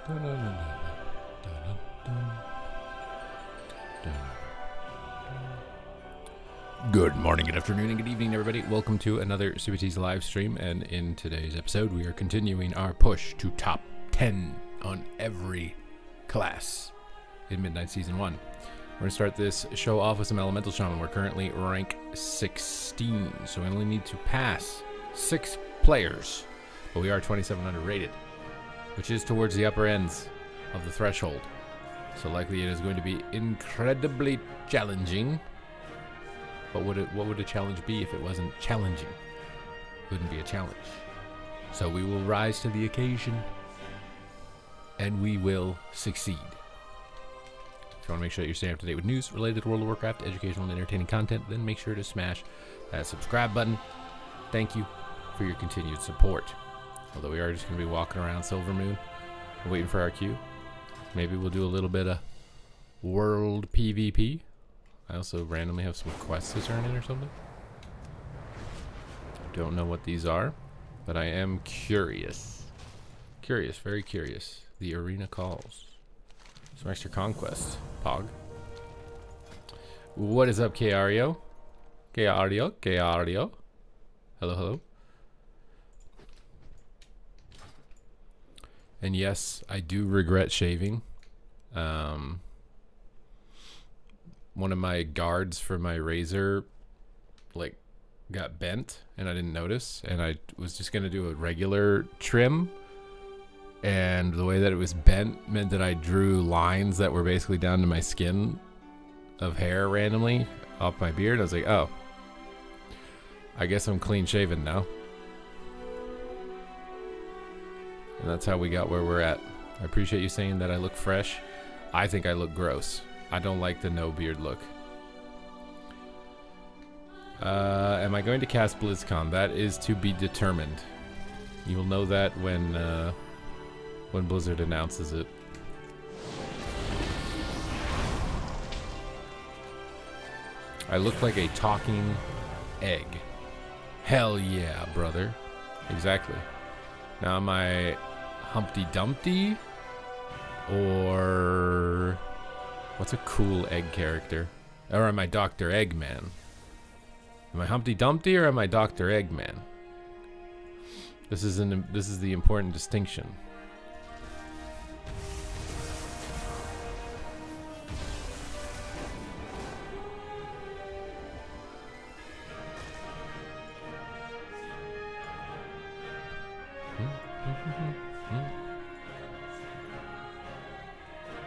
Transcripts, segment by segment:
Good morning, good afternoon, and good evening, everybody. Welcome to another Super T's live stream, and in today's episode, we are continuing our push to top 10 on every class in Midnight Season 1. We're going to start this show off with some Elemental Shaman. We're currently rank 16, so we only need to pass 6 players, but we are 2700 rated, which is towards the upper ends of the threshold. So likely it is going to be incredibly challenging. But what would a challenge be if it wasn't challenging? It wouldn't be a challenge. So we will rise to the occasion, and we will succeed. If you want to make sure that you're staying up to date with news related to World of Warcraft, educational and entertaining content, then make sure to smash that subscribe button. Thank you for your continued support. Although we are just going to be walking around Silvermoon, waiting for our queue. Maybe we'll do a little bit of World PvP. I also randomly have some quests to turn in or something. Don't know what these are, but I am curious. Curious, very curious. The arena calls. Some extra conquests. Pog. What is up, Kario? Kario? Hello, hello. And yes, I do regret shaving. One of my guards for my razor got bent and I didn't notice, and I was just gonna do a regular trim, and the way that it was bent meant that I drew lines that were basically down to my skin of hair randomly off my beard. I was like, oh, I guess I'm clean shaven now. And that's how we got where we're at. I appreciate you saying that I look fresh. I think I look gross. I don't like the no beard look. Am I going to cast BlizzCon? That is to be determined. You will know that when Blizzard announces it. I look like a talking egg. Hell yeah, brother. Exactly. Now am I Humpty Dumpty? Or what's a cool egg character? Or am I Dr. Eggman? Am I Humpty Dumpty or am I Dr. Eggman? This is the important distinction.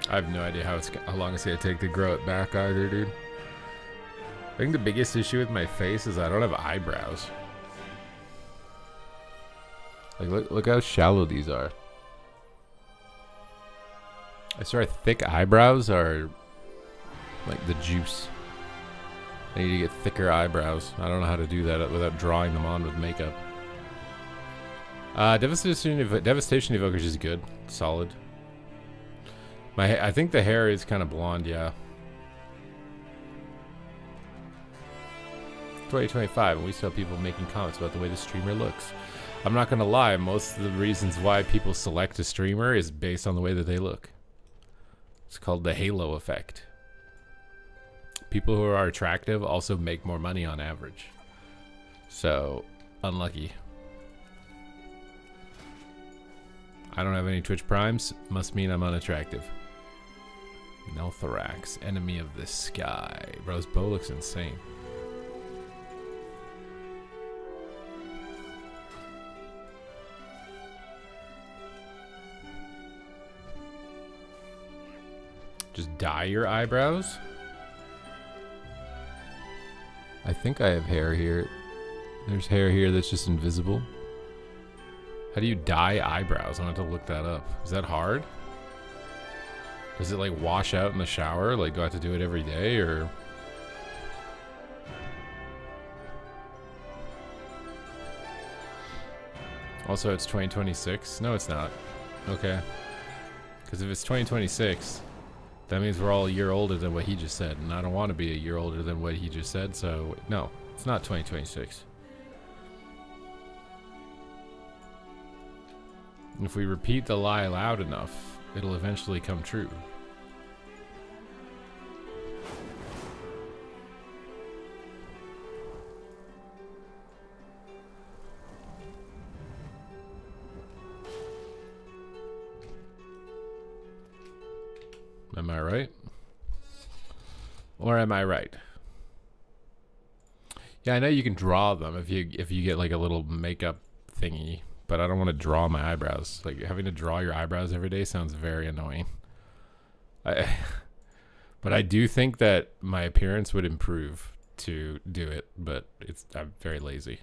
I have no idea how long it's gonna take to grow it back either, dude. I think the biggest issue with my face is I don't have eyebrows. Like, look how shallow these are. I swear thick eyebrows are like the juice. I need to get thicker eyebrows. I don't know how to do that without drawing them on with makeup. Devastation Evokers is good. Solid. I think the hair is kind of blonde, yeah. 2025, and we still have people making comments about the way the streamer looks. I'm not gonna lie, most of the reasons why people select a streamer is based on the way that they look. It's called the halo effect. People who are attractive also make more money on average. So, unlucky. I don't have any Twitch Primes, must mean I'm unattractive. Neltharax, enemy of the sky. Bro, this bow looks insane. Just dye your eyebrows? I think I have hair here. There's hair here that's just invisible. How do you dye eyebrows? I want to look that up. Is that hard? Does it like wash out in the shower? Like, do I have to do it every day or? Also, it's 2026. No, it's not. Okay. Because if it's 2026, that means we're all a year older than what he just said. And I don't want to be a year older than what he just said. So, no, it's not 2026. If we repeat the lie loud enough, it'll eventually come true. Am I right? Or am I right? Yeah, I know you can draw them if you get like a little makeup thingy, but I don't want to draw my eyebrows. Like having to draw your eyebrows every day sounds very annoying. But I do think that my appearance would improve to do it, but I'm very lazy.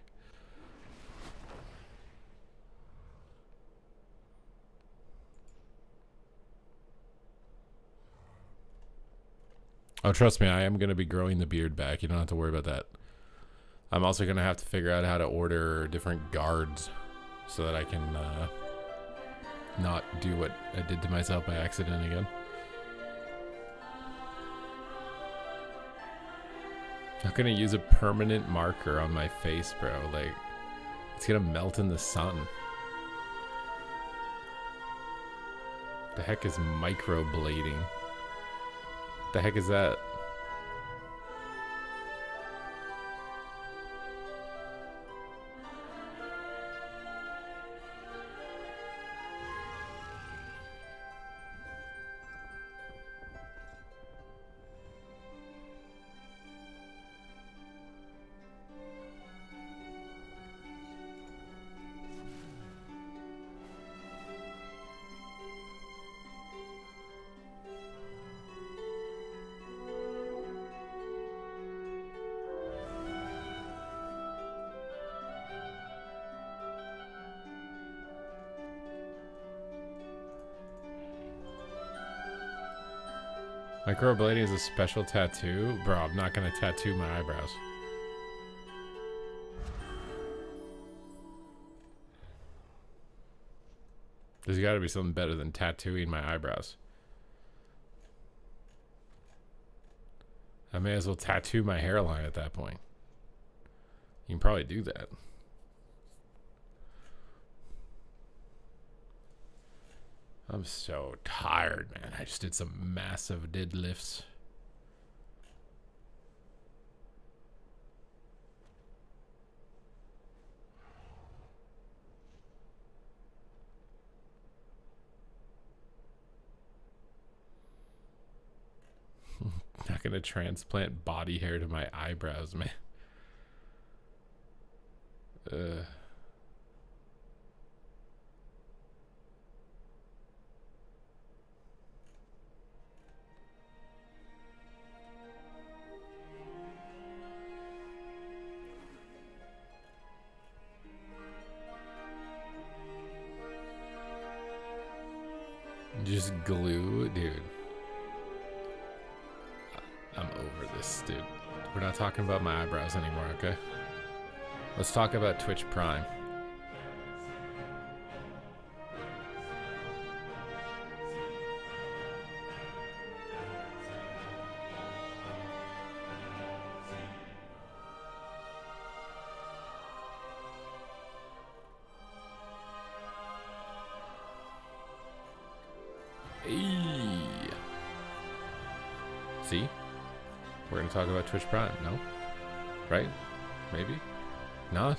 Oh, trust me, I am going to be growing the beard back. You don't have to worry about that. I'm also going to have to figure out how to order different guards so that I can not do what I did to myself by accident again. I'm not going to use a permanent marker on my face, bro. Like, it's going to melt in the sun. The heck is microblading? The heck is that? Microblading is a special tattoo? Bro, I'm not gonna tattoo my eyebrows. There's gotta be something better than tattooing my eyebrows. I may as well tattoo my hairline at that point. You can probably do that. I'm so tired, man. I just did some massive deadlifts. Not gonna transplant body hair to my eyebrows, man. Just glue, dude. I'm over this, dude. We're not talking about my eyebrows anymore, okay? Let's talk about Twitch Prime. See? We're going to talk about Twitch Prime. No? Right? Maybe? Not?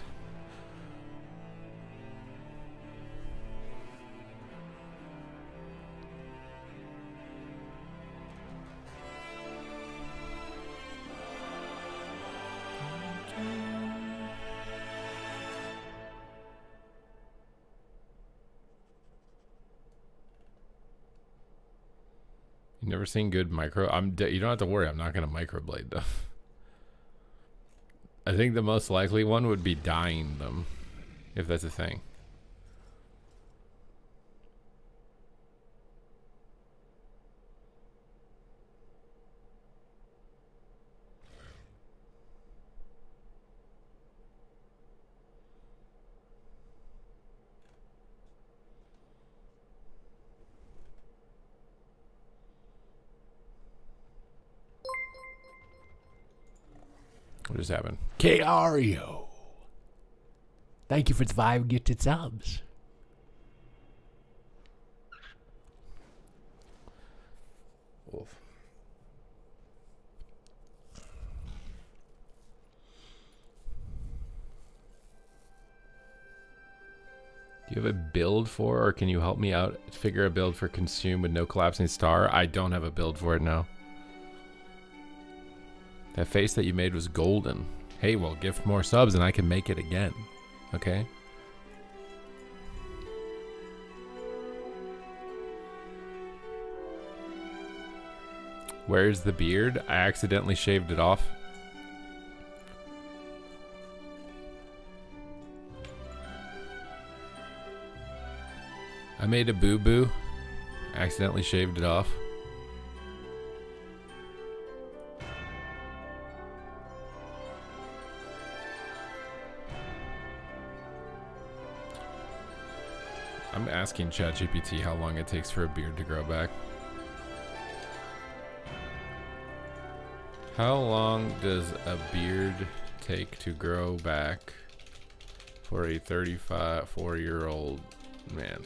You never seen good micro? You don't have to worry. I'm not going to microblade them. I think the most likely one would be dyeing them, if that's a thing. What just happened? Kario. Thank you for the 5 gifted subs. Do you have a build for, or can you help me out figure a build for consume with no collapsing star? I don't have a build for it now. That face that you made was golden. Hey, well, gift more subs and I can make it again. Okay? Where's the beard? I accidentally shaved it off. I made a boo-boo. Accidentally shaved it off. I'm asking ChatGPT how long it takes for a beard to grow back. How long does a beard take to grow back for a 34-year-old man?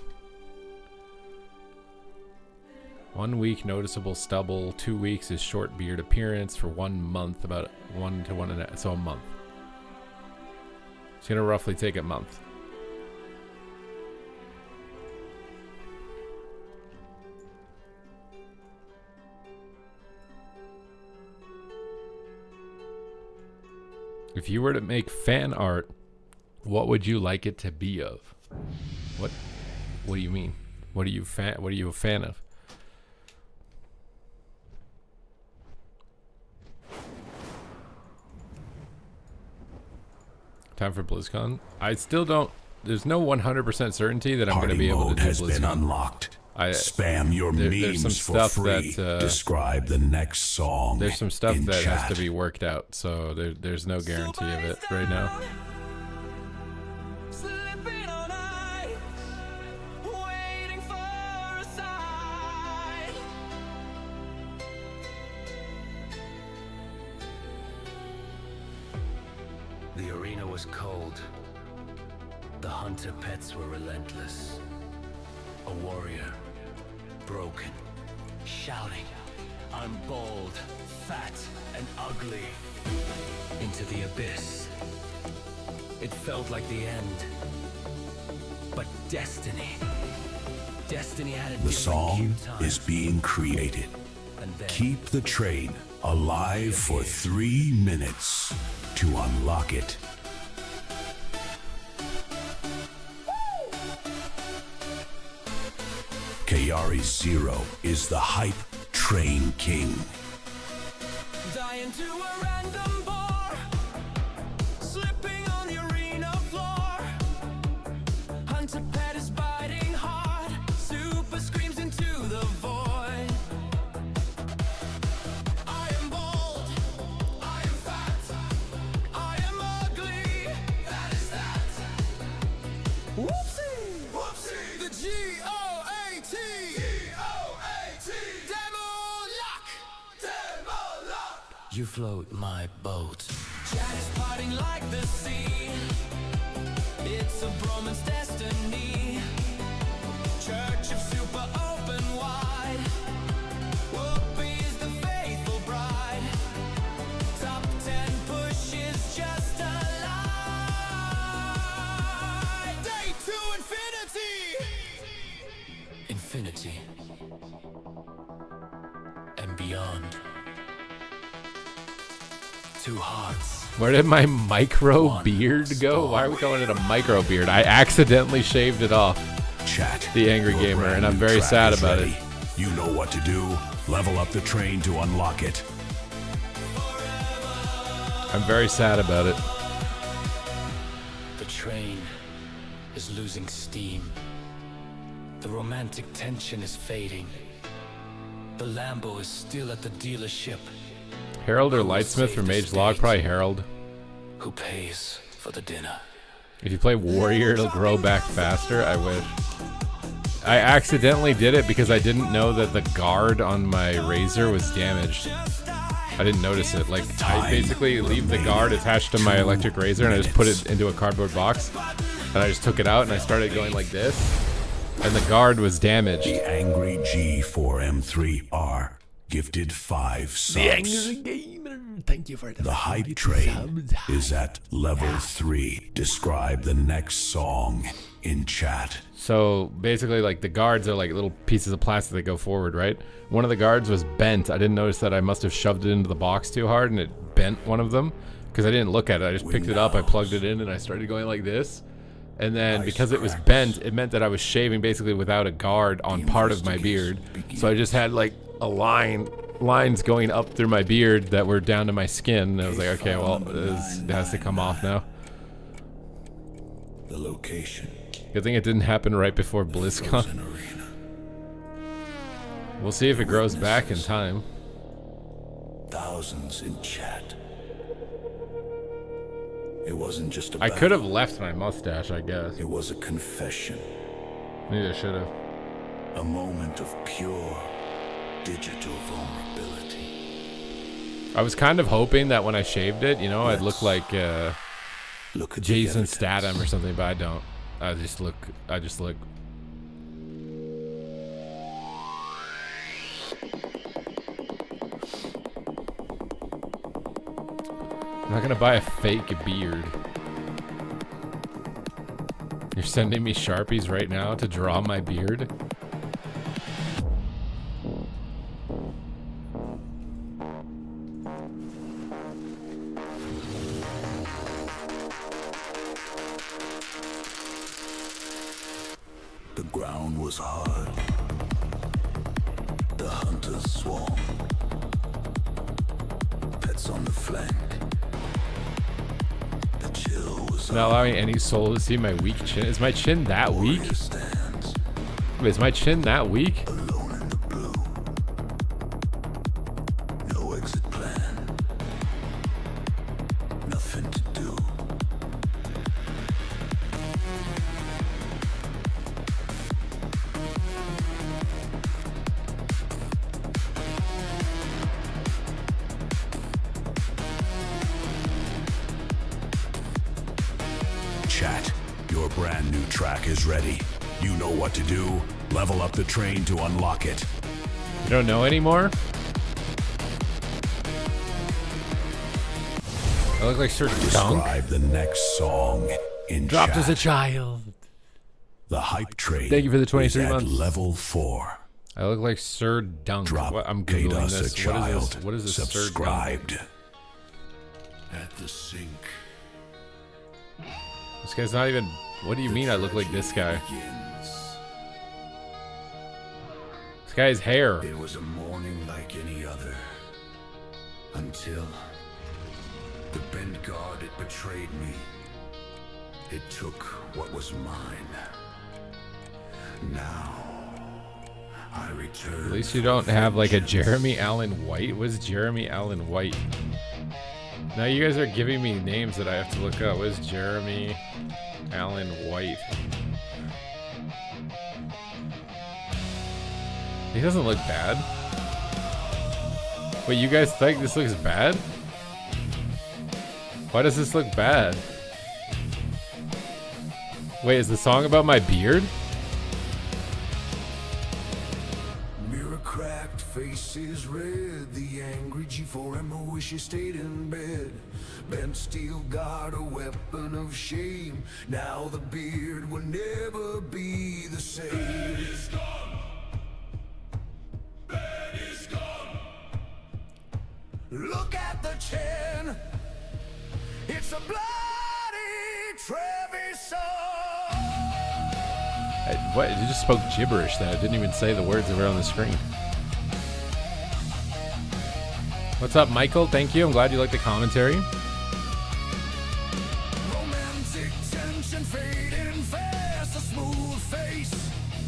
1 week noticeable stubble, 2 weeks is short beard appearance, for 1 month about 1 to 1.5, so a month. It's gonna roughly take a month. If you were to make fan art, what would you like it to be of? What do you mean? What are you a fan of? Time for BlizzCon. I still don't. There's no 100% certainty that I'm going to be able to do BlizzCon. Has been unlocked. Spam your memes for free. Describe the next song. There's some stuff that chat. has to be worked out, so there's no guarantee of it right now. The arena was cold. The hunter pets were relentless. A warrior, broken, shouting, I'm bald, fat, and ugly. Into the abyss. It felt like the end. But destiny had a The song is being created. Keep the train alive for 3 minutes to unlock it. Kayari Zero is the hype train king. Dying to a random bar, slipping on the arena floor. Hunter pet is biting hard, super screams into the void. I am bold, I am fat, I am ugly, that is that. Whoopsie, whoopsie, the G-O-A-T, G-O-A-T, Demo lock. You float my boat. Chat is parting like the sea. It's a bromance destiny. Church of super open wide. Whoopi is the faithful bride. Top 10 push is just a lie. Day to infinity. Infinity. And beyond. Two hearts. Where did my micro beard go? Why are we calling it a micro beard? I accidentally shaved it off. Chat. The Angry your Gamer, brand and I'm new very track sad is about ready. it. You know what to do. Level up the train to unlock it. I'm very sad about it. The train is losing steam. The romantic tension is fading. The Lambo is still at the dealership. Harold or Lightsmith from Mage Log? Probably Harold. Who pays for the dinner? If you play Warrior, it'll grow back faster. I wish. I accidentally did it because I didn't know that the guard on my razor was damaged. I didn't notice it. Like, I basically leave the guard attached to my electric razor and I just put it into a cardboard box. And I just took it out and I started going like this. And the guard was damaged. The Angry G4M3R gifted 5 subs. The Angry Gamer. Thank you for The hype train is at level 3. Describe the next song in chat. So basically, like, the guards are like little pieces of plastic that go forward, right? One of the guards was bent. I didn't notice that. I must have shoved it into the box too hard and it bent one of them because I didn't look at it. I just picked it up, I plugged it in, and I started going like this. And then because it was bent, it meant that I was shaving basically without a guard on part of my beard. So I just had like a lines going up through my beard that were down to my skin. And I was like, okay, well, it has to come off now. The location. Good thing it didn't happen right before BlizzCon. We'll see if it grows back in time. Thousands in chat. It wasn't just a I could have left my mustache, I guess. It was a confession. Maybe I should have. A moment of pure digital vulnerability. I was kind of hoping that when I shaved it, you know, I'd look like Look at Jason Statham or something, but I don't. I just look. I'm not gonna buy a fake beard. You're sending me Sharpies right now to draw my beard? The ground was hard. The hunters swarmed. Pets on the flank. The chill was Not allowing any soul to see my weak chin. Is my chin that weak? stands Wait, is my chin that weak? alone in the blue. No exit plan. Nothing to do. Chat, your brand new track is ready. You know what to do. Level up the train to unlock it. You don't know anymore? I look like Sir Dunk. Describe the next song in Dropped chat. as a child. The hype train. Thank you for the 23 is at months. level 4. I look like Sir Dunk. Drop What, I'm Date googling Us this. a Child. What is this Sir Dunk? Subscribed. At the sink. This guy's not even. What do you mean I look like this guy? Begins. This guy's hair. It was a morning like any other. Until the bent guard, it betrayed me. It took what was mine. Now I return. At least you don't have like a Jeremy Allen White. What is Jeremy Allen White? Now you guys are giving me names that I have to look up. What is Jeremy Allen White? He doesn't look bad. Wait, you guys think this looks bad? Why does this look bad? Wait, is the song about my beard? Mirror cracked, faces red. The angry G4M wishes stayed in bed. Bent steel guard, a weapon of shame. Now the beard will never be the same. Bed is gone. Bed is gone. Look at the chin. It's a bloody Treviso. What? You just spoke gibberish there. I didn't even say the words that were on the screen. What's up, Michael? Thank you. I'm glad you like the commentary. Romantic tension fading fast, a smooth face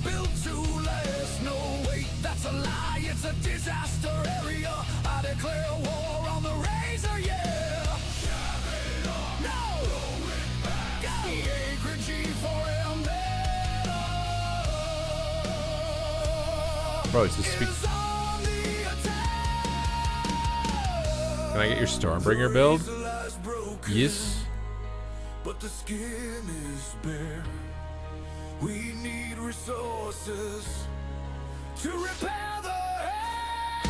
built to last. No, wait, that's a lie. It's a disaster area. I declare war on the razor, yeah. No, go. The acre G4M Bro, it's the speak. is on the attack. Can I get your Stormbringer build? Lies broken. Yes. But the skin is bare. We need resources to repair the hair.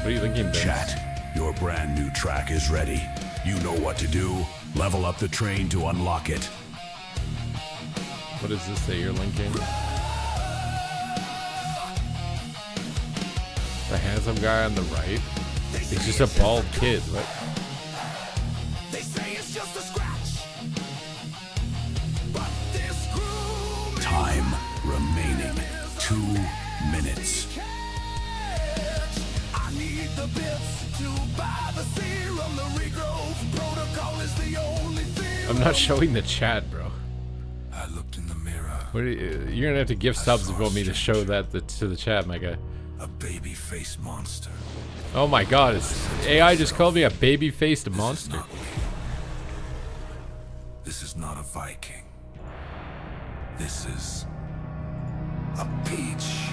What are you thinking, Ben? Chat, your brand new track is ready. You know what to do. Level up the train to unlock it. What is this that you're linking? The handsome guy on the right? He's just a bald kid. What? They say it's just a scratch, but this groove Time remaining 2 minutes. I need the bits to buy the serum. The regrowth protocol is the only thing. I'm not showing the chat, bro. I looked in the mirror. What are you're gonna have to give subs if you want me to show that to the chat, my guy. A baby face monster. Oh my god, AI just called me a baby-faced monster. This is not a Viking. This is a peach.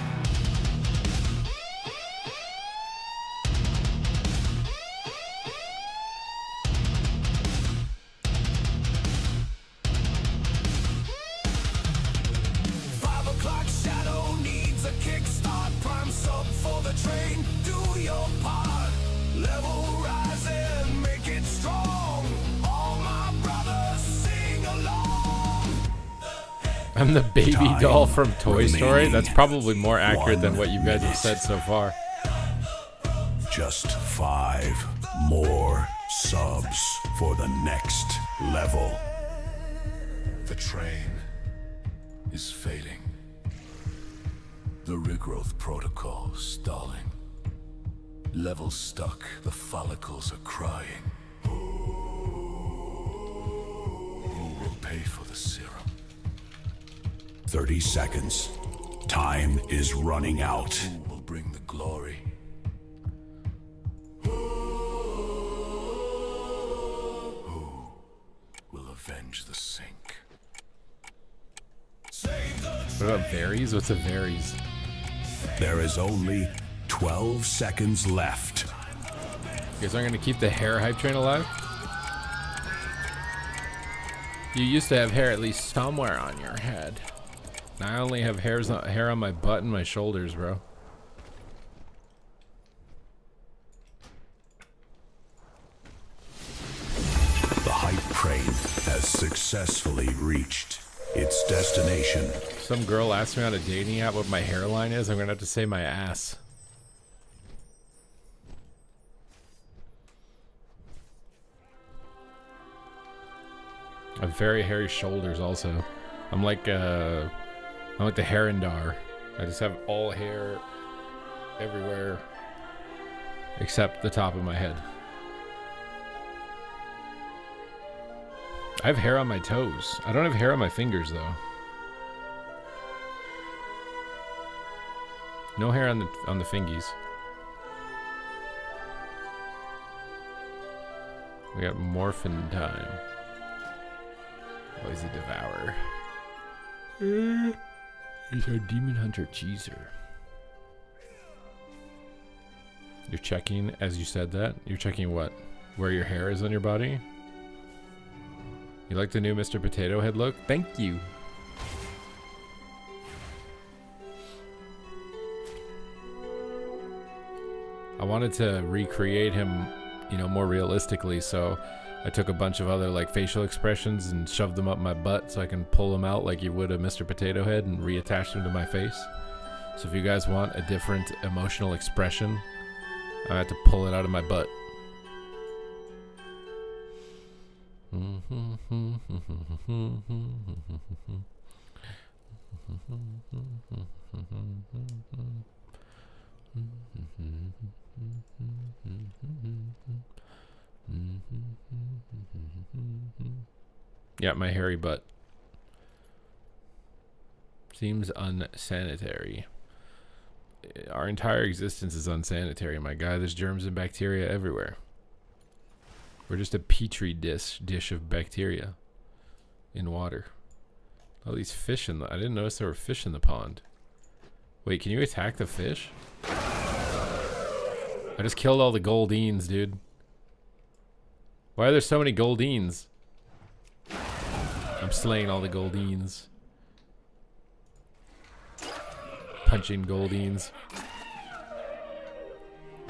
Shadow needs a kickstart. Prime sub for the train. Do your part. Level rising, make it strong. All my brothers sing along. I'm the baby Time doll from Toy Story. remaining That's probably more accurate than 1 what you guys have minute. said so far. Just 5 more subs for the next level. The train is fading. The regrowth protocol stalling. Level stuck, the follicles are crying. Who will pay for the serum? 30 seconds. Time is running out. Who will bring the glory? Who will avenge the sink? What about Varies? What's a Varies? There is only 12 seconds left. You guys aren't gonna keep the hair hype train alive? You used to have hair at least somewhere on your head. Now I only have hair on my butt and my shoulders, bro. The hype train has successfully reached its destination. If some girl asked me on a dating app what my hairline is, I'm gonna have to say my ass. I have very hairy shoulders also. I'm like the Herondar. I just have all hair everywhere except the top of my head. I have hair on my toes. I don't have hair on my fingers though. No hair on the fingies. We got morphin time. Always a devourer. He's our demon hunter cheeser. You're checking as you said that? You're checking what? Where your hair is on your body? You like the new Mr. Potato Head look? Thank you. I wanted to recreate him, you know, more realistically, so I took a bunch of other like facial expressions and shoved them up my butt so I can pull them out like you would a Mr. Potato Head and reattach them to my face. So if you guys want a different emotional expression, I had to pull it out of my butt. Yeah, my hairy butt. Seems unsanitary. Our entire existence is unsanitary, my guy. There's germs and bacteria everywhere. We're just a petri dish of bacteria in water. All these fish in the... I didn't notice there were fish in the pond. Wait, can you attack the fish? I just killed all the goldines, dude. Why are there so many goldines? I'm slaying all the goldines. Punching goldines.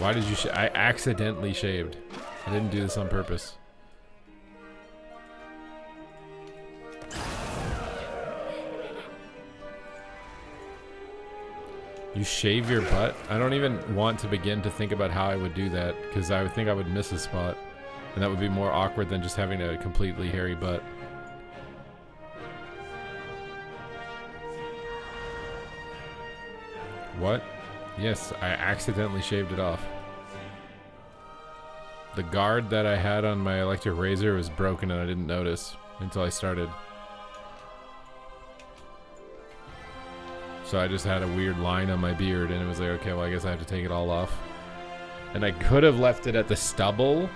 Why did you I accidentally shaved. I didn't do this on purpose. You shave your butt? I don't even want to begin to think about how I would do that, because I would think I would miss a spot. And that would be more awkward than just having a completely hairy butt. What? Yes, I accidentally shaved it off. The guard that I had on my electric razor was broken and I didn't notice until I started. So I just had a weird line on my beard and it was like, okay, well I guess I have to take it all off. And I could have left it at the stubble,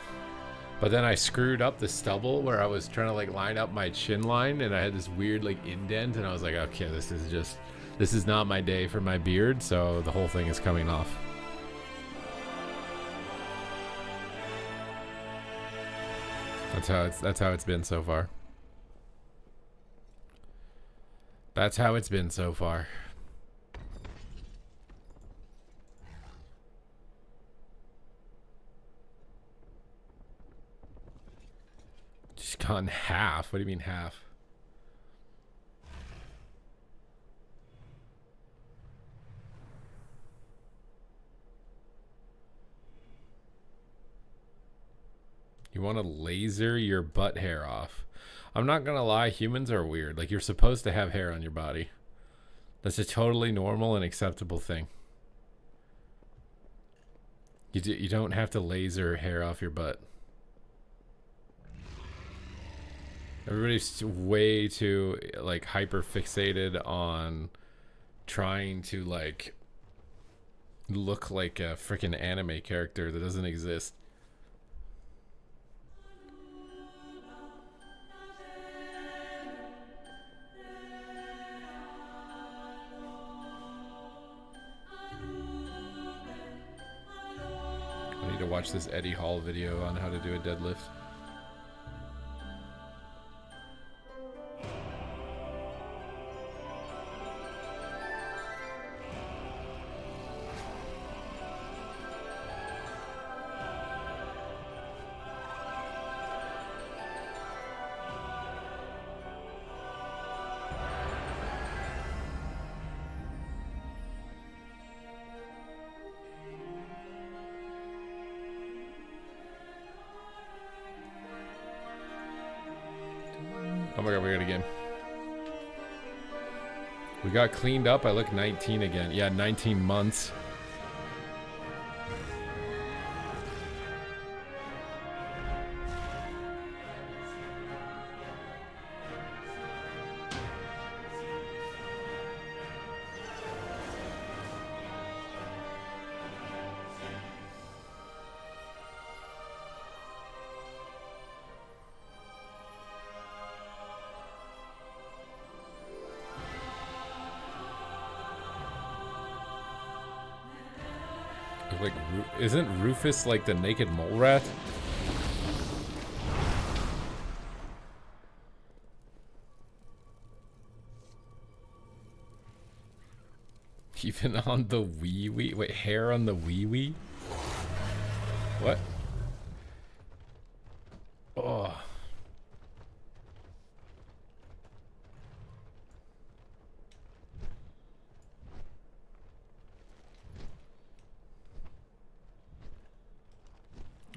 but then I screwed up the stubble where I was trying to like line up my chin line and I had this weird like indent and I was like, okay, this is not my day for my beard, so the whole thing is coming off. That's how it's been so far. That's how it's been so far. Just gone half. What do you mean half? You want to laser your butt hair off. I'm not gonna lie, humans are weird. Like, you're supposed to have hair on your body. That's a totally normal and acceptable thing. You don't have to laser hair off your butt. Everybody's way too like hyper fixated on trying to like look like a freaking anime character that doesn't exist. I need to watch this Eddie Hall video on how to do a deadlift. Oh my god, we got a game. We got cleaned up. I look 19 again. Yeah, 19 months. Like, isn't Rufus like the naked mole rat? Even on the wee wee? Wait, hair on the wee wee? What? Oh.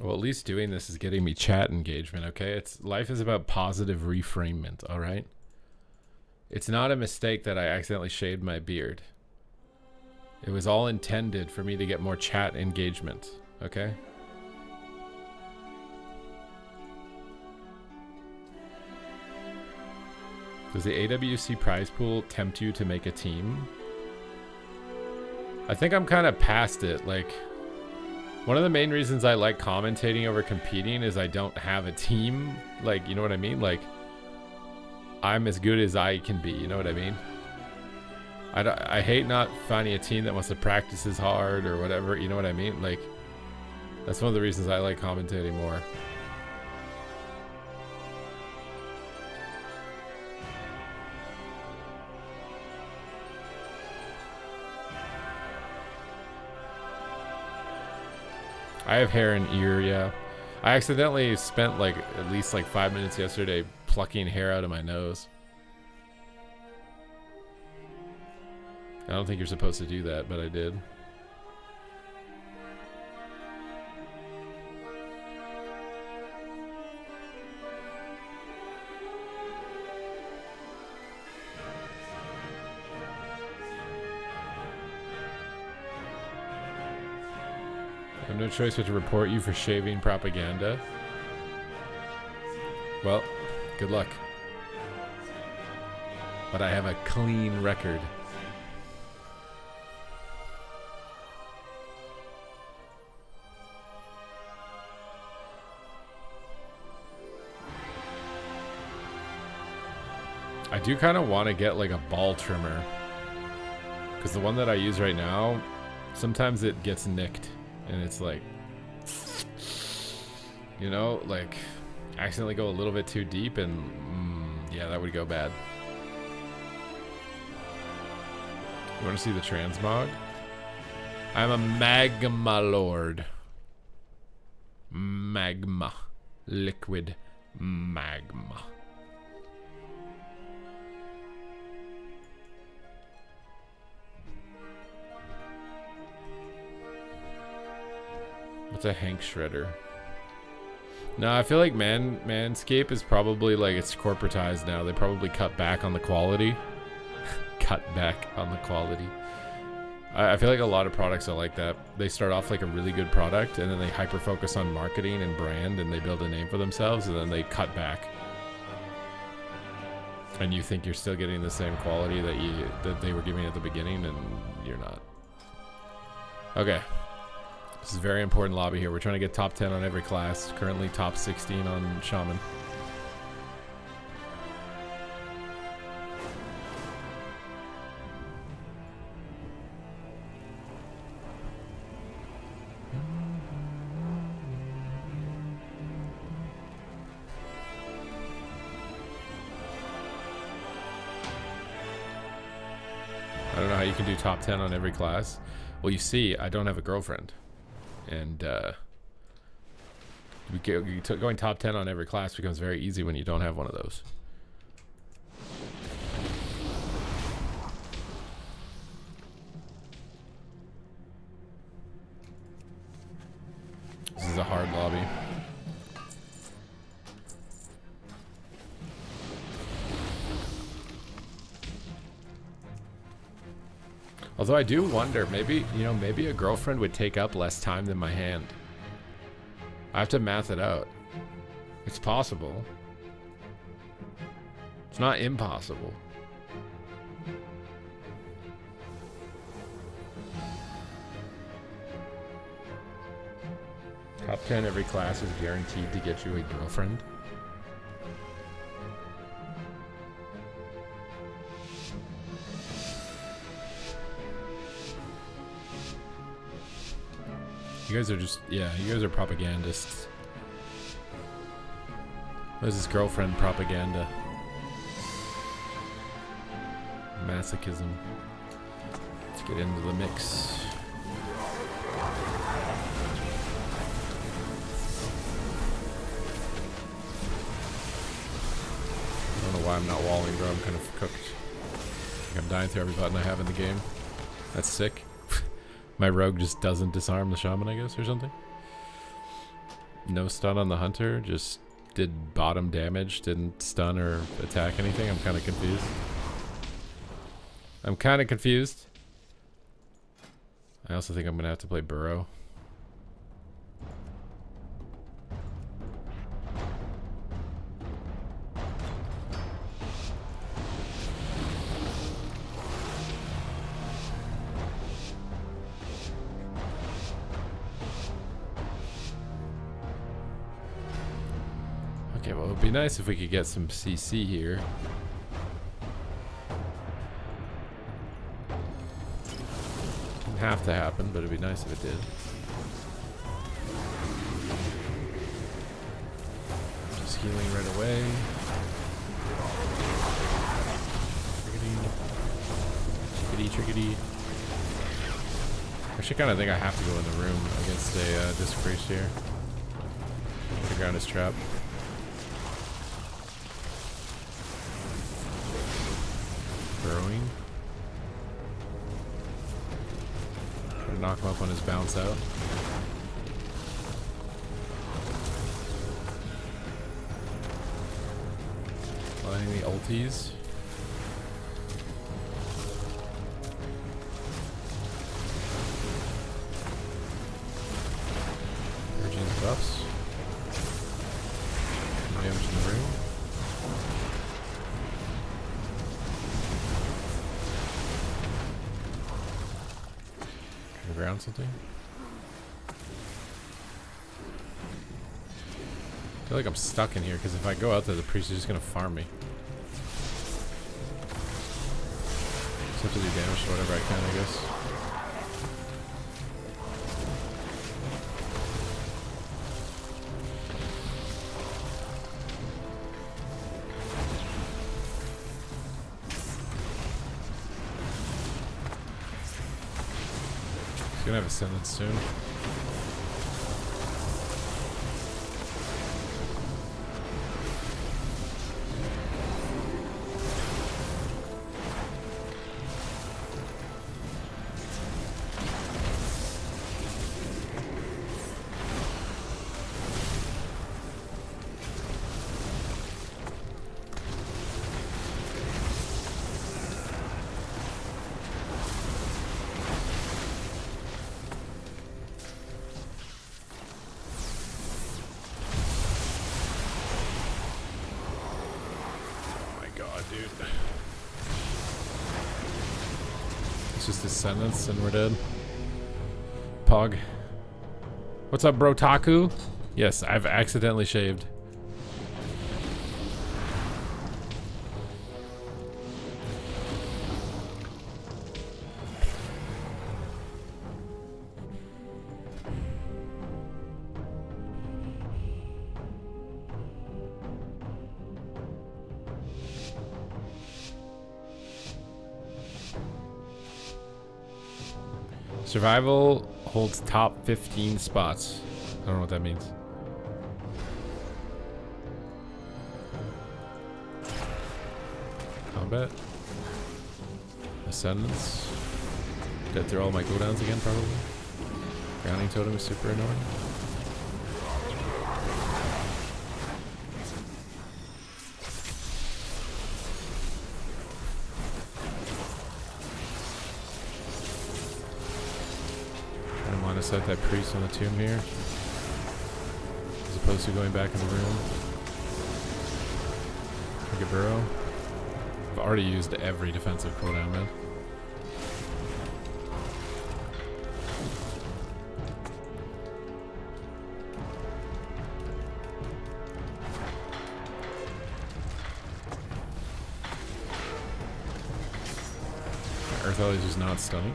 Well, at least doing this is getting me chat engagement, okay? Life is about positive reframement, all right? It's not a mistake that I accidentally shaved my beard. It was all intended for me to get more chat engagement, okay? Does the AWC prize pool tempt you to make a team? I think I'm kind of past it, like... One of the main reasons I like commentating over competing is I don't have a team. Like, you know what I mean? Like, I'm as good as I can be. You know what I mean? I hate not finding a team that wants to practice as hard or whatever. You know what I mean? Like, that's one of the reasons I like commentating more. I have hair and ear, yeah. I accidentally spent like at least like 5 minutes yesterday plucking hair out of my nose. I don't think you're supposed to do that, but I did. I have no choice but to report you for shaving propaganda. Well, good luck. But I have a clean record. I do kind of want to get like a ball trimmer, because the one that I use right now, sometimes it gets nicked and it's like, you know, like accidentally go a little bit too deep and yeah, that would go bad. You want to see the transmog? I'm a magma lord. Magma. Liquid magma. What's a Hank Shredder? No, I feel like Manscaped is probably like, it's corporatized now. They probably cut back on the quality. Cut back on the quality. I feel like a lot of products are like that. They start off like a really good product, and then they hyper focus on marketing and brand, and they build a name for themselves, and then they cut back. And you think you're still getting the same quality that they were giving at the beginning, and you're not. Okay. This is a very important lobby here. We're trying to get top 10 on every class. Currently top 16 on Shaman. I don't know how you can do top 10 on every class. Well, you see, I don't have a girlfriend. And going top 10 on every class becomes very easy when you don't have one of those. This is a hard lobby. Although I do wonder, maybe a girlfriend would take up less time than my hand. I have to math it out. It's possible. It's not impossible. Top 10 every class is guaranteed to get you a girlfriend. You guys are just, yeah, you guys are propagandists. What is this girlfriend propaganda? Masochism. Let's get into the mix. I don't know why I'm not walling, bro. I'm kind of cooked. I think I'm dying through every button I have in the game. That's sick. My rogue just doesn't disarm the shaman, I guess, or something. No stun on the hunter, just did bottom damage, didn't stun or attack anything. I'm kind of confused. I also think I'm going to have to play Burrow. Okay, well, it would be nice if we could get some CC here. Didn't have to happen, but it'd be nice if it did. Just healing right away. Trickety. Trickety, trickety. Actually, kind of think I have to go in the room against a disc priest here. The ground is trapped. Burrowing. Try to knock him up on his bounce out. Playing the ulties. Virgin's buffs. Damage in the ring. Can I ground something? I feel like I'm stuck in here because if I go out there, the priest is just gonna farm me. Just have to do damage to whatever I can, I guess. He's gonna have Ascendance soon. Dude. It's just his sentence and we're dead. Pog. What's up, bro Taku? Yes, I've accidentally shaved. Survival holds top 15 spots. I don't know what that means. Combat. Ascendance. Dead through all my cooldowns again, probably. Grounding totem is super annoying. Set that priest on the tomb here, as opposed to going back in the room. Take a burrow. I've already used every defensive cooldown, man. Earth Ellie is just not stunning.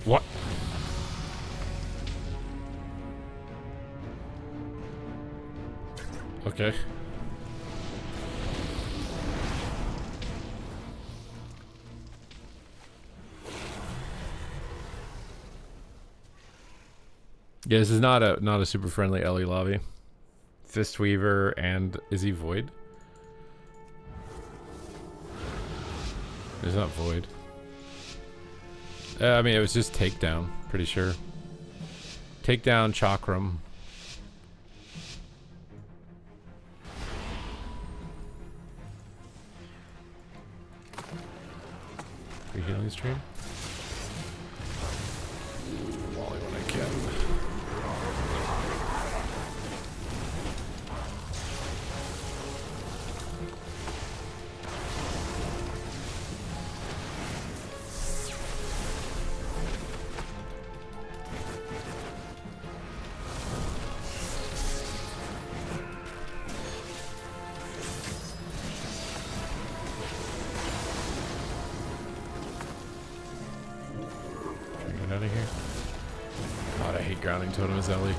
What? Okay. Yeah, this is not a super friendly Ellie lobby. Fistweaver and is he Void? It's not Void. I mean, it was just Takedown, pretty sure. Takedown, Chakram. Free healing stream? Volley when I can. grounding totem as Ellie.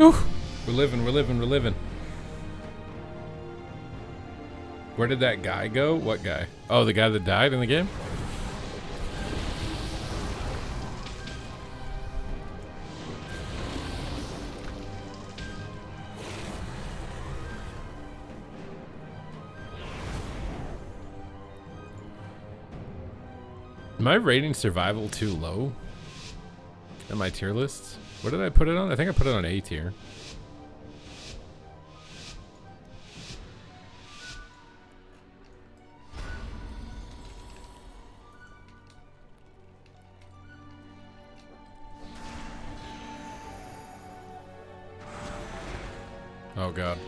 Whew. We're living. Where did that guy go? What guy? Oh, the guy that died in the game? Am I rating survival too low in my tier lists? What did I put it on? I think I put it on A tier. Oh God.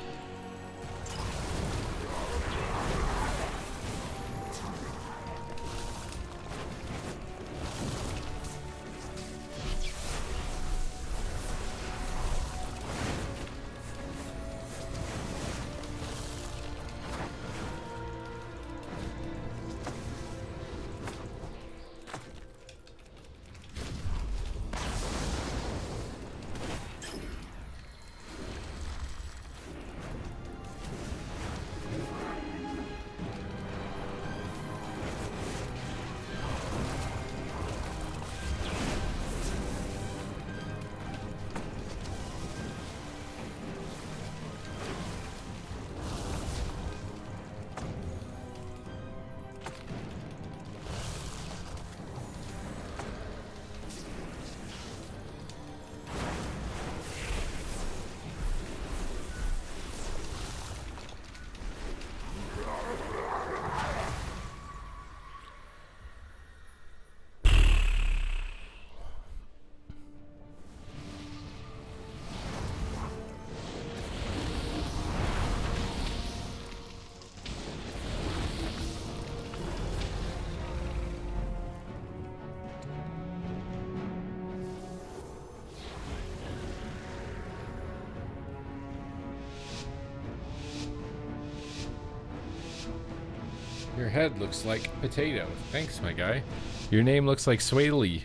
Your head looks like potato. Thanks, my guy. Your name looks like Swaley.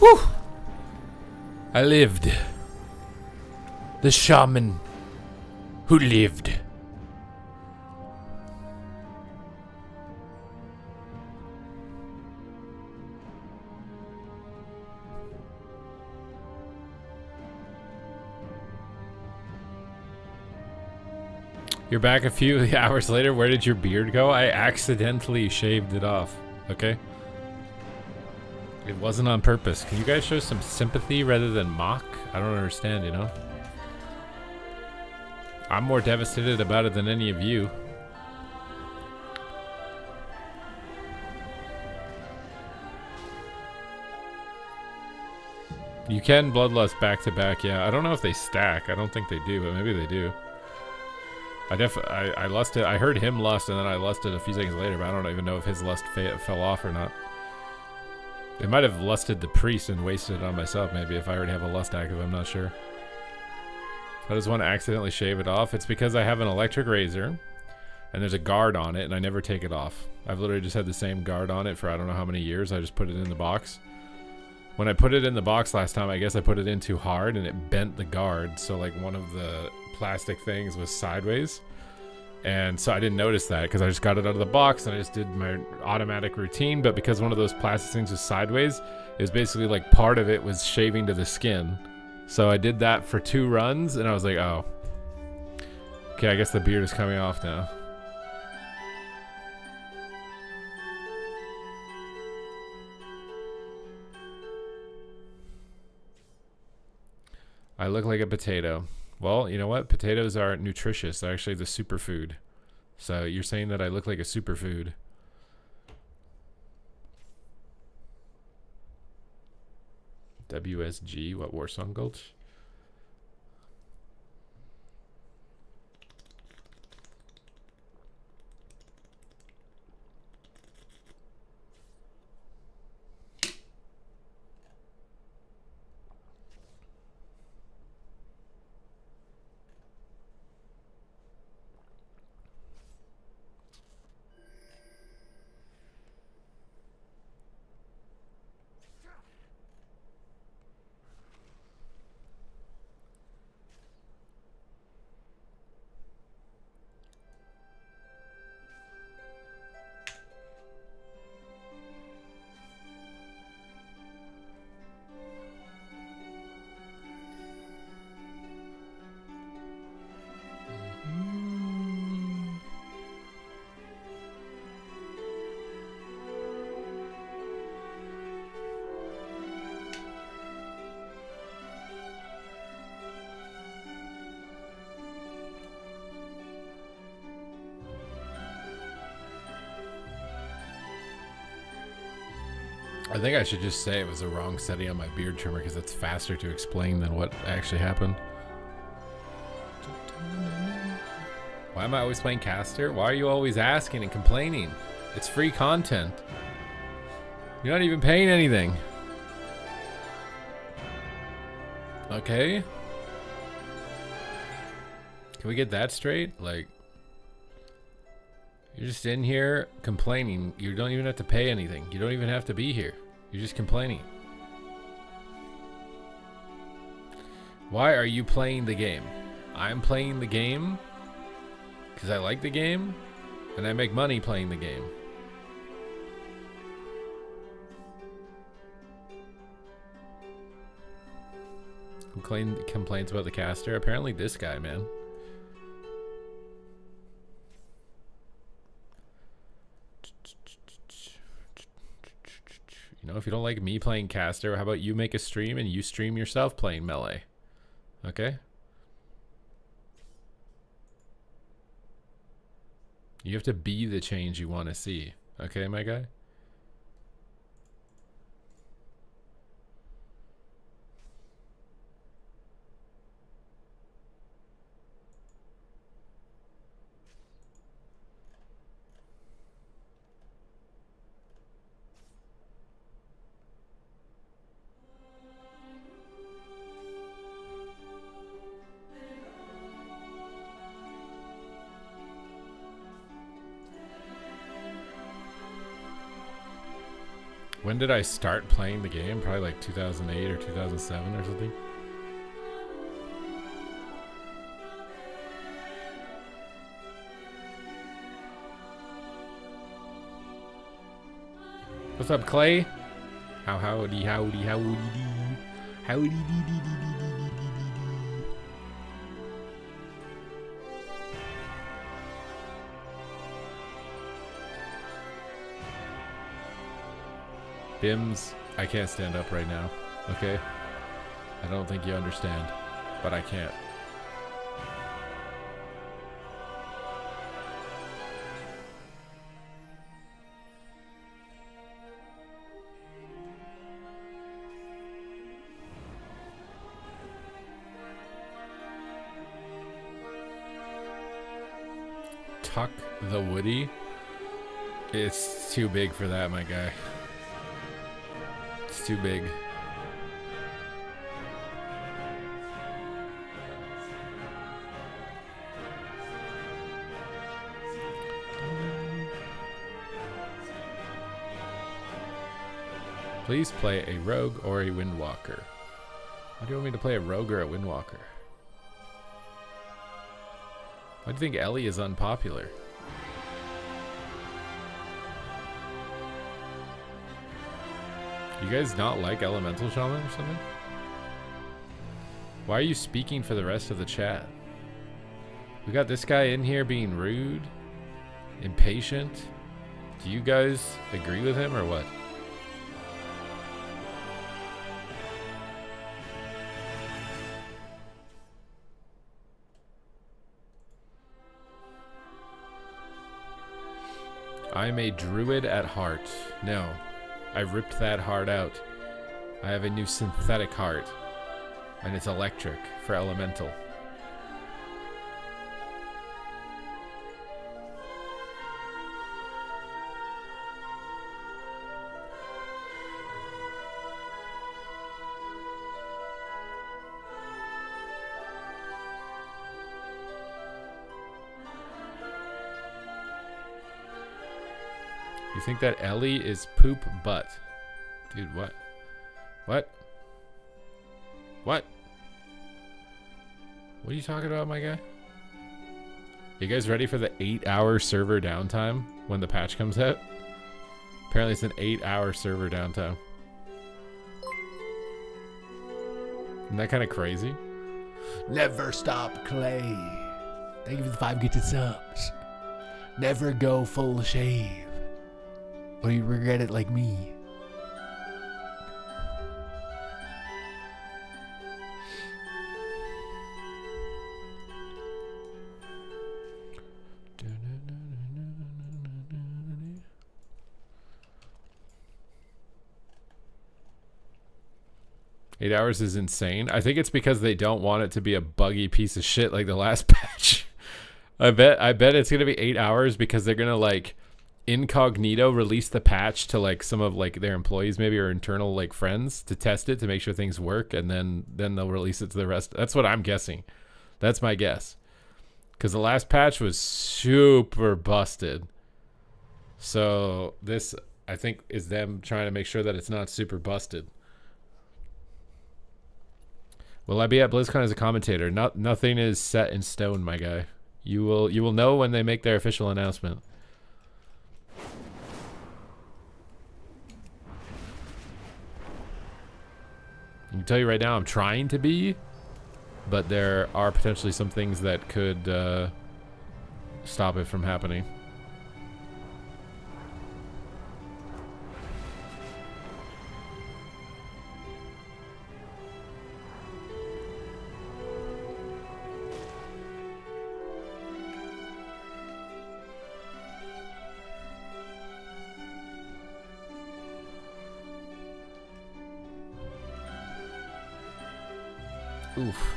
Whew! I lived. The shaman who lived. You're back a few hours later. Where did your beard go? I accidentally shaved it off. Okay? It wasn't on purpose. Can you guys show some sympathy rather than mock? I don't understand, you know? I'm more devastated about it than any of you. You can bloodlust back to back, yeah. I don't know if they stack. I don't think they do, but maybe they do. I lusted. I heard him lust, and then I lusted a few seconds later, but I don't even know if his lust fell off or not. It might have lusted the priest and wasted it on myself, maybe, if I already have a lust active. I'm not sure. I just want to accidentally shave it off. It's because I have an electric razor, and there's a guard on it, and I never take it off. I've literally just had the same guard on it for I don't know how many years. I just put it in the box. When I put it in the box last time, I guess I put it in too hard, and it bent the guard, so like one of the plastic things was sideways, and so I didn't notice that because I just got it out of the box and I just did my automatic routine. But because one of those plastic things was sideways, it was basically like part of it was shaving to the skin. So I did that for 2 runs, and I was like, oh, okay, I guess the beard is coming off now. I look like a potato. Well, you know what? Potatoes are nutritious. They're actually the superfood. So you're saying that I look like a superfood. WSG, what, Warsong Gulch? I think I should just say it was the wrong setting on my beard trimmer because it's faster to explain than what actually happened. Why am I always playing caster? Why are you always asking and complaining? It's free content. You're not even paying anything. Okay? Can we get that straight? Like, you're just in here complaining. You don't even have to pay anything. You don't even have to be here. You're just complaining. Why are you playing the game? I'm playing the game because I like the game and I make money playing the game. Complains about the caster. Apparently this guy, man. You know, if you don't like me playing caster, how about you make a stream and you stream yourself playing melee? Okay? You have to be the change you want to see. Okay, my guy? When did I start playing the game? Probably like 2008 or 2007 or something. What's up, Clay? Howdy. Howdy. Bims, I can't stand up right now, okay? I don't think you understand, but I can't. Tuck the Woody? It's too big for that, my guy. It's too big. Please play a rogue or a windwalker. Why do you want me to play a rogue or a windwalker? Why do you think Ellie is unpopular? You guys not like Elemental Shaman or something? Why are you speaking for the rest of the chat? We got this guy in here being rude, impatient. Do you guys agree with him or what? I'm a druid at heart. No. I ripped that heart out. I have a new synthetic heart. And it's electric for elemental. You think that Ellie is poop butt? Dude, what? What? What? What are you talking about, my guy? You guys ready for the 8-hour server downtime when the patch comes out? Apparently it's an 8-hour server downtime. Isn't that kind of crazy? Never stop, Clay. Thank you for the 5 gifted subs. Never go full shave, or you regret it like me. Eight hours is insane. I think it's because they don't want it to be a buggy piece of shit like the last patch. I bet it's gonna be 8 hours because they're gonna like incognito release the patch to like some of like their employees maybe or internal like friends to test it to make sure things work, and then they'll release it to the rest. That's what I'm guessing. That's my guess. Because the last patch was super busted. So this, I think, is them trying to make sure that it's not super busted. Will I be at BlizzCon as a commentator? Nothing is set in stone, my guy. You will know when they make their official announcement. I can tell you right now, I'm trying to be, but there are potentially some things that could stop it from happening. Oof.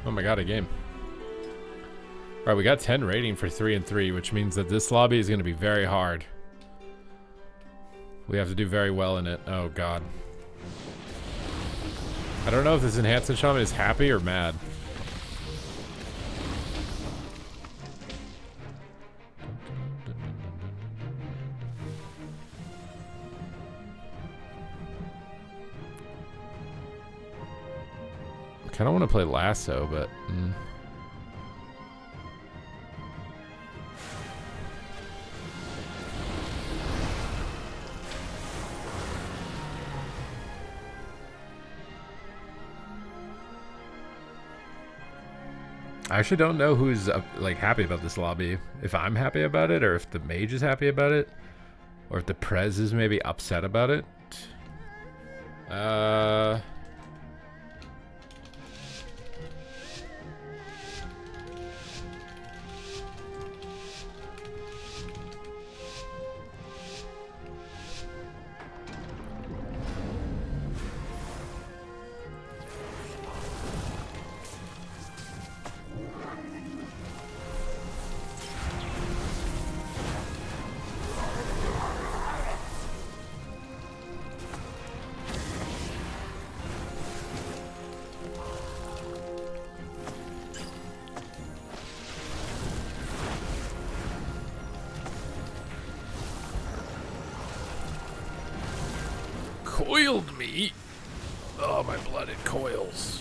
Oh my god, a game. Alright, we got 10 rating for 3 and 3, which means that this lobby is going to be very hard. We have to do very well in it. Oh god. I don't know if this enhancement shaman is happy or mad. I kind of want to play Lasso, but... I actually don't know who's like happy about this lobby. If I'm happy about it, or if the mage is happy about it, or if the prez is maybe upset about it. Coiled me. Oh, my blood, it coils.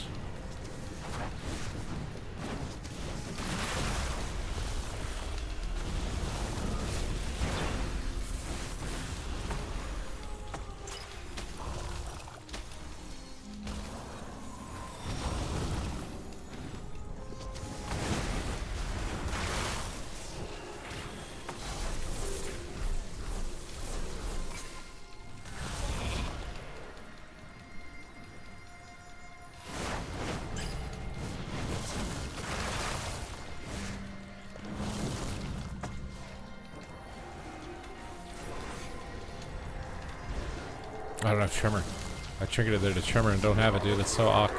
I don't have Tremor. I triggered it there to Tremor and don't have it, dude. It's so awk.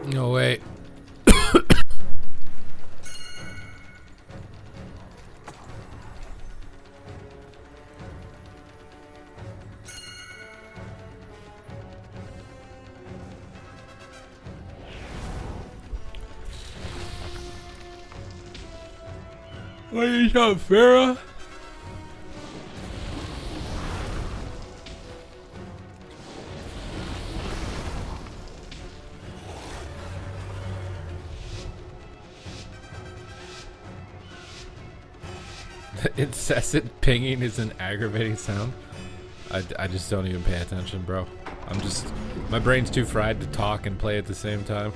No way. What is up, Farrah? The incessant pinging is an aggravating sound. I just don't even pay attention, bro. My brain's too fried to talk and play at the same time.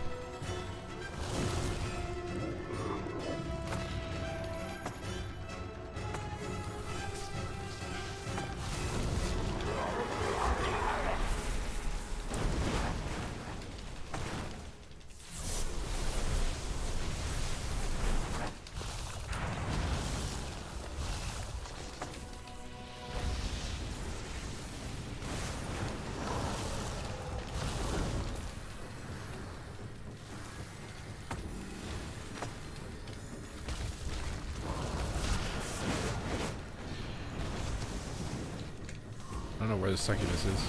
I don't know where the succubus is.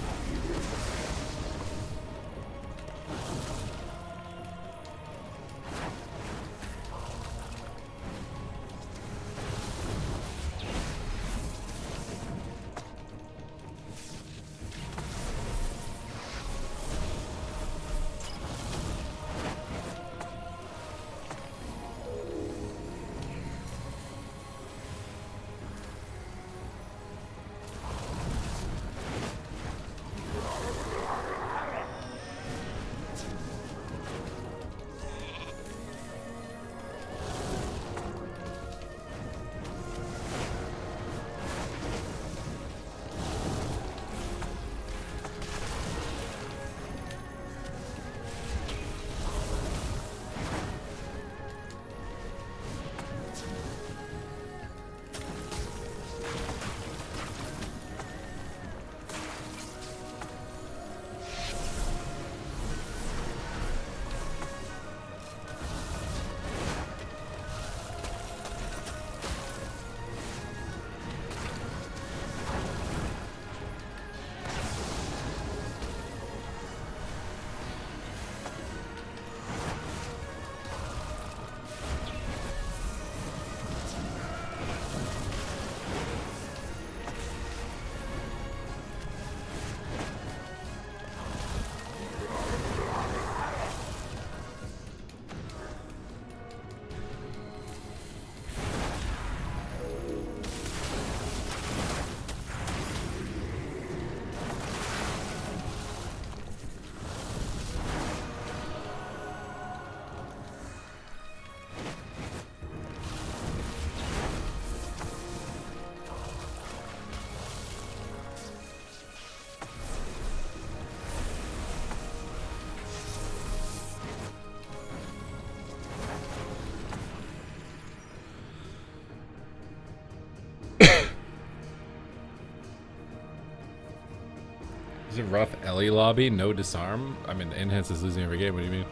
Is it rough Ellie lobby? No disarm? I mean, Enhance is losing every game. What do you mean?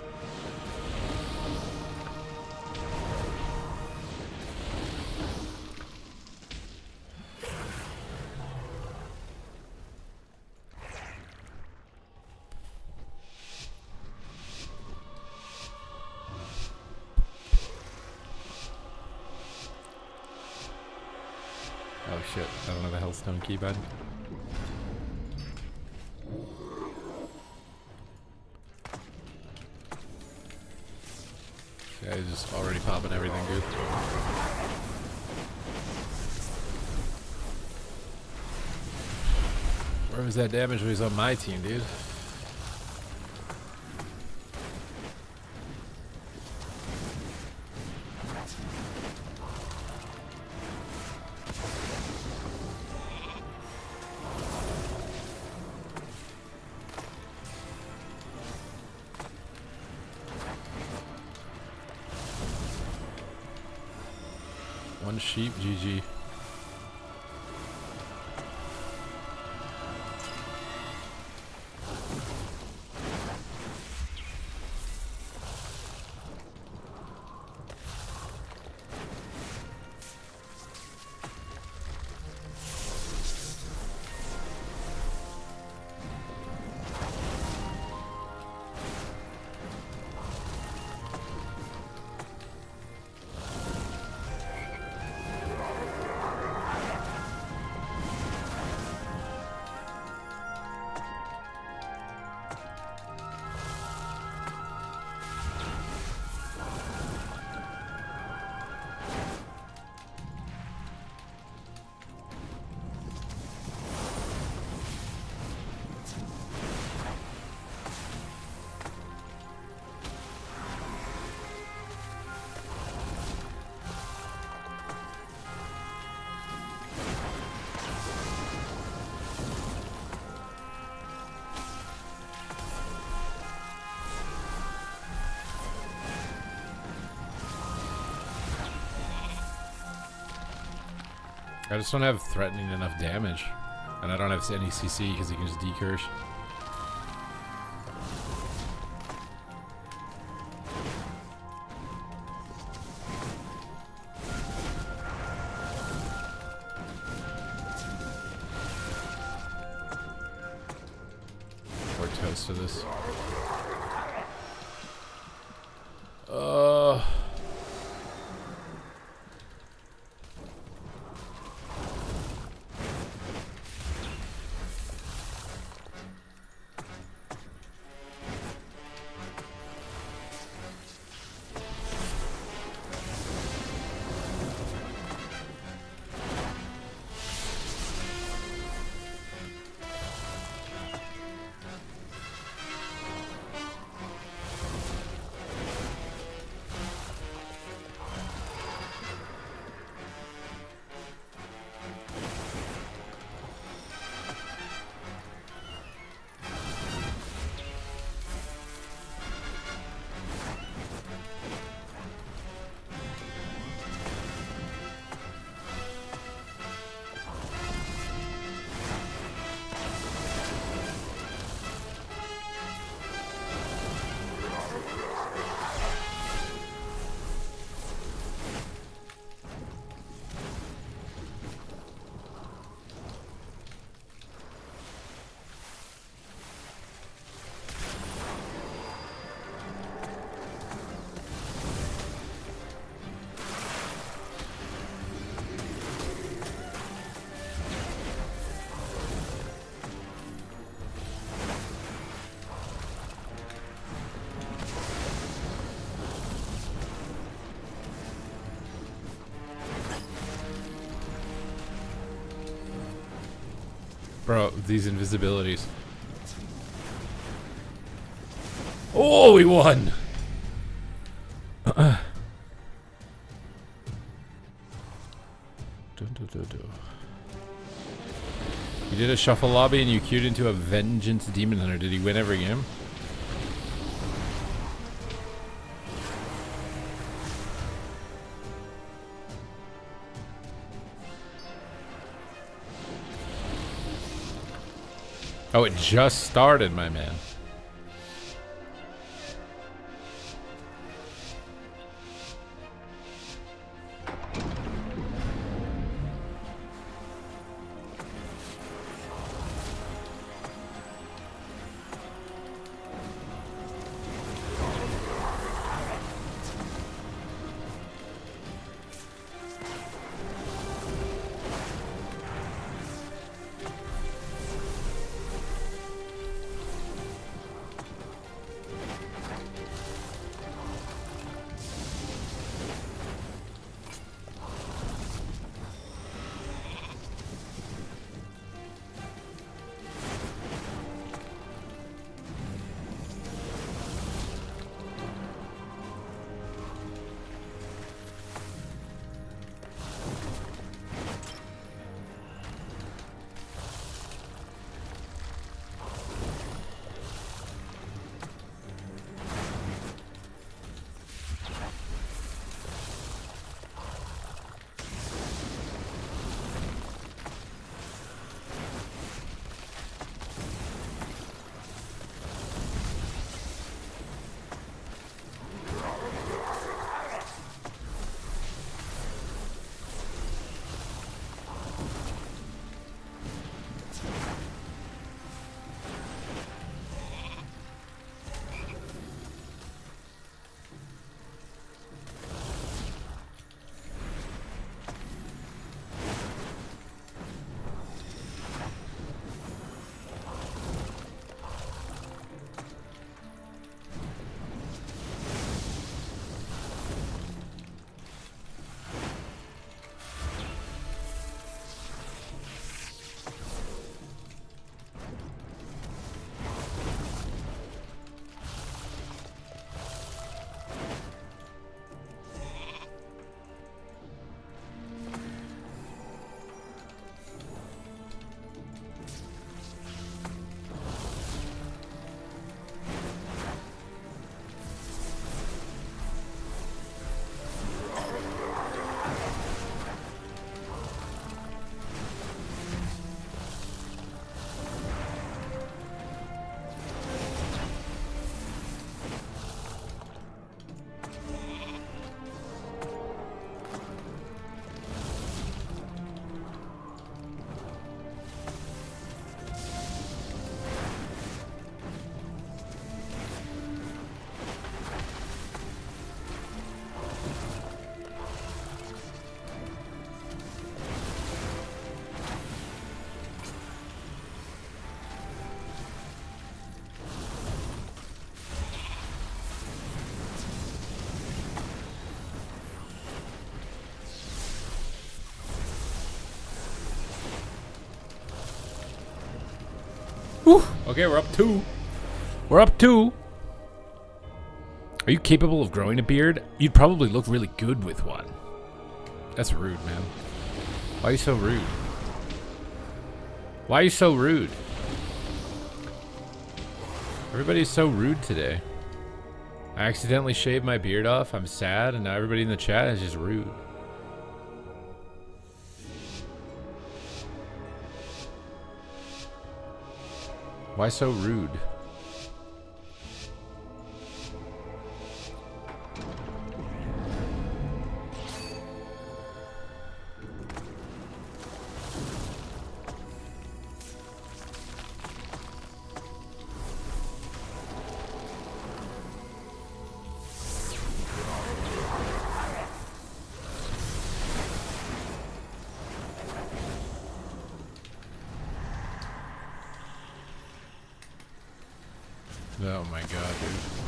Oh shit, I don't know the Hellstone keypad. Yeah, he's just already popping everything, dude. Where was that damage when he was on my team, dude? One sheep, GG. I just don't have threatening enough damage. And I don't have any CC because he can just decurse. We're toast to this. Bro, these invisibilities. Oh, we won! You did a shuffle lobby and you queued into a Vengeance Demon Hunter. Did he win every game? Oh, it just started, my man. Whew. Okay, we're up 2. We're up 2. Are you capable of growing a beard? You'd probably look really good with one. That's rude, man. Why are you so rude? Why are you so rude? Everybody's so rude today. I accidentally shaved my beard off. I'm sad, and now everybody in the chat is just rude. Why so rude? Oh my god, dude.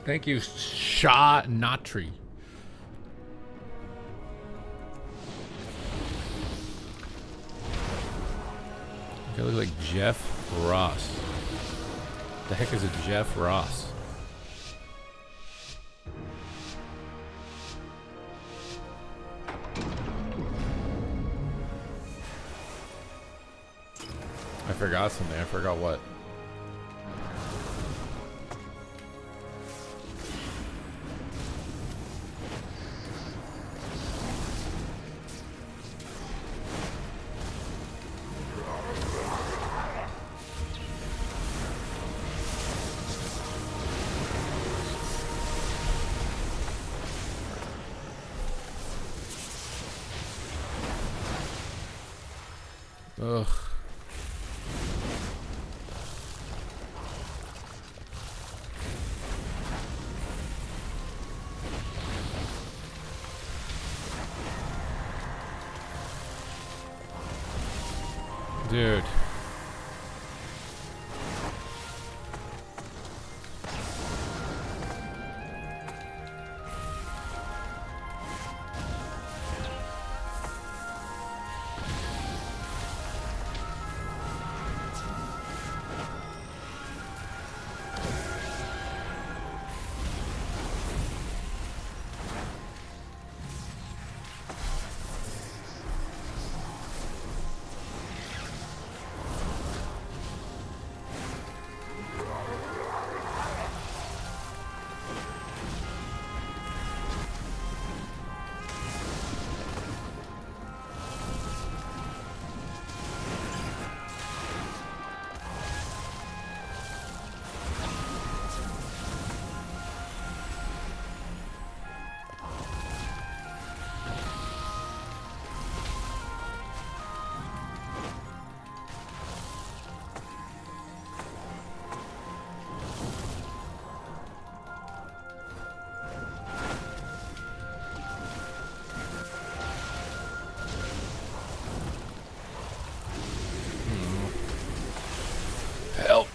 Thank you, Shah Natri. I look like Jeff Ross. The heck is a Jeff Ross? I forgot something. I forgot what. Ugh. Dude. Help.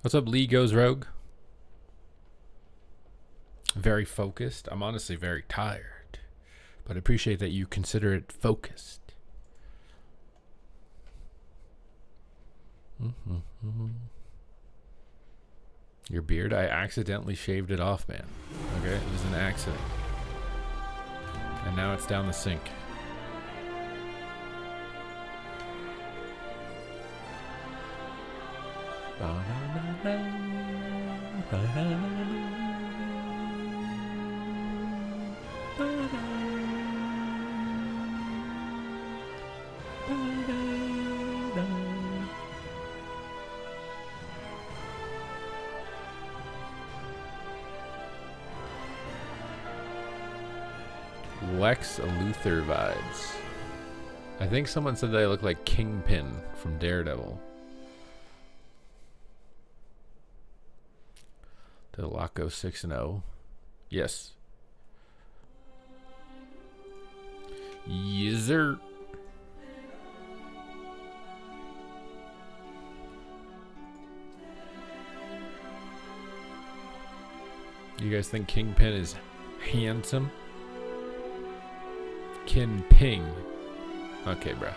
What's up, Lee Goes Rogue? Very focused. I'm honestly very tired, but I appreciate that you consider it focused. Your beard? I accidentally shaved it off, man. Okay, it was an accident. And now it's down the sink. Lex Luthor vibes. I think someone said that I look like Kingpin from Daredevil. Delaco 6-0. Yes. Yes, sir. You guys think Kingpin is handsome? Kinping. Okay, bruh.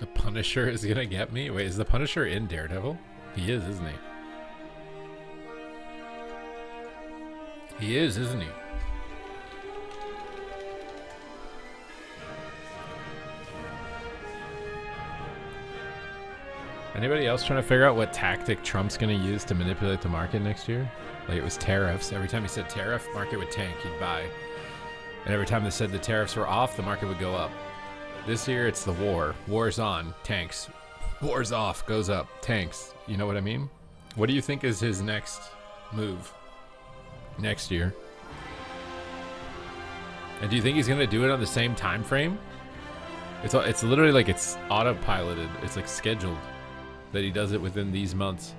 The Punisher is gonna get me? Wait, is the Punisher in Daredevil? He is, isn't he? He is, isn't he? Anybody else trying to figure out what tactic Trump's going to use to manipulate the market next year? Like, it was tariffs. Every time he said tariff, market would tank, he'd buy. And every time they said the tariffs were off, the market would go up. This year, it's the war. War's on, tanks. War's off, goes up, tanks. You know what I mean? What do you think is his next move next year? And do you think he's going to do it on the same time frame? It's literally like it's autopiloted. It's like scheduled that he does it within these months.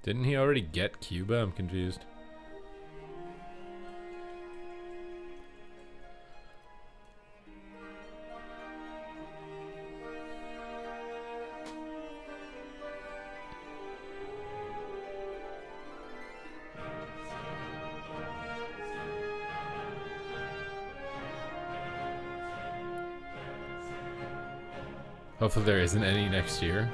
Didn't he already get Cuba? I'm confused. Hopefully there isn't any next year.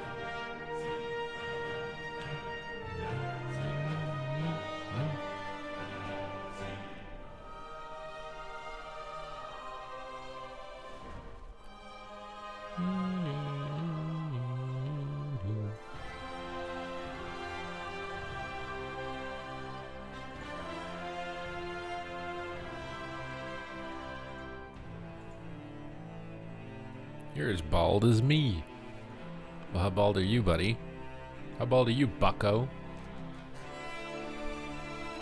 You're as bald as me. Well, how bald are you, buddy? How bald are you, bucko?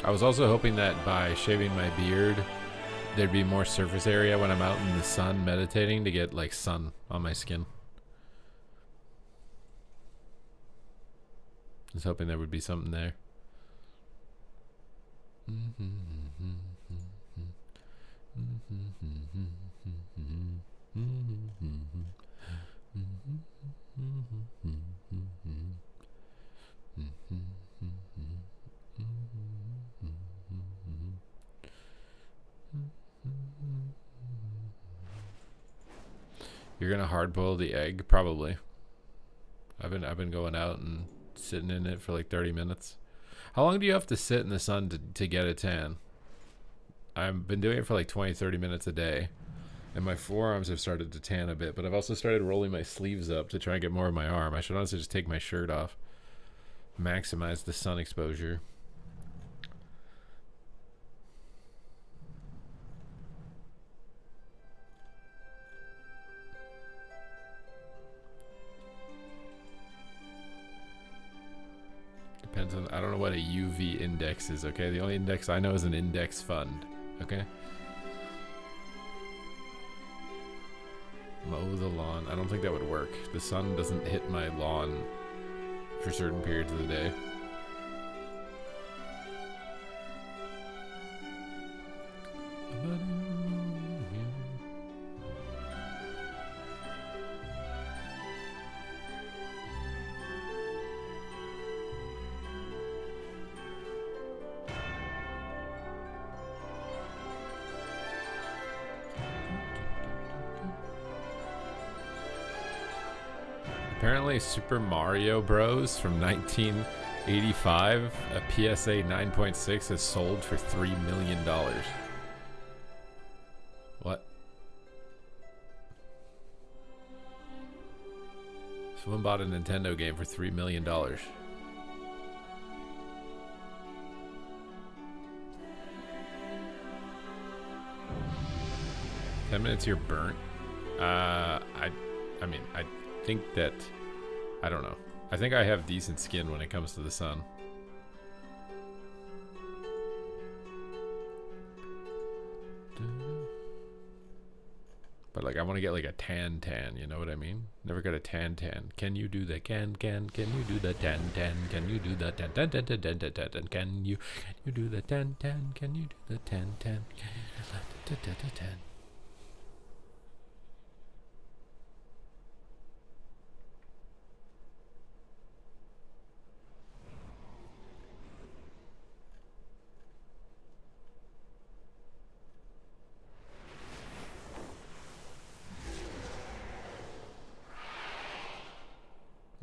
I was also hoping that by shaving my beard, there'd be more surface area when I'm out in the sun meditating to get, like, sun on my skin. I was hoping there would be something there. You're gonna hard boil the egg? Probably. I've been going out and sitting in it for like 30 minutes. How long do you have to sit in the sun to get a tan? I've been doing it for like 20-30 minutes a day, and my forearms have started to tan a bit, but I've also started rolling my sleeves up to try and get more of my arm. I should honestly just take my shirt off, maximize the sun exposure. Depends on, I don't know what a UV index is, okay? The only index I know is an index fund, okay? Mow the lawn. I don't think that would work. The sun doesn't hit my lawn for certain periods of the day. Apparently Super Mario Bros. From 1985, a PSA 9.6 has sold for $3 million. What? Someone bought a Nintendo game for $3 million. 10 minutes you're burnt. I mean, I think that, I don't know. I think I have decent skin when it comes to the sun. But like, I want to get like a tan, you know what I mean? Never got a tan. Can you do the can you do the tan? Can you do the tan? Can you do the tan? Can you do the tan? Can you do the tan?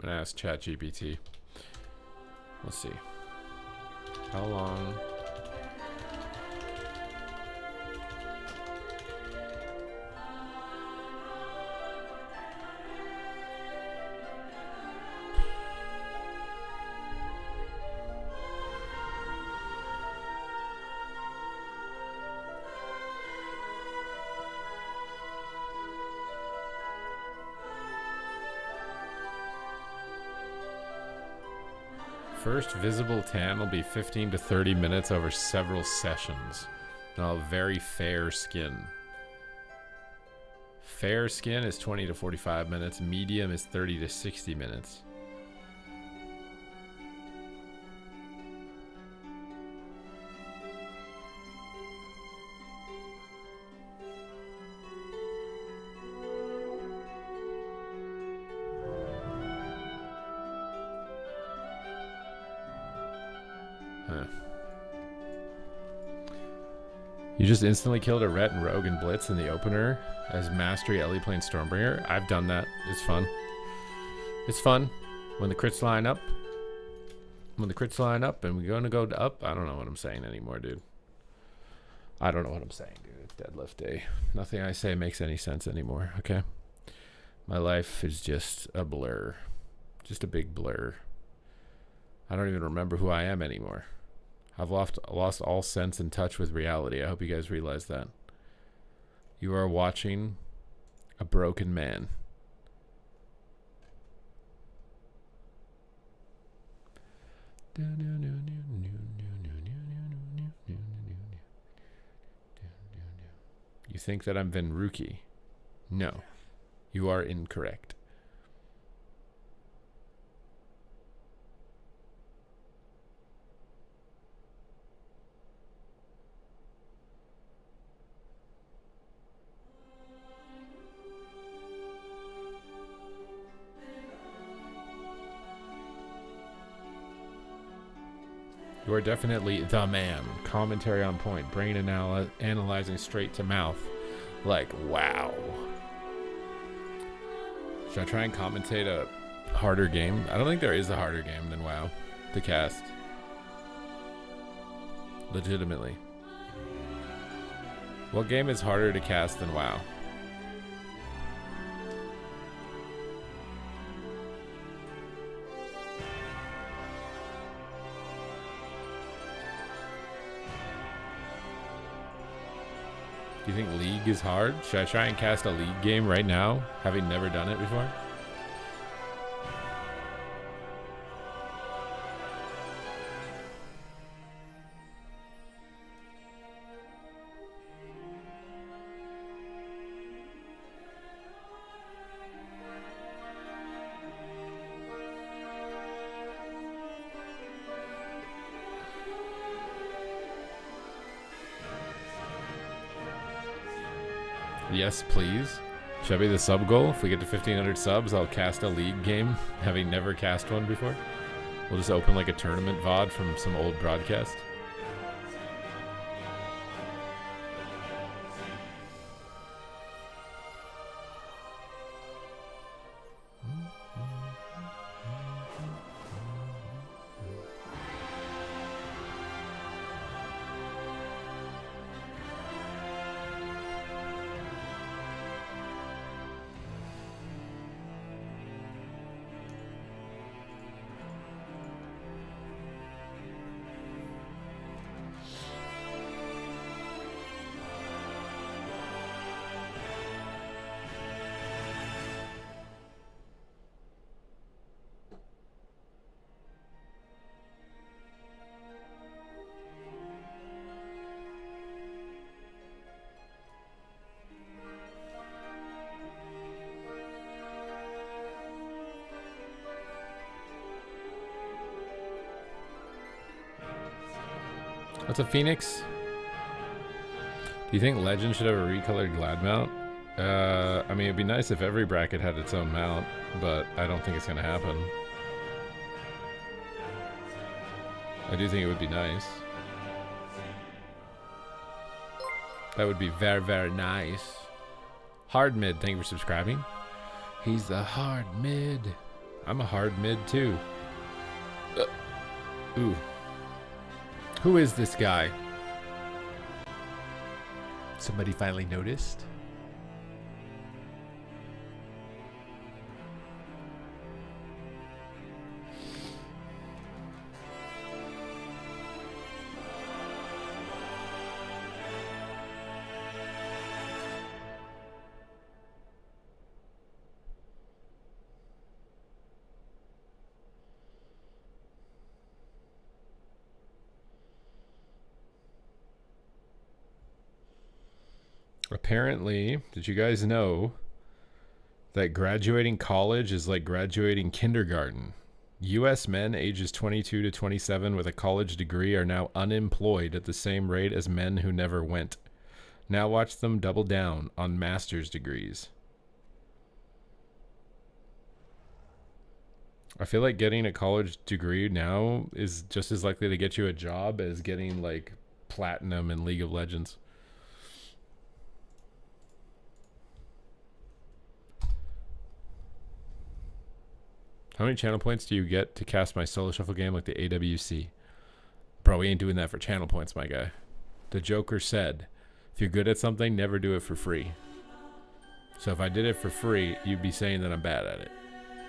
I'm gonna ask ChatGPT. Let's see. How long? First visible tan will be 15 to 30 minutes over several sessions. And I'll have very fair skin. Fair skin is 20 to 45 minutes. Medium is 30 to 60 minutes. You just instantly killed a Rhett and Rogue and Blitz in the opener as Mastery Ellie playing Stormbringer. I've done that. It's fun. It's fun when the crits line up. When the crits line up and we're going to go up. I don't know what I'm saying anymore, dude. I don't know what I'm saying, dude. It's deadlift day. Nothing I say makes any sense anymore, okay? My life is just a blur. Just a big blur. I don't even remember who I am anymore. I've lost all sense and touch with reality. I hope you guys realize that. You are watching a broken man. You think that I'm Venruki? No. You are incorrect. You are definitely the man. Commentary on point. Brain analyzing straight to mouth. Like, wow. Should I try and commentate a harder game? I don't think there is a harder game than WoW to cast. Legitimately. What game is harder to cast than WoW? Do you think League is hard? Should I try and cast a League game right now, having never done it before? Yes, please. Should I be the sub goal? If we get to 1,500 subs, I'll cast a League game, having never cast one before. We'll just open like a tournament VOD from some old broadcast. What's a Phoenix? Do you think Legend should have a recolored glad mount? I mean, it'd be nice if every bracket had its own mount, but I don't think it's going to happen. I do think it would be nice. That would be very, very nice. Hard mid, thank you for subscribing. He's the hard mid. I'm a hard mid too. Ooh. Who is this guy? Somebody finally noticed. Apparently, did you guys know that graduating college is like graduating kindergarten? U.S. men ages 22 to 27 with a college degree are now unemployed at the same rate as men who never went. Now watch them double down on master's degrees. I feel like getting a college degree now is just as likely to get you a job as getting like platinum in League of Legends. How many channel points do you get to cast my solo shuffle game like the AWC? Bro, we ain't doing that for channel points, my guy. The Joker said, if you're good at something, never do it for free. So if I did it for free, you'd be saying that I'm bad at it.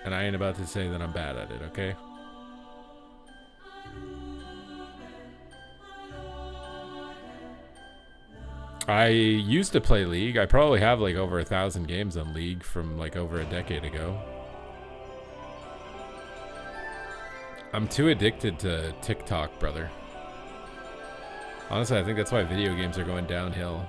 And I ain't about to say that I'm bad at it, okay? I used to play League. I probably have like over 1,000 games on League from like over a decade ago. I'm too addicted to TikTok, brother. Honestly, I think that's why video games are going downhill.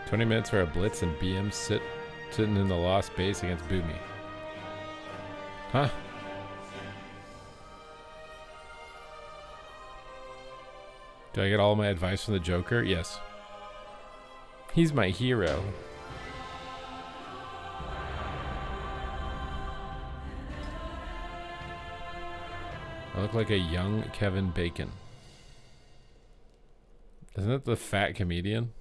$20 minutes for a blitz and BM sitting in the lost base against Boomy. Huh? Do I get all my advice from the Joker? Yes. He's my hero. I look like a young Kevin Bacon. Isn't that the fat comedian?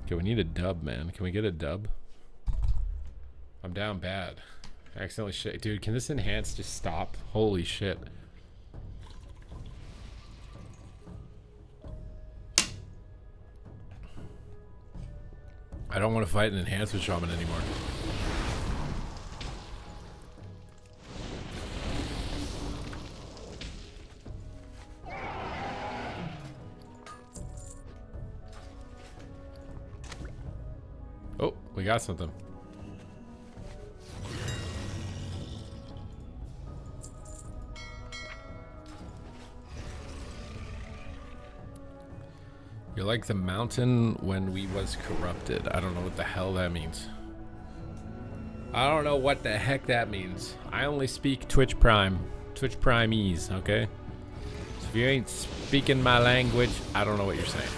Okay, we need a dub, man. Can we get a dub? I'm down bad. I accidentally shit. Dude, can this enhance just stop? Holy shit. I don't want to fight an enhancement shaman anymore. Oh, we got something. You're like the mountain when we was corrupted. I don't know what the hell that means. I don't know what the heck that means. I only speak Twitch Prime. Twitch Primese, okay? So if you ain't speaking my language, I don't know what you're saying.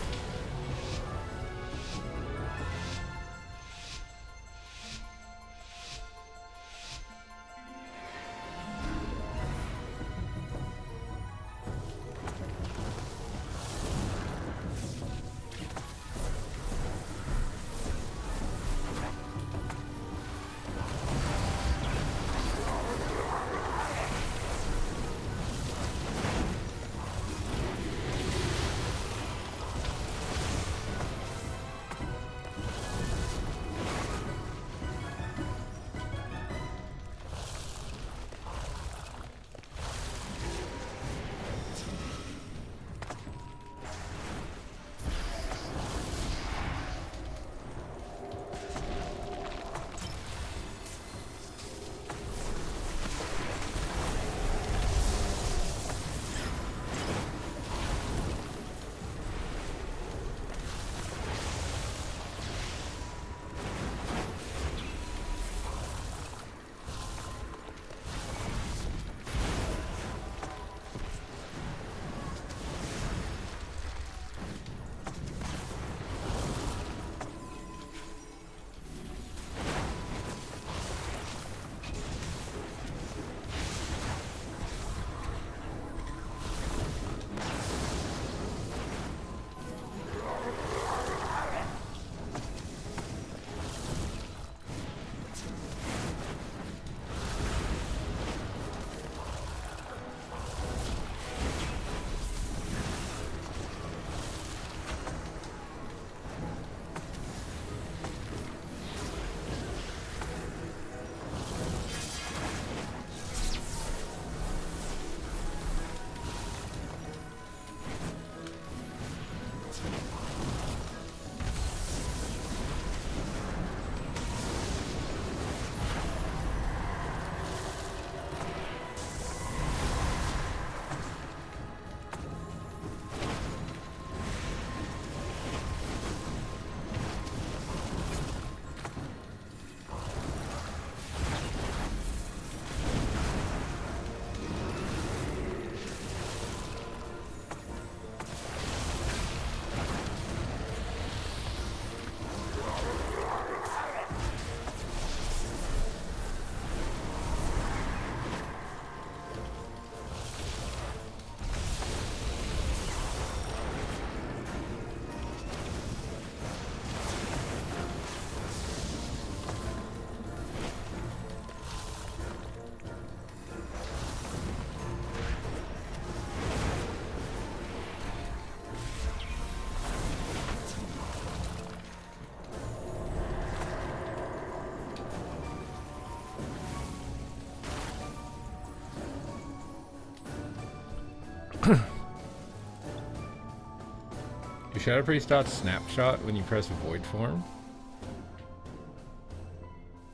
Do Shadow Priest dots snapshot when you press void form?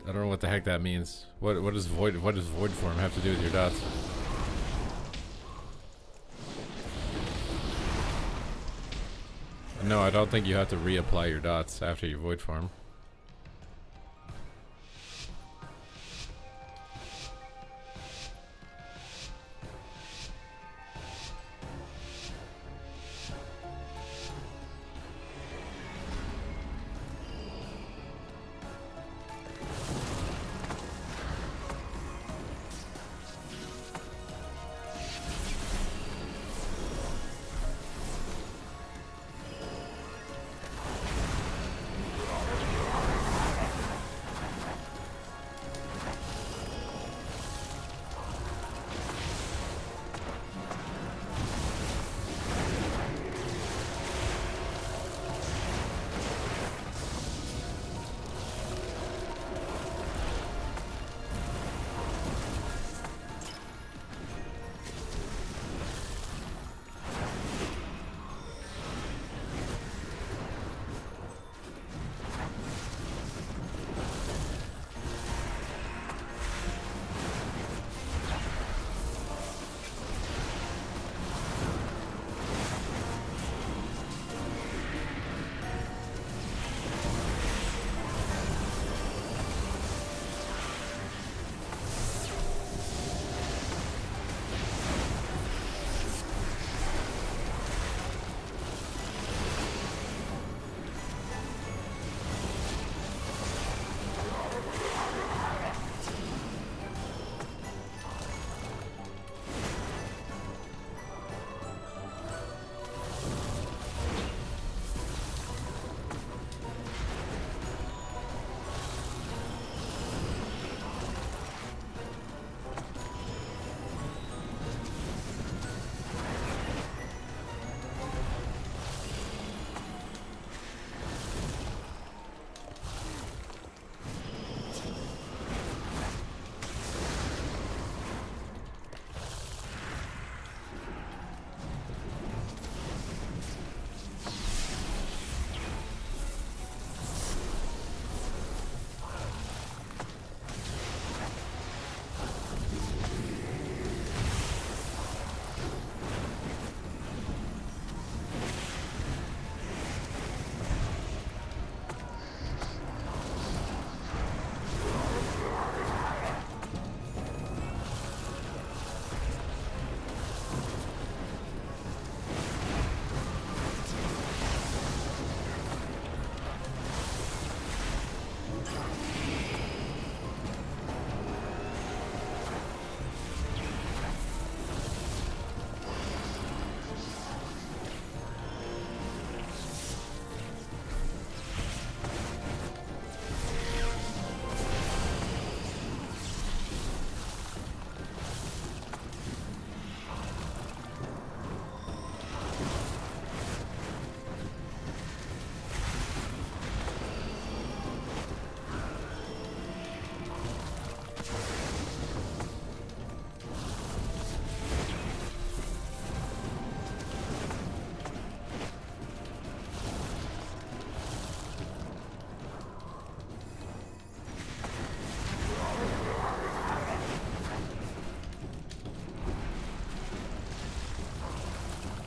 I don't know what the heck that means. What does void form have to do with your dots? No, I don't think you have to reapply your dots after you void form.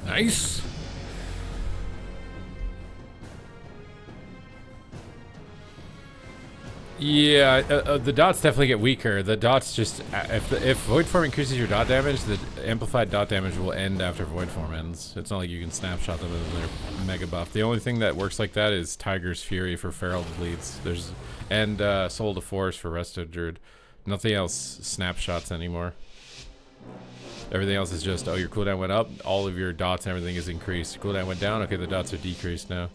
Nice. Yeah, the dots definitely get weaker. The dots just if void form increases your dot damage, the amplified dot damage will end after void form ends. It's not like you can snapshot them as their mega buff. The only thing that works like that is Tiger's Fury for Feral Bleeds. And Soul to Force for Resto Druid. Nothing else snapshots anymore. Everything else is just, oh, your cooldown went up, all of your dots and everything is increased. Cooldown went down, okay, the dots are decreased now.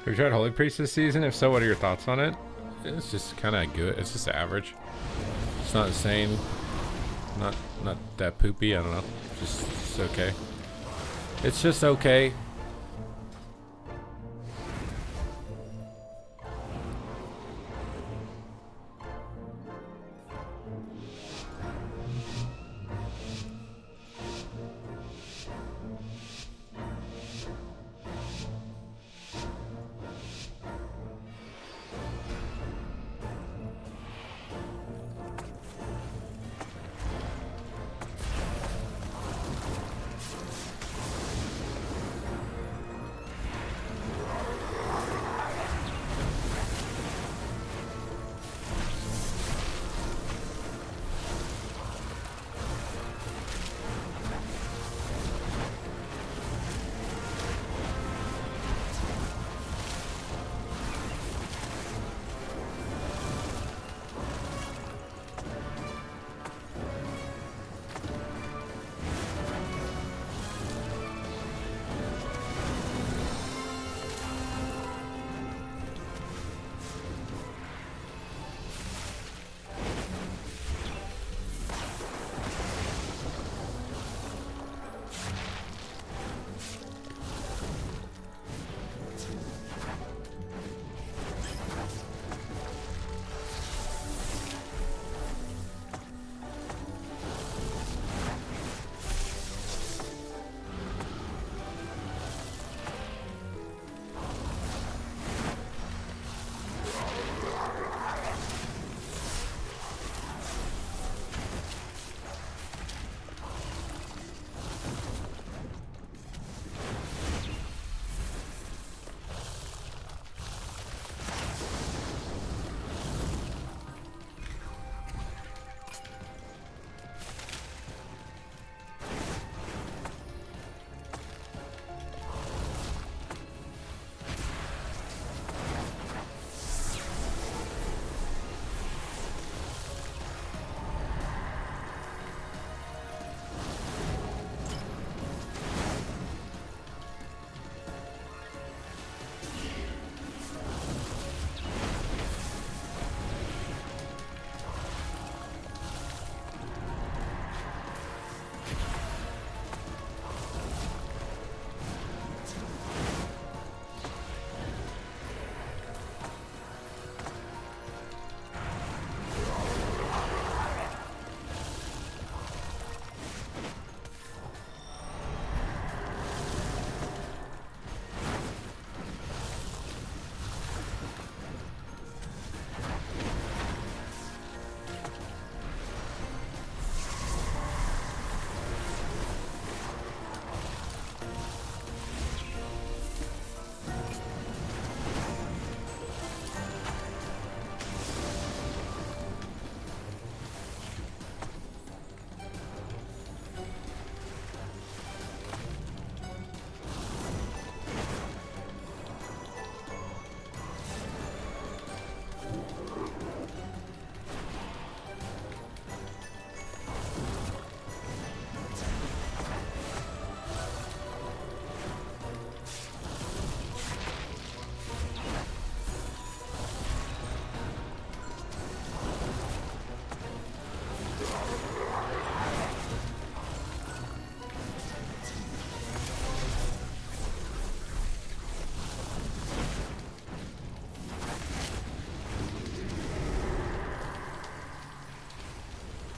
Have you tried Holy Priest this season? If so, what are your thoughts on it? It's just kind of good. It's just average. It's not insane. Not that poopy. I don't know. Just okay. It's just okay.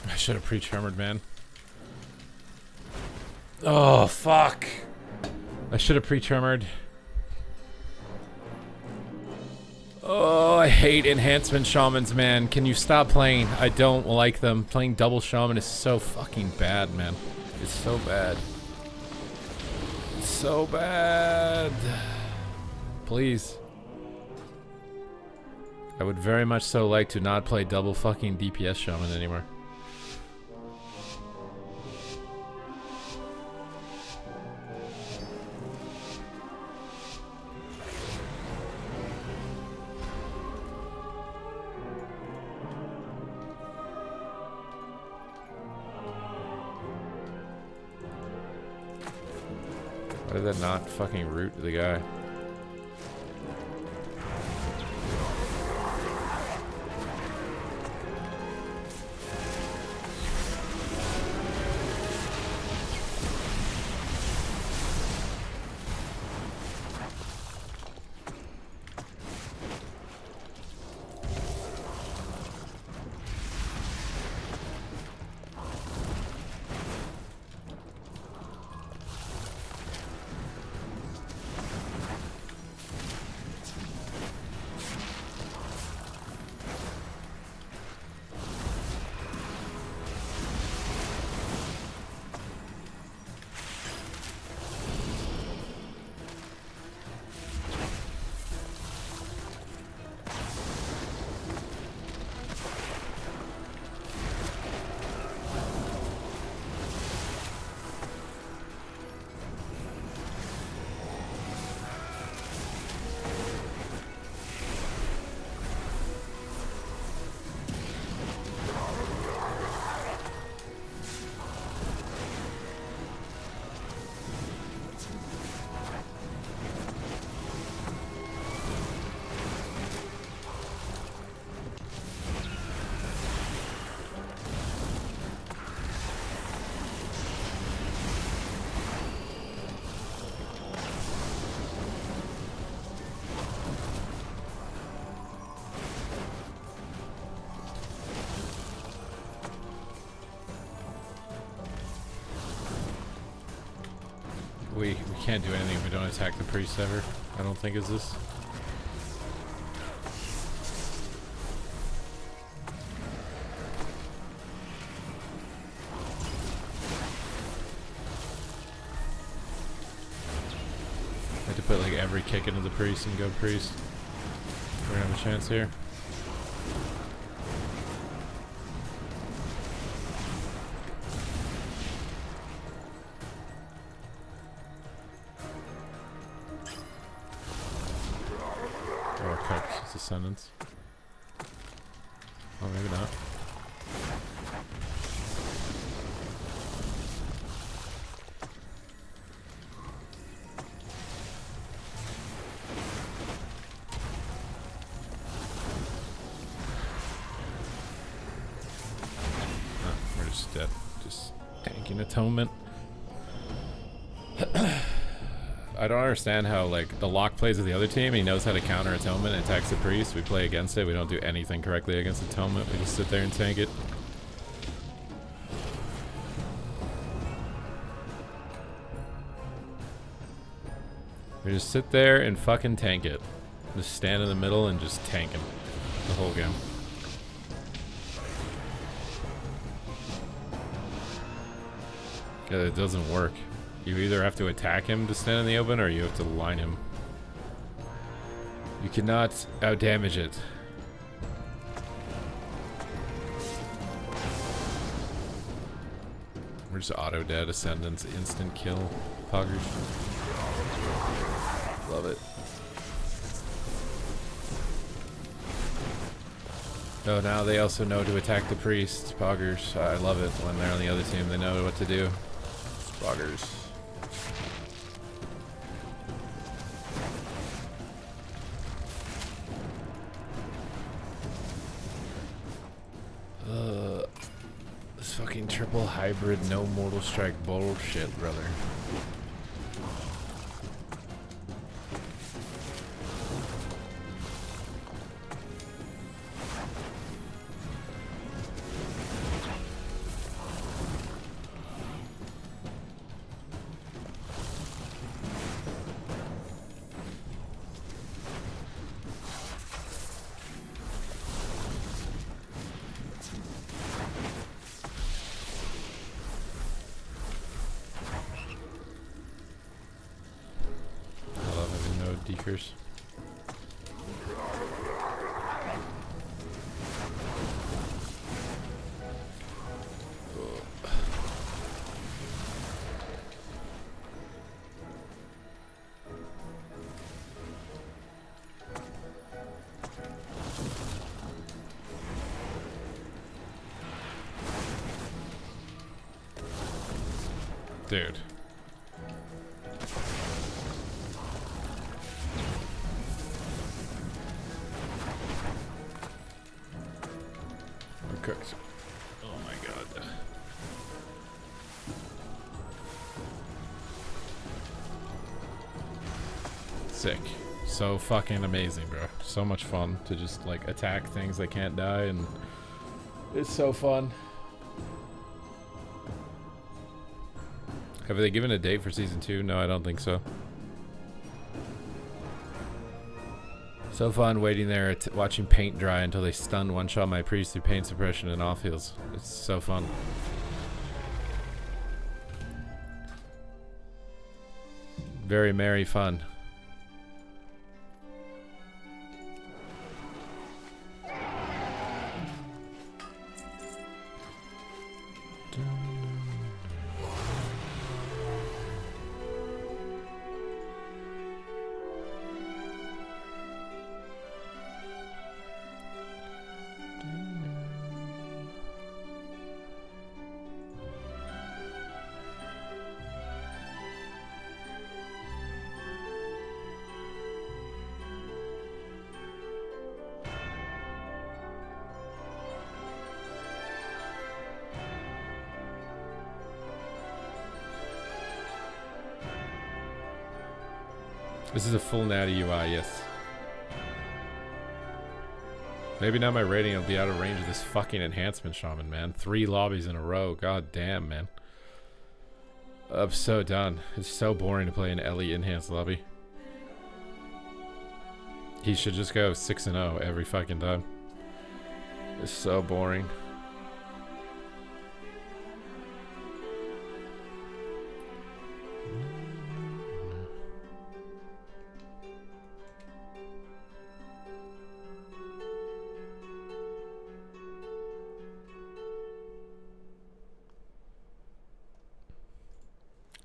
I should have pre-tremor'd, man. Oh, fuck. I should have pre-tremor'd. Oh, I hate enhancement shamans, man. Can you stop playing? I don't like them. Playing double shaman is so fucking bad, man. It's so bad. It's so bad. Please. I would very much so like to not play double fucking DPS shaman anymore. Why did that not fucking root the guy? can't do anything if we don't attack the priest ever. I don't think is this. I had to put like every kick into the priest and go priest. We're gonna have a chance here. Oh, Cook's Ascendance. Oh, maybe not. We're just dead. Just tanking Atonement. I don't understand how, like, the Lock plays with the other team. He knows how to counter Atonement and attacks the priest. We play against it. We don't do anything correctly against Atonement. We just sit there and tank it. We just sit there and fucking tank it. Just stand in the middle and just tank him the whole game. Yeah, it doesn't work. You either have to attack him to stand in the open, or you have to line him. You cannot outdamage it. We're just auto dead, Ascendance, instant kill, Poggers. Love it. Oh, now they also know to attack the priest, Poggers. I love it when they're on the other team. They know what to do. Poggers. This fucking triple hybrid, no mortal strike bullshit, brother. Dekers. Dude. Cooked. Oh my god. Sick. So fucking amazing, bro. So much fun to just like attack things that can't die, and it's so fun. Have they given a date for season 2? No, I don't think so. So fun waiting there, watching paint dry until they stun one-shot my priest through paint suppression and off heals. It's so fun. Very merry fun. This is a full natty UI, yes. Maybe now my rating will be out of range of this fucking enhancement shaman, man. 3 lobbies in a row. God damn, man. I'm so done. It's so boring to play an Ellie enhanced lobby. He should just go 6-0 every fucking time. It's so boring.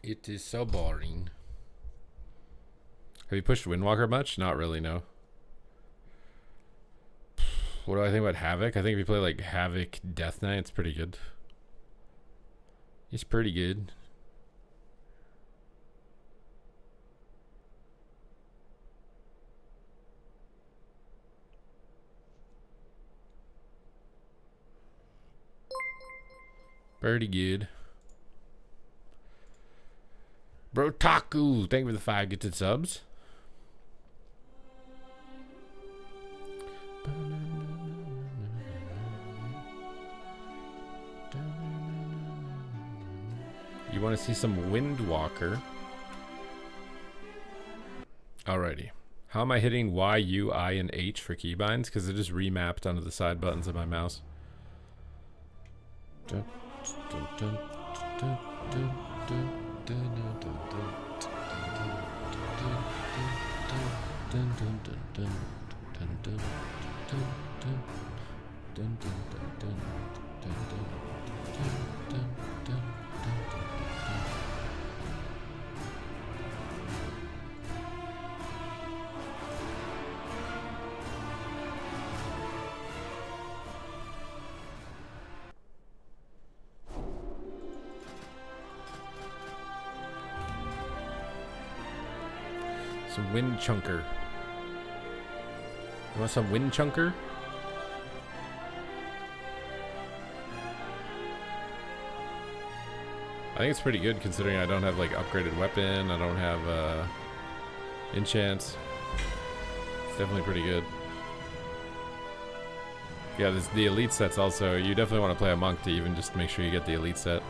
It is so boring. Have you pushed Windwalker much? Not really, no. What do I think about Havoc? I think if you play like Havoc Death Knight, it's pretty good. It's pretty good. Pretty good. Bro Taku, thank you for the 5 gifted subs. You want to see some Windwalker? Alrighty. How am I hitting Y, U, I, and H for keybinds? Because it just remapped onto the side buttons of my mouse. Dun, dun, dun, dun, dun, dun. Some Wind Chunker. You want some Wind Chunker? I think it's pretty good considering I don't have like upgraded weapon. I don't have enchants. It's definitely pretty good. Yeah, the elite sets also. You definitely want to play a monk to even just make sure you get the elite set.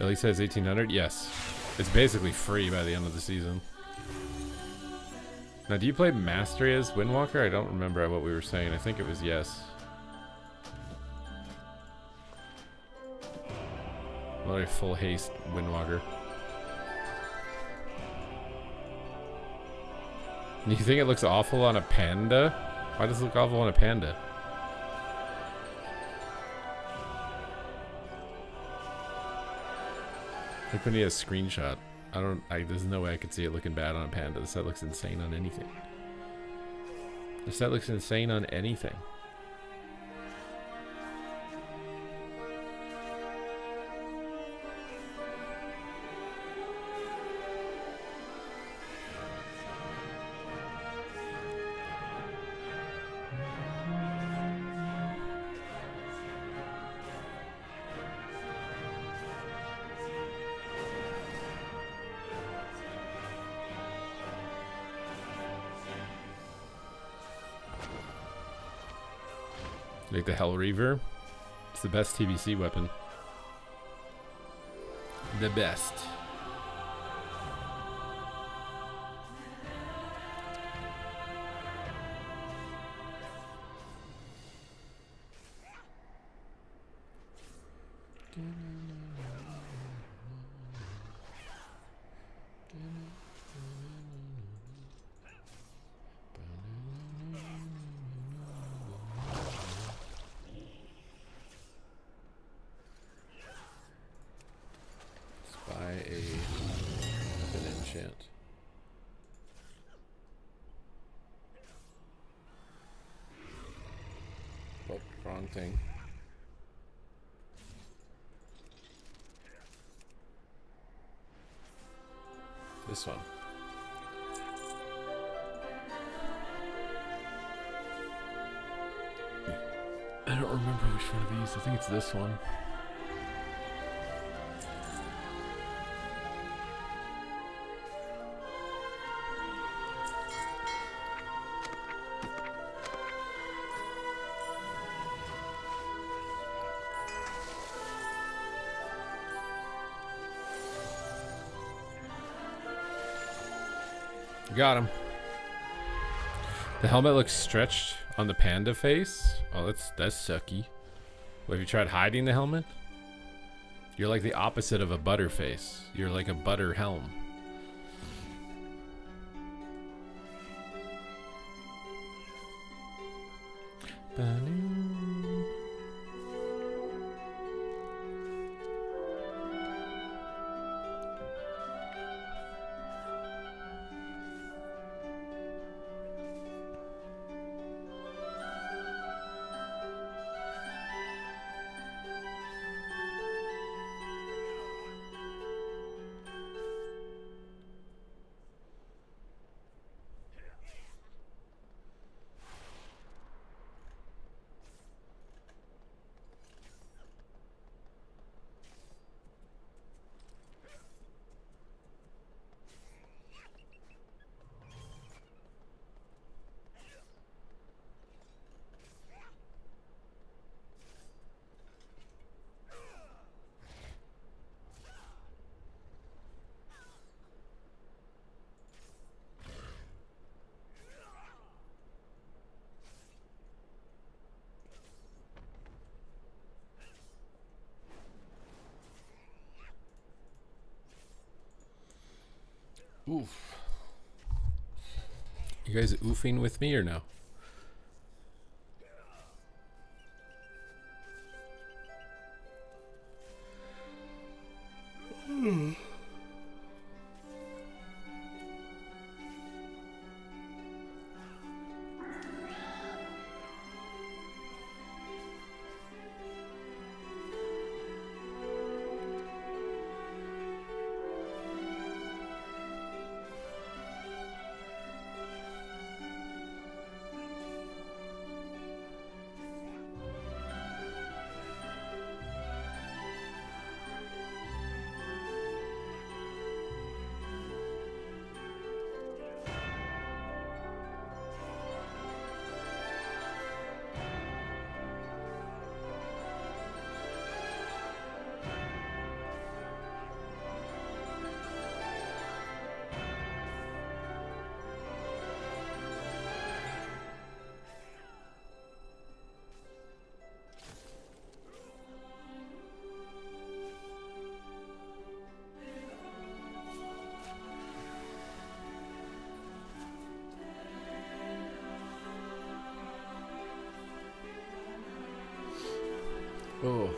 Elite says 1800. Yes, it's basically free by the end of the season. Now, do you play Mastery as Windwalker? I don't remember what we were saying. I think it was yes. Another full haste Windwalker. You think it looks awful on a panda? Why does it look awful on a panda? Like when he has a screenshot. There's no way I could see it looking bad on a panda. The set looks insane on anything. The set looks insane on anything. Like the Hell Reaver. It's the best TBC weapon. The best. Wrong thing. This one. don't remember which one of these. I think it's this one. Got him. The helmet looks stretched on the panda face. Oh, that's sucky. What, have you tried hiding the helmet? You're like the opposite of a butter face. You're like a butter helm. Oof. You guys oofing with me or no? Oh.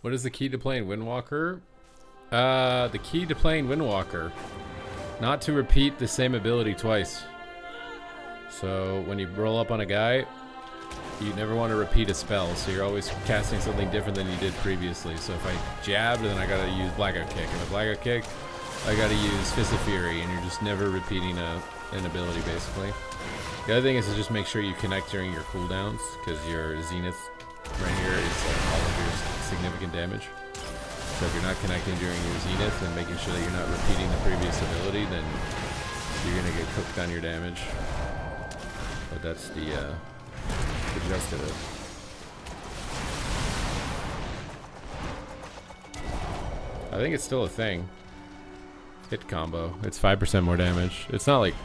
What is the key to playing Windwalker? The key to playing Windwalker, not to repeat the same ability twice. So when you roll up on a guy, you never want to repeat a spell, so you're always casting something different than you did previously. So if I jabbed, then I gotta use Blackout Kick, and with Blackout Kick, I gotta use Fist of Fury, and you're just never repeating an ability, basically. The other thing is to just make sure you connect during your cooldowns, because your Zenith right here is all of your significant damage. So if you're not connecting during your Zenith and making sure that you're not repeating the previous ability, then you're gonna get cooked on your damage. But that's the gist of it. I think it's still a thing. Hit combo. It's 5% more damage. It's not like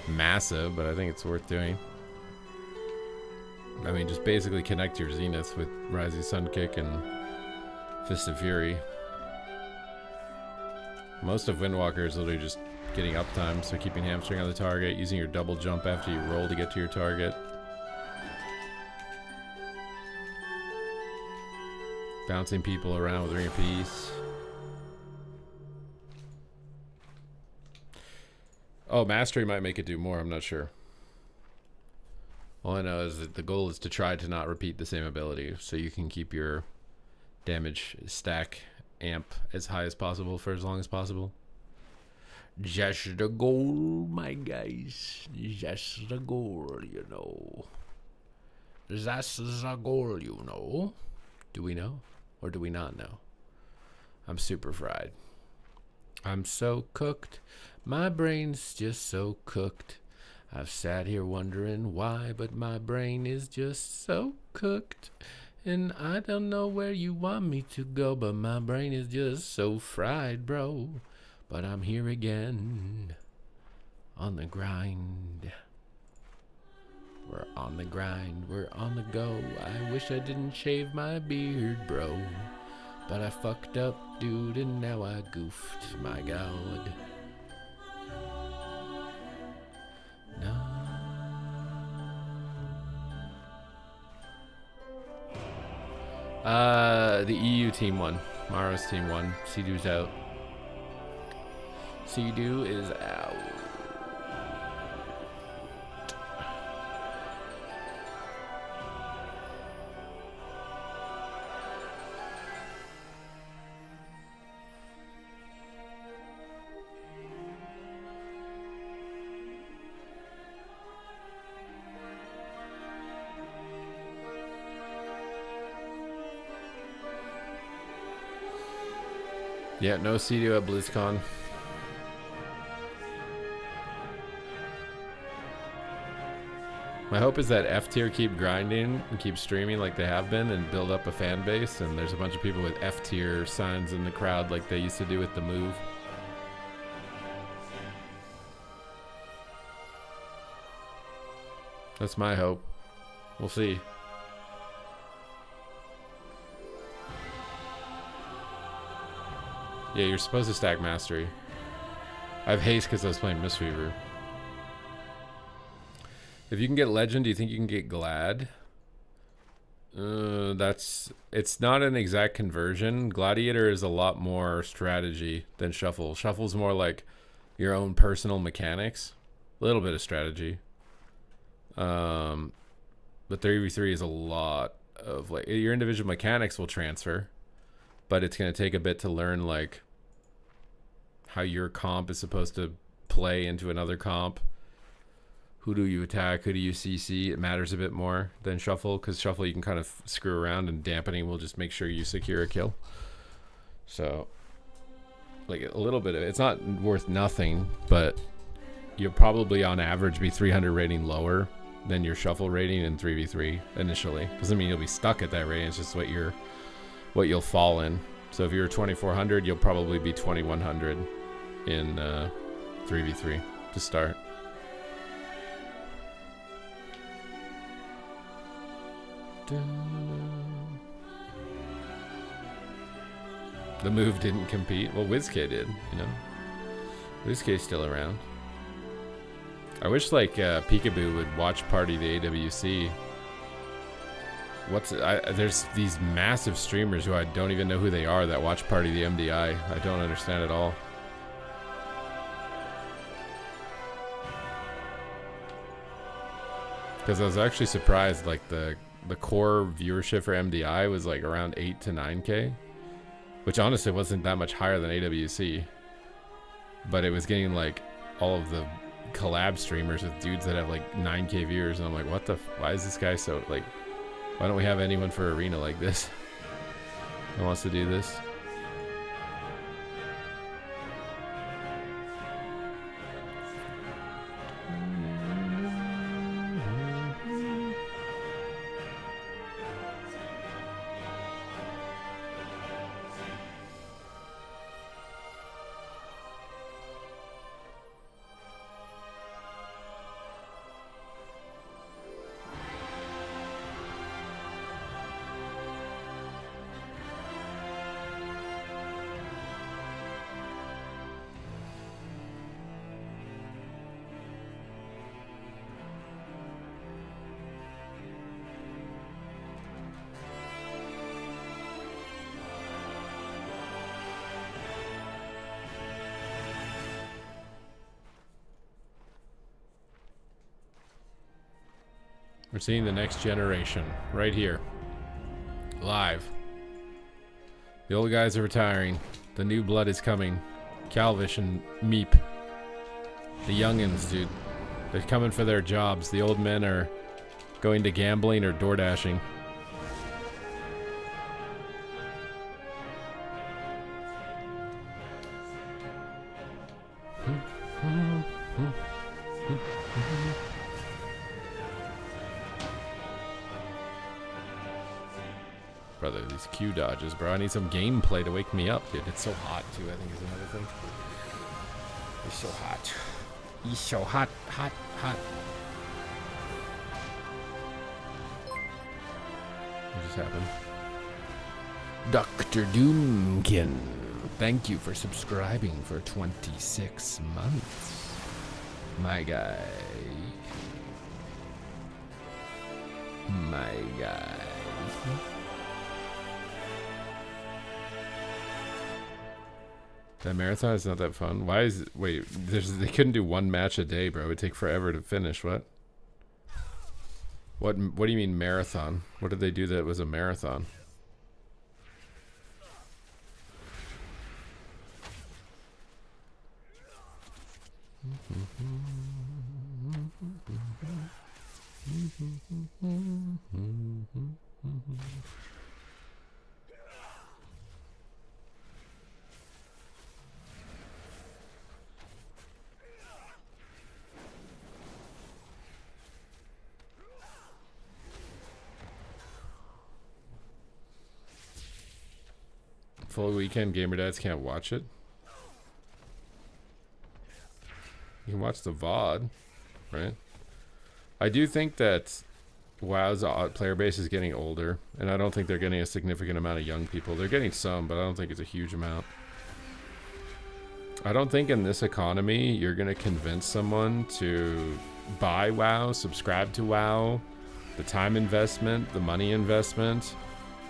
massive, but I think it's worth doing. I mean, just basically connect your Zenith with Rising Sun Kick and Fist of Fury. Most of Windwalker is literally just getting uptime, so keeping hamstring on the target, using your double jump after you roll to get to your target. Bouncing people around with Ring of Peace. Oh, Mastery might make it do more, I'm not sure. All I know is that the goal is to try to not repeat the same ability, so you can keep your damage stack amp as high as possible for as long as possible. Just the goal, my guys. Just the goal, you know. That's the goal, you know. Do we know? Or do we not know? I'm super fried. I'm so cooked. My brain's just so cooked. I've sat here wondering why, but my brain is just so cooked. And I don't know where you want me to go, but my brain is just so fried, bro. But I'm here again, on the grind. We're on the grind, we're on the go. I wish I didn't shave my beard, bro. But I fucked up, dude, and now I goofed, my god. No. The EU team won. Maro's team won. Sea-Doo's out. Sea-Doo is out. Yeah, no Sea-Doo at BlizzCon. My hope is that F tier keep grinding and keep streaming like they have been and build up a fan base, and there's a bunch of people with F tier signs in the crowd like they used to do with the move. That's my hope. We'll see. Yeah, you're supposed to stack Mastery. I have haste because I was playing Mistweaver. If you can get Legend, do you think you can get Glad? It's not an exact conversion. Gladiator is a lot more strategy than Shuffle. Shuffle's more like your own personal mechanics. A little bit of strategy. But 3v3 is a lot of like your individual mechanics will transfer, but it's going to take a bit to learn like how your comp is supposed to play into another comp. Who do you attack? Who do you CC? It matters a bit more than Shuffle, because Shuffle you can kind of screw around, and Dampening will just make sure you secure a kill. So, like a little bit of it's not worth nothing, but you'll probably on average be 300 rating lower than your Shuffle rating in 3v3 initially. Doesn't mean you'll be stuck at that rating. It's just what you'll fall in. So if you're 2400, you'll probably be 2100 in 3v3 to start. The move didn't compete. Well, WizKid did, you know. WizKid's still around. I wish like Peekaboo would watch party the AWC. There's these massive streamers who I don't even know who they are that watch party the MDI. I don't understand at all. Because I was actually surprised, like the core viewership for MDI was like around 8 to 9K, which honestly wasn't that much higher than AWC, but it was getting like all of the collab streamers with dudes that have like 9K viewers, and I'm like, why is this guy so like, why don't we have anyone for Arena like this that wants to do this? We're seeing the next generation right here. Live. The old guys are retiring. The new blood is coming. Calvish and Meep. The youngins, dude. They're coming for their jobs. The old men are going to gambling or door dashing. Brother, these Q dodges, bro. I need some gameplay to wake me up, dude. It's so hot, too, I think is another thing. It's so hot. He's so hot, hot, hot. What just happened? Dr. Doomkin, thank you for subscribing for 26 months. My guy. My guy. That marathon is not that fun. Why is it? Wait, they couldn't do one match a day, bro. It would take forever to finish. What? What do you mean marathon? What did they do that was a marathon? Full weekend gamer dads can't watch it. You can watch the VOD, right? I do think that WoW's player base is getting older, and I don't think they're getting a significant amount of young people. They're getting some, but I don't think it's a huge amount. I don't think in this economy you're going to convince someone to buy WoW, subscribe to WoW, the time investment, the money investment,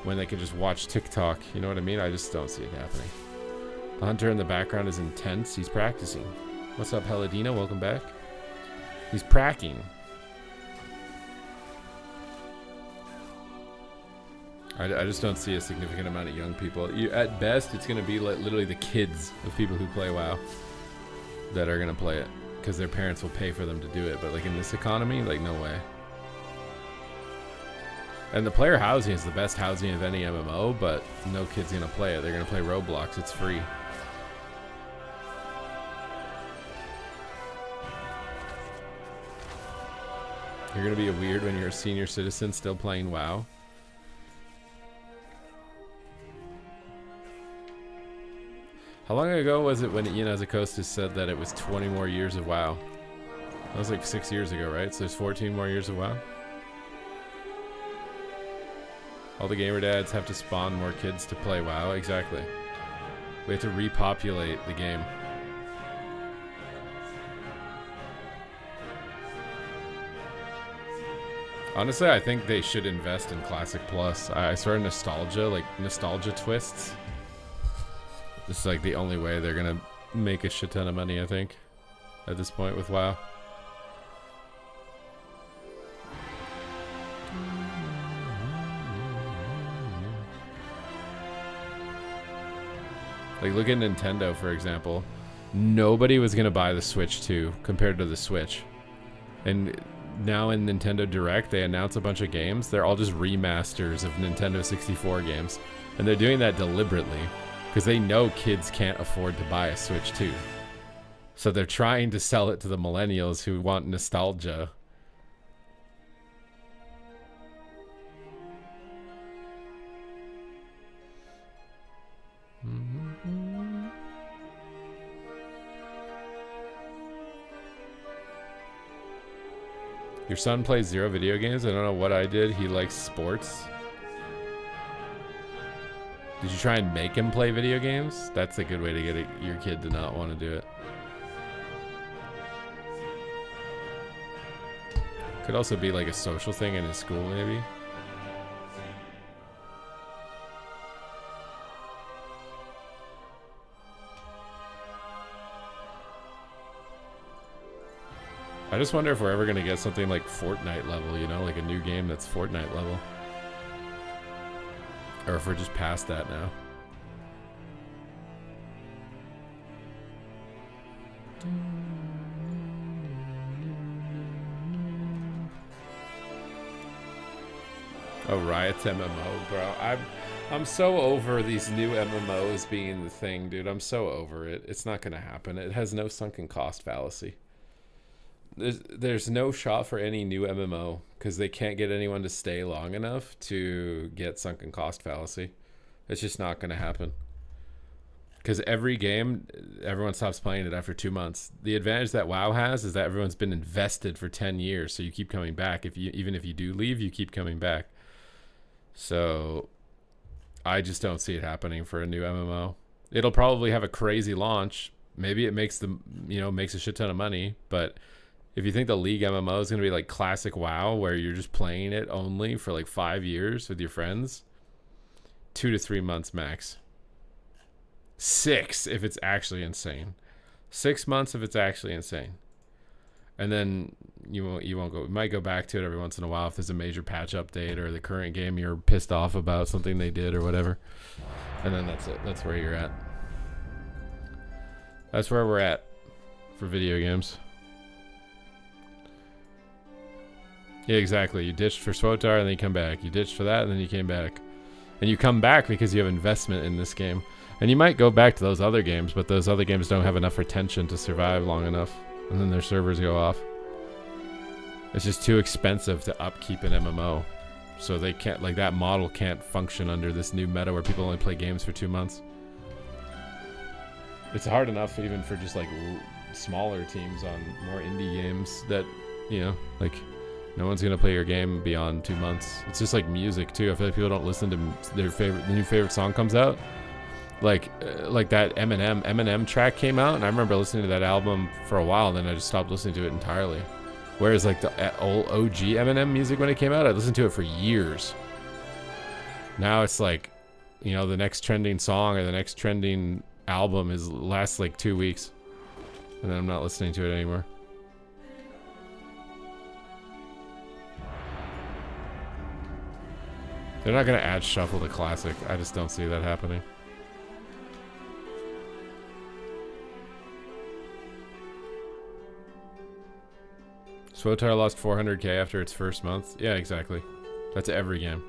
when they can just watch TikTok. You know what I mean? I just don't see it happening. The hunter in the background is intense. He's practicing. What's up, Heladina? Welcome back. He's pracking. I just don't see a significant amount of young people. At best, it's going to be like literally the kids of people who play WoW that are going to play it because their parents will pay for them to do it. But like in this economy, like no way. And the player housing is the best housing of any MMO, but no kid's going to play it. They're going to play Roblox. It's free. You're going to be a weird when you're a senior citizen still playing WoW. How long ago was it when Ian Azakostas said that it was 20 more years of WoW? That was like 6 years ago, right? So there's 14 more years of WoW? All the gamer dads have to spawn more kids to play WoW. Exactly. We have to repopulate the game. Honestly, I think they should invest in Classic Plus. I swear nostalgia, like nostalgia twists. This is like the only way they're gonna make a shit ton of money, I think, at this point with WoW. Like, look at Nintendo, for example. Nobody was going to buy the Switch 2 compared to the Switch. And now in Nintendo Direct, they announce a bunch of games. They're all just remasters of Nintendo 64 games. And they're doing that deliberately because they know kids can't afford to buy a Switch 2. So they're trying to sell it to the millennials who want nostalgia. Your son plays 0 video games? I don't know what I did. He likes sports. Did you try and make him play video games? That's a good way to get your kid to not want to do it. Could also be like a social thing in his school, maybe. I just wonder if we're ever gonna get something like Fortnite level, you know, like a new game that's Fortnite level. Or if we're just past that now. Oh, Riot's MMO, bro. I'm so over these new MMOs being the thing, dude. I'm so over it. It's not gonna happen. It has no sunken cost fallacy. There's no shot for any new MMO because they can't get anyone to stay long enough to get sunken cost fallacy. It's just not gonna happen. Because every game, everyone stops playing it after 2 months. The advantage that WoW has is that everyone's been invested for 10 years, so you keep coming back. Even if you do leave, you keep coming back. So I just don't see it happening for a new MMO. It'll probably have a crazy launch. Maybe it makes makes a shit ton of money. But if you think the League MMO is going to be like classic WoW, where you're just playing it only for like 5 years with your friends, 2 to 3 months max. 6 if it's actually insane. 6 months if it's actually insane. And then you won't go. You might go back to it every once in a while if there's a major patch update or the current game you're pissed off about something they did or whatever. And then that's it. That's where you're at. That's where we're at for video games. Yeah, exactly. You ditched for SWTOR and then you come back. You ditched for that and then you came back. And you come back because you have investment in this game. And you might go back to those other games, but those other games don't have enough retention to survive long enough. And then their servers go off. It's just too expensive to upkeep an MMO. So they can't, like, that model can't function under this new meta where people only play games for 2 months. It's hard enough even for just like smaller teams on more indie games that, you know, like no one's gonna play your game beyond 2 months. It's just like music too. I feel like people don't listen to the new favorite song comes out. Like that Eminem track came out, and I remember listening to that album for a while, and then I just stopped listening to it entirely. Whereas like the old OG Eminem music, when it came out, I listened to it for years. Now it's like, you know, the next trending song or the next trending album lasts like 2 weeks, and then I'm not listening to it anymore. They're not gonna add shuffle to classic. I just don't see that happening. SWTOR lost 400k after its first month. Yeah, exactly. That's every game.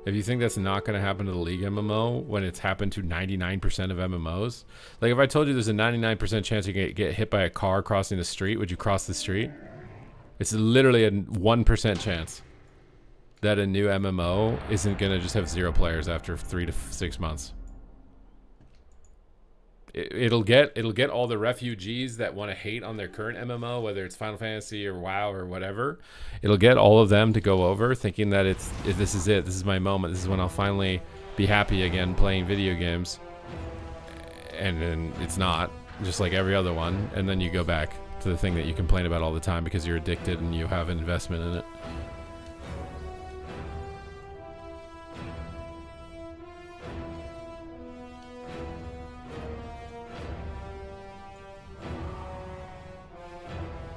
If you think that's not going to happen to the League MMO when it's happened to 99% of MMOs, like if I told you there's a 99% chance you can get hit by a car crossing the street, would you cross the street? It's literally a 1% chance that a new MMO isn't going to just have 0 players after 3 to 6 months. It'll get all the refugees that want to hate on their current MMO, whether it's Final Fantasy or WoW or whatever. It'll get all of them to go over thinking that this is it. This is my moment. This is when I'll finally be happy again playing video games. And then it's not, just like every other one. And then you go back to the thing that you complain about all the time because you're addicted and you have an investment in it.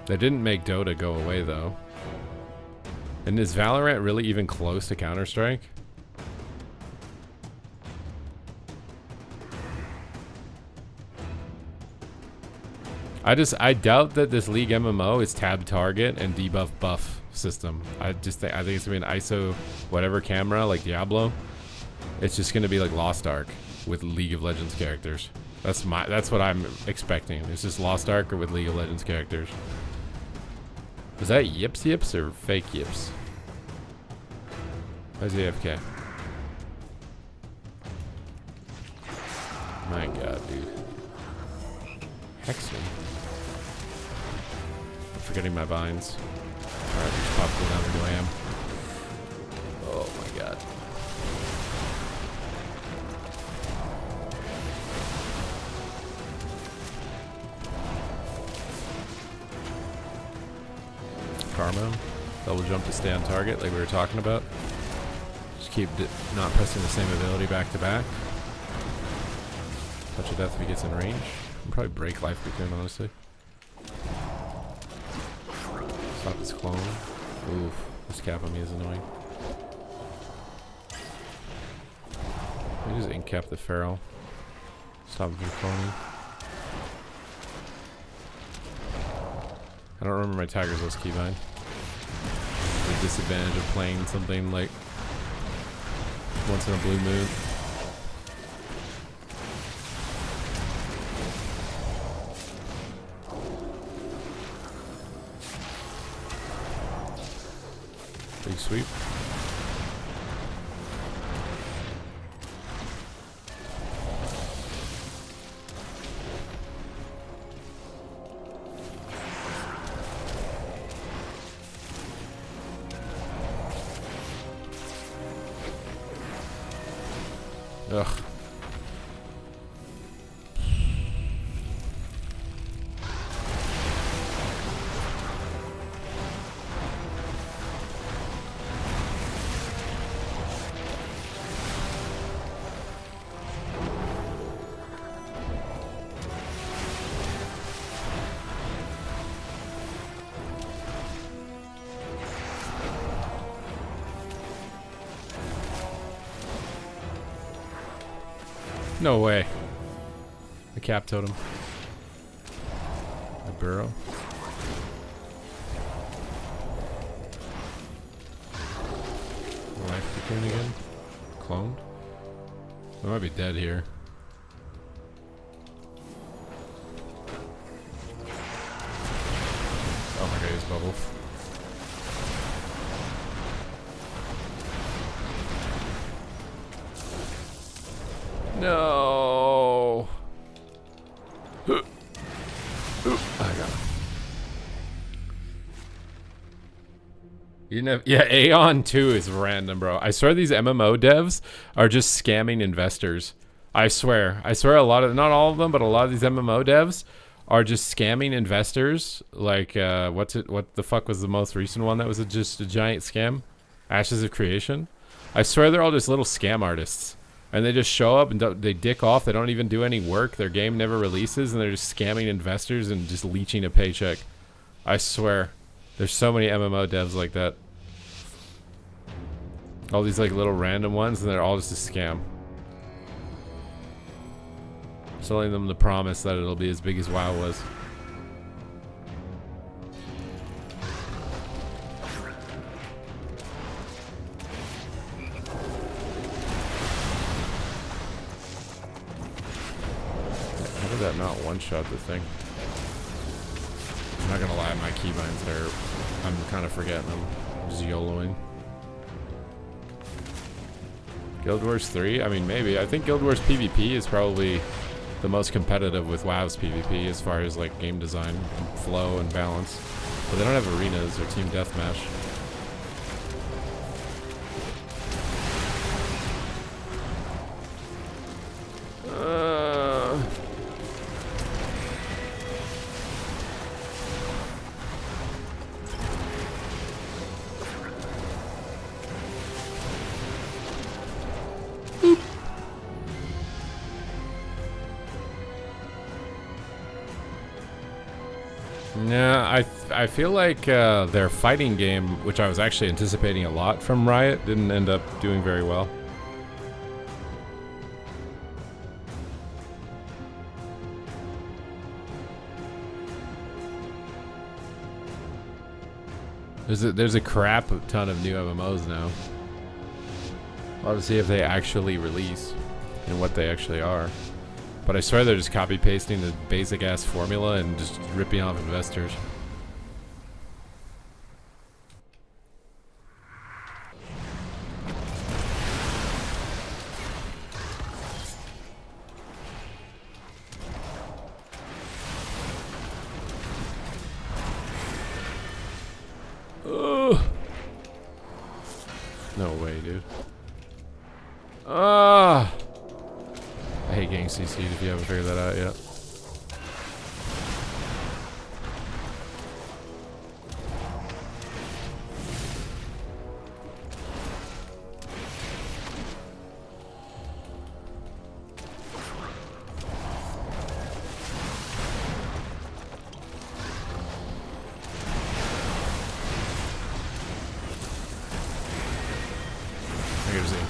They didn't make Dota go away, though. And is Valorant really even close to Counter-Strike? I doubt that this League MMO is tab target and debuff buff system. I think it's gonna be an ISO whatever camera like Diablo. It's just gonna be like Lost Ark with League of Legends characters. That's what I'm expecting. It's just Lost Ark or with League of Legends characters. Is that Yips or fake Yips? Why's he AFK? My god, dude. Hex me. I'm forgetting my vines. Alright, just pop down who I am. Oh my god. Karma, double jump to stay on target like we were talking about. Just keep not pressing the same ability back to back. Touch of death if he gets in range. I'll probably break life cocoon, honestly. Stop this clone. Oof. This cap on me is annoying. I just ink cap the Pharaoh. Stop him from cloning. I don't remember my Tiger's List keybind. The disadvantage of playing something like once in a blue moon. Big sweep. Ugh. No way. The cap totem. The burrow. Life cocoon again. Cloned. I might be dead here. Oh my god, he's bubble. No. I got him. You know, yeah, Aeon 2 is random, bro. I swear these MMO devs are just scamming investors. I swear a lot of, not all of them, but a lot of these MMO devs are just scamming investors. Like, what the fuck was the most recent one that was just a giant scam? Ashes of Creation. I swear they're all just little scam artists. And they just show up and they dick off. They don't even do any work. Their game never releases, and they're just scamming investors and just leeching a paycheck. I swear. There's so many MMO devs like that. All these like little random ones, and they're all just a scam. Selling them the promise that it'll be as big as WoW was. How did that not one-shot the thing? I'm not gonna lie, my keybinds are... I'm kind of forgetting them. I'm just YOLOing. Guild Wars 3? I mean, maybe. I think Guild Wars PvP is probably the most competitive with WoW's PvP as far as like game design and flow and balance. But they don't have arenas or team deathmatch. Yeah, I feel like their fighting game, which I was actually anticipating a lot from Riot, didn't end up doing very well. There's a crap ton of new MMOs now. I'll have to see if they actually release and what they actually are. But I swear they're just copy pasting the basic ass formula and just ripping off investors. Ugh. No way, dude. Ah. I hate getting CC'd if you haven't figured that out yet.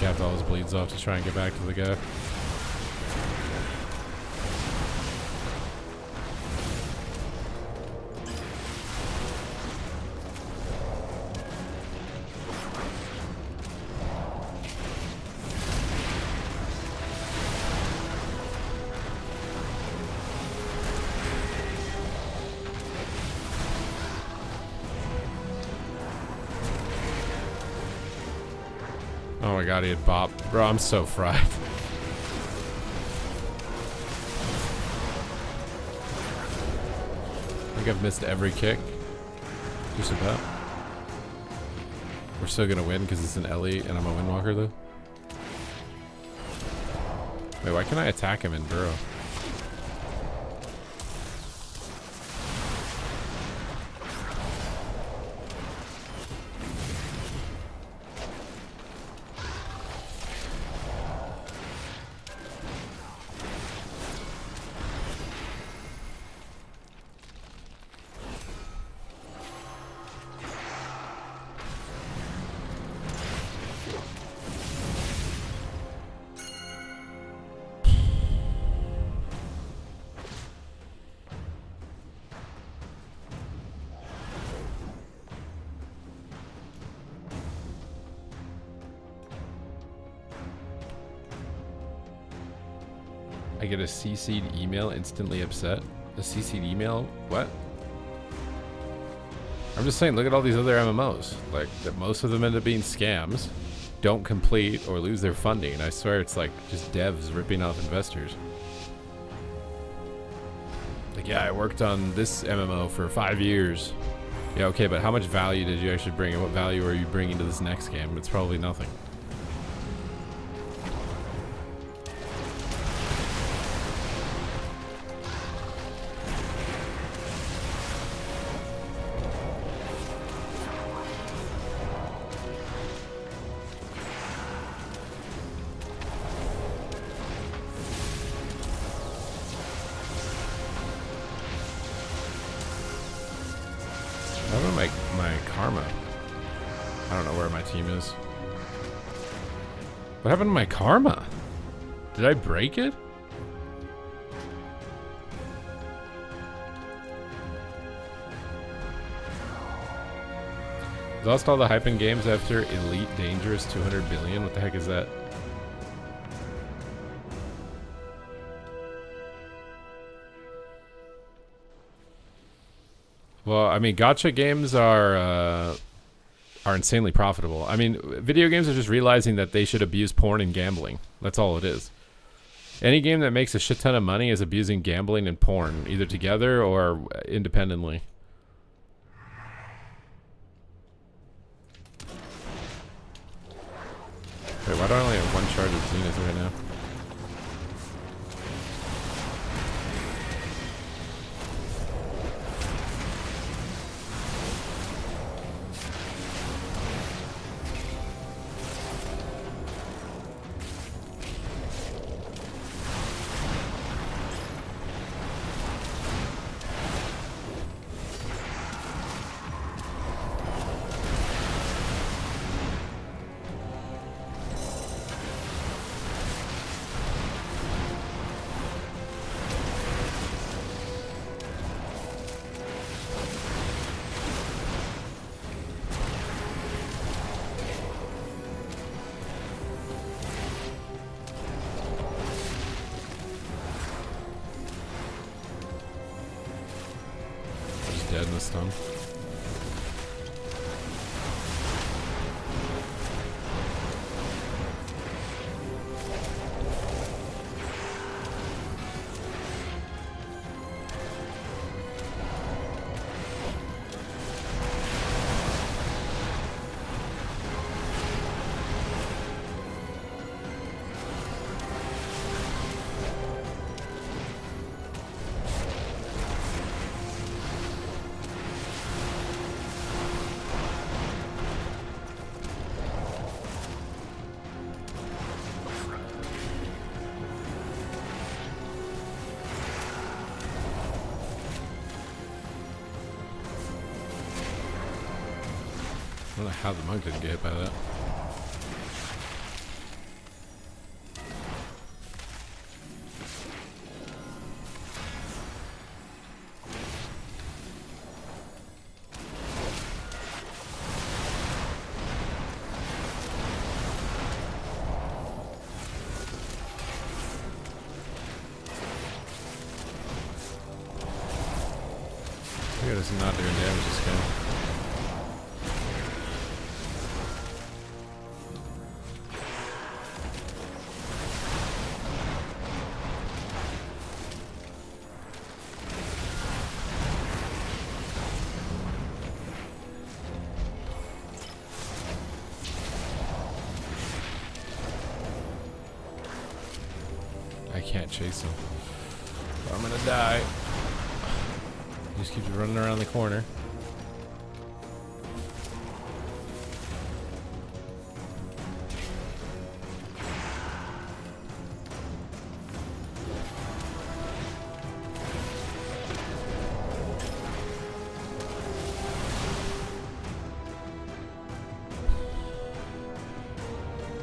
capped all his bleeds off to try and get back to the guy. Oh my god, he had bop. Bro, I'm so fried. I think I've missed every kick. Just about. We're still gonna win because it's an Ellie and I'm a Windwalker though. Wait, why can't I attack him in Burrow? I get a CC'd email instantly upset. A CC'd email? What? I'm just saying, look at all these other MMOs. Like, that most of them end up being scams, don't complete, or lose their funding. And I swear it's like just devs ripping off investors. Like, yeah, I worked on this MMO for 5 years. Yeah, okay, but how much value did you actually bring? And what value are you bringing to this next game? It's probably nothing. What happened to my karma? I don't know where my team is. What happened to my karma? Did I break it? Lost all the hype in games after Elite Dangerous 200 billion? What the heck is that? Well, I mean, gacha games are insanely profitable. I mean, video games are just realizing that they should abuse porn and gambling. That's all it is. Any game that makes a shit ton of money is abusing gambling and porn, either together or independently. Wait, why do I only have one charge of Zenith right now? Dead in the stun. I don't know how the monk didn't get hit by that. Kratos is not doing damage this game. I can't chase him. I'm gonna die. He just keeps running around the corner.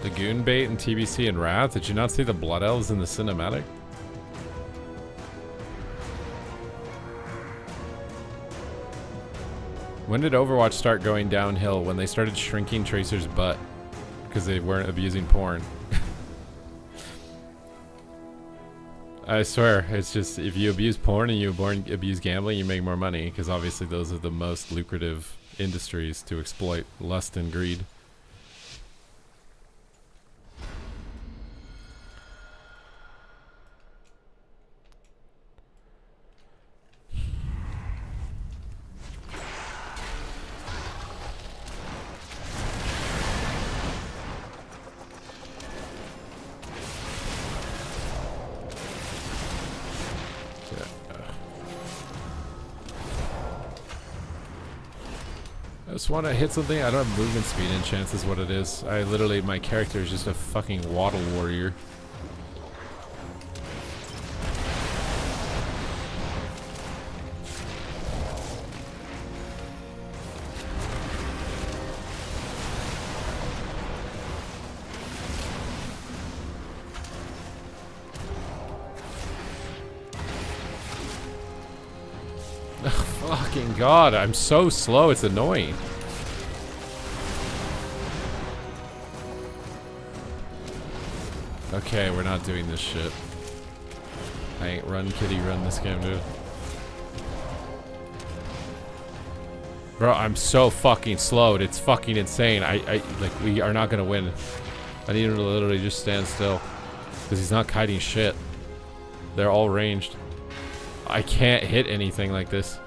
The Goon Bait and TBC and Wrath. Did you not see the Blood Elves in the cinematic? When did Overwatch start going downhill? When they started shrinking Tracer's butt because they weren't abusing porn. I swear, it's just if you abuse porn and you abuse gambling, you make more money because obviously those are the most lucrative industries to exploit lust and greed. I just want to hit something. I don't have movement speed and chance is what it is. I literally, my character is just a fucking waddle warrior. Fucking god, I'm so slow, it's annoying. Okay, we're not doing this shit. I ain't run kitty run this game, dude. Bro, I'm so fucking slowed. It's fucking insane. Like, we are not gonna win. I need him to literally just stand still. Because he's not kiting shit. They're all ranged. I can't hit anything like this.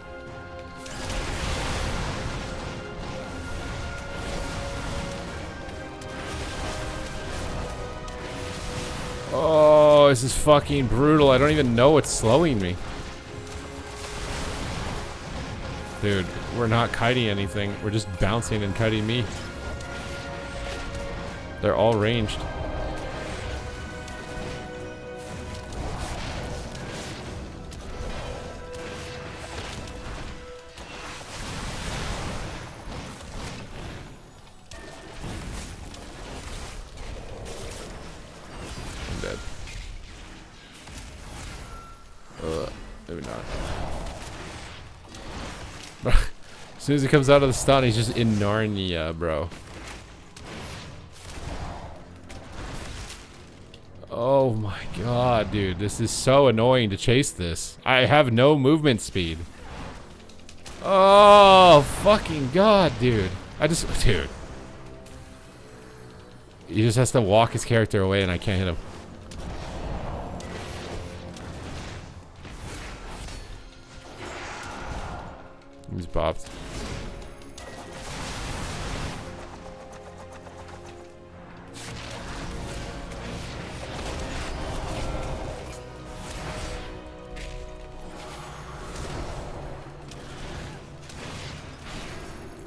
Oh, this is fucking brutal. I don't even know what's slowing me. Dude, we're not kiting anything. We're just bouncing and kiting me. They're all ranged. Maybe not. As soon as he comes out of the stun, he's just in Narnia, bro. Oh my god, dude. This is so annoying to chase this. I have no movement speed. Oh, fucking god, dude. Dude. He just has to walk his character away and I can't hit him. He's bopped.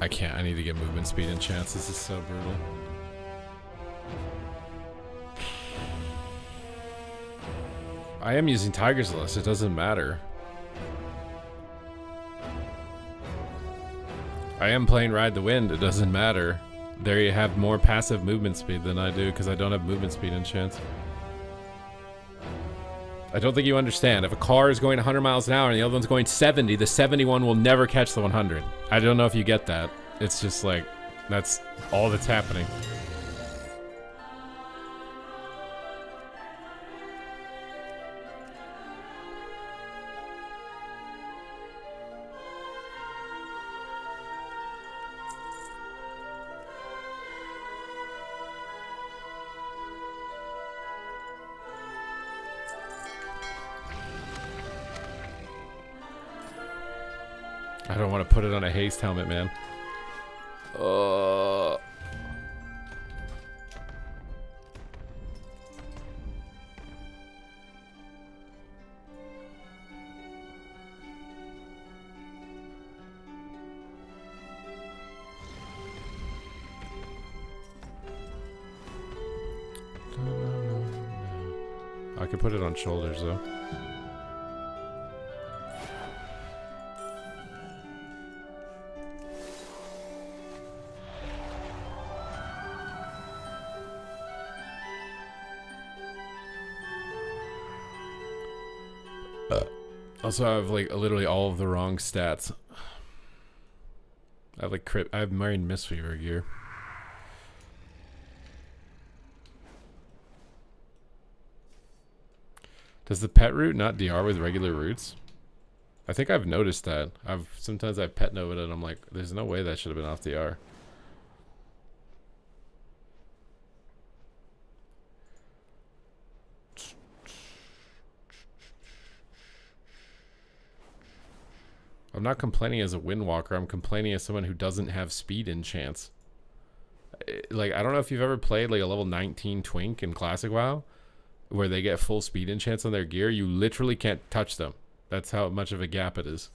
I can't. I need to get movement speed and chance. This is so brutal. I am using Tiger's List. It doesn't matter. I am playing Ride the Wind. It doesn't matter. They have more passive movement speed than I do because I don't have movement speed and chance. I don't think you understand. If a car is going 100 miles an hour and the other one's going 70, the 71 will never catch the 100. I don't know if you get that. It's just like, that's all that's happening. I don't want to put it on a haste helmet, man. I could put it on shoulders though. Also, I have like literally all of the wrong stats. I have like I have Marine Mistweaver gear. Does the pet route not DR with regular routes? I think I've noticed that. Sometimes I've pet noted it and I'm like, there's no way that should have been off DR. I'm not complaining as a Windwalker. I'm complaining as someone who doesn't have speed enchants. Like, I don't know if you've ever played like a level 19 Twink in Classic WoW, where they get full speed enchants on their gear. You literally can't touch them. That's how much of a gap it is.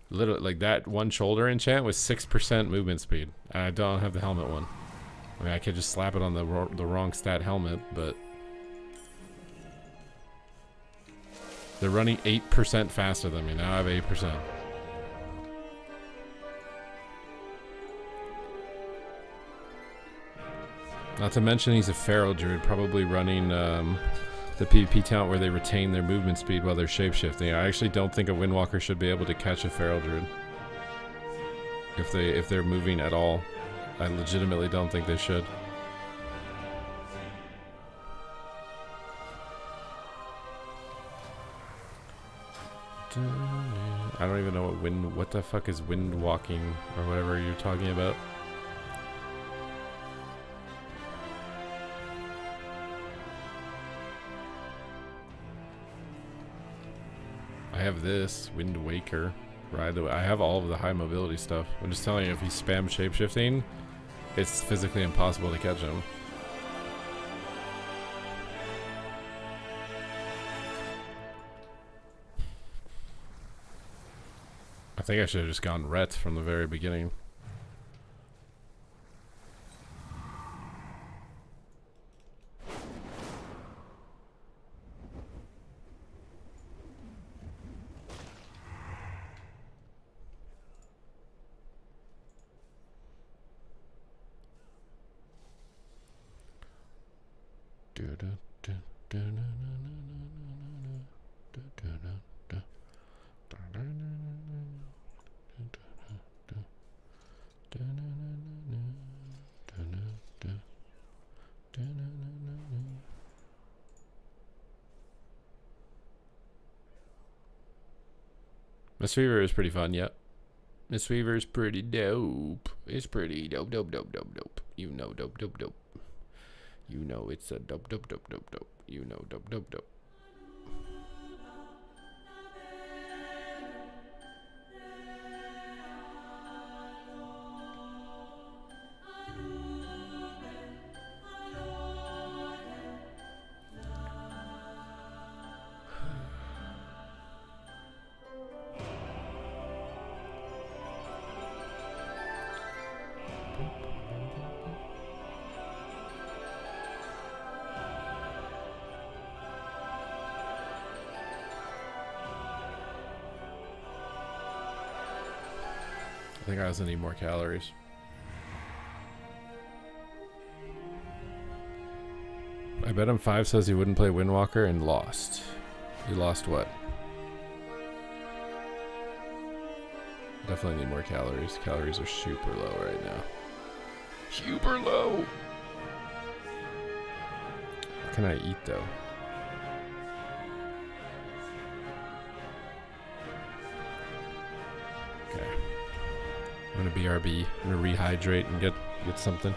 Literally, like that one shoulder enchant was 6% movement speed. And I don't have the helmet one. I mean, I could just slap it on the wrong stat helmet, but they're running 8% faster than me. Now I have 8%. Not to mention he's a Feral Druid, probably running the PvP talent where they retain their movement speed while they're shapeshifting. I actually don't think a Windwalker should be able to catch a Feral Druid if they're moving at all. I legitimately don't think they should. I don't even know what the fuck is wind walking or whatever you're talking about. I have this Wind Waker. Ride the I have all of the high mobility stuff. I'm just telling you, if he spams shapeshifting, it's physically impossible to catch him. I think I should have just gone Ret from the very beginning. Mistweaver is pretty fun, yep. Mistweaver is pretty dope. It's pretty dope. You know, dope. You know it's a dope. You know, dope. I think I also need more calories. I bet him 5 says he wouldn't play Windwalker and lost. He lost what? Definitely need more calories. Calories are super low right now. Super low! What can I eat though? Okay. I'm gonna BRB. I'm gonna rehydrate and get something.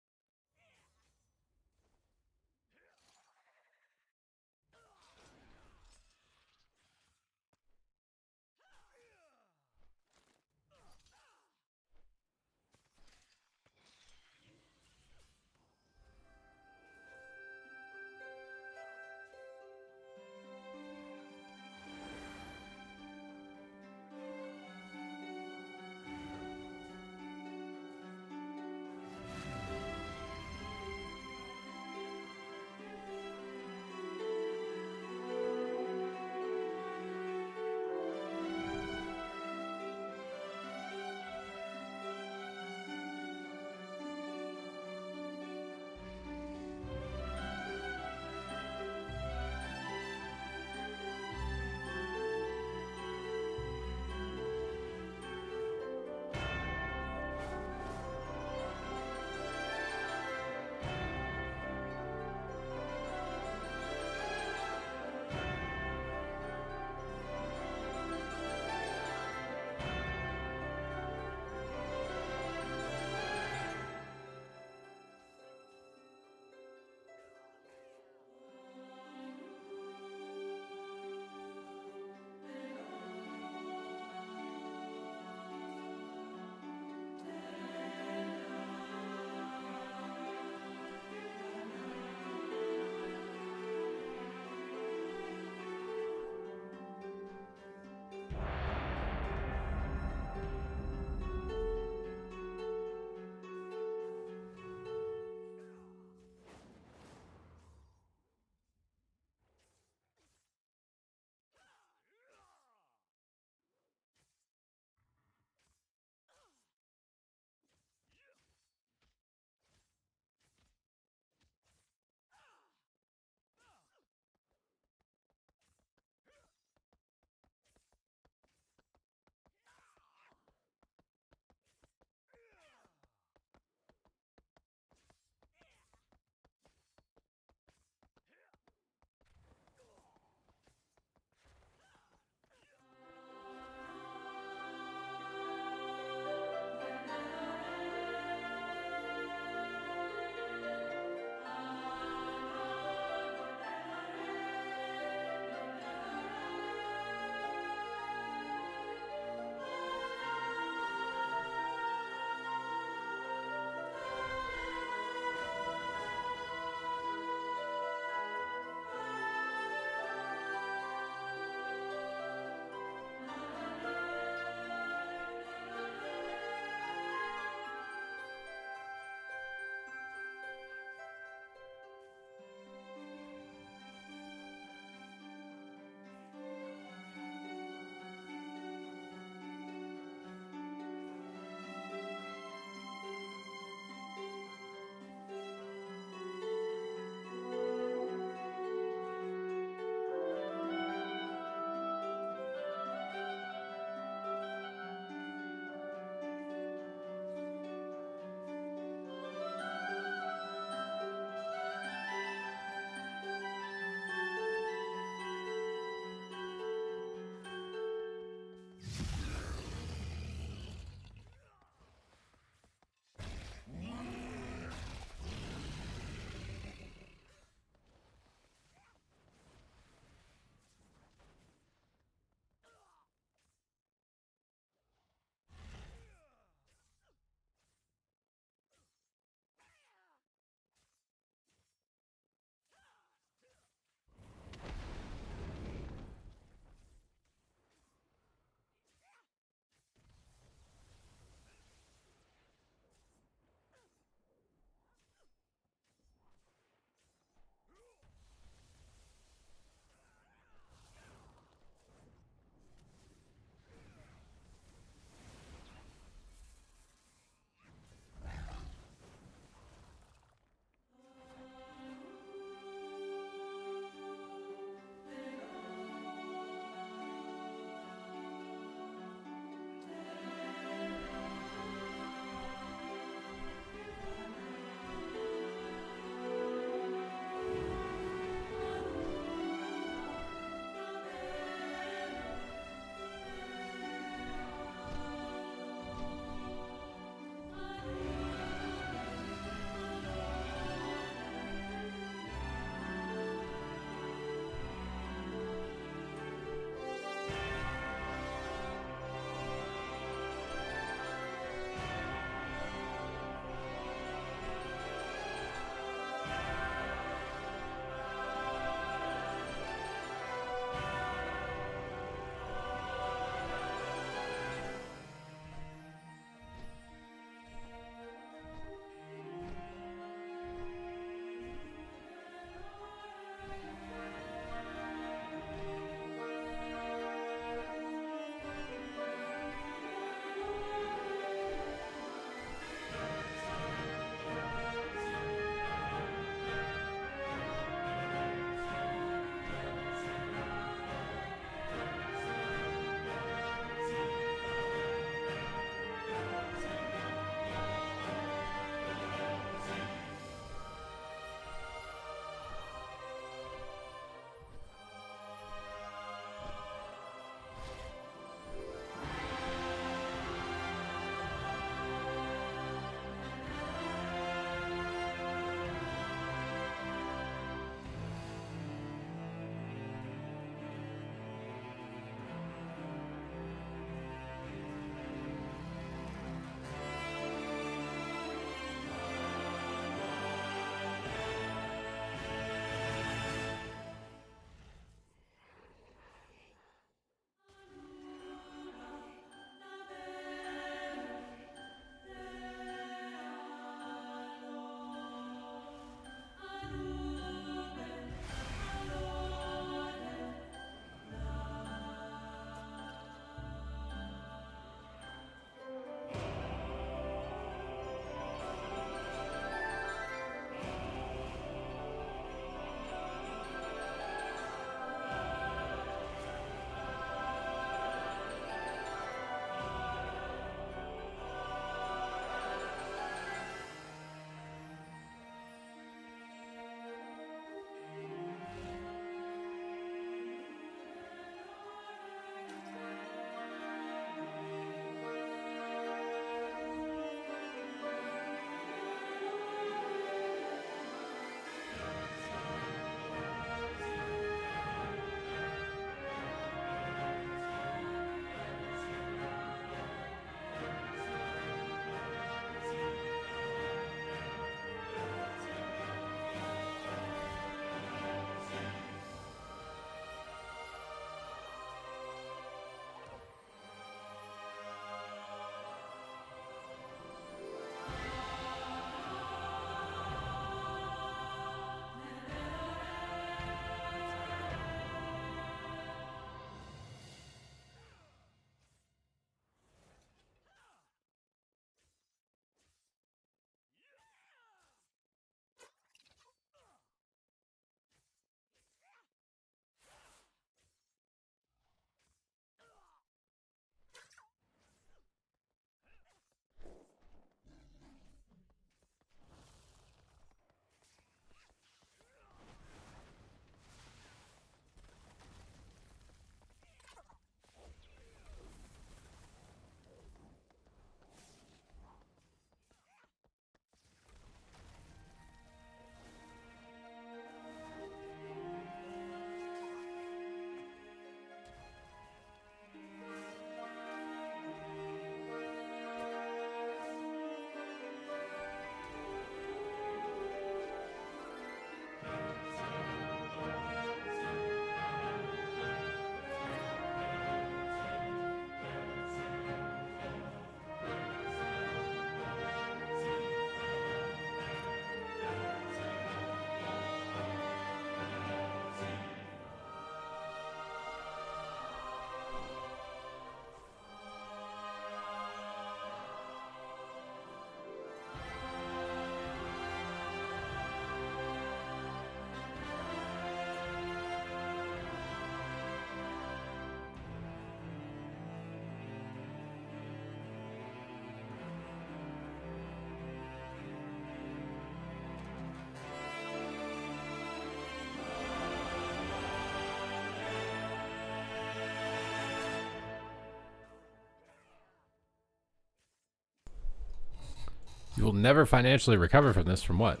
You will never financially recover from this. From what?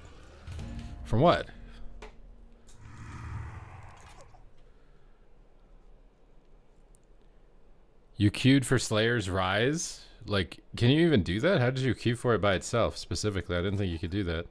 From what? You queued for Slayer's Rise? Like, can you even do that? How did you queue for it by itself specifically? I didn't think you could do that.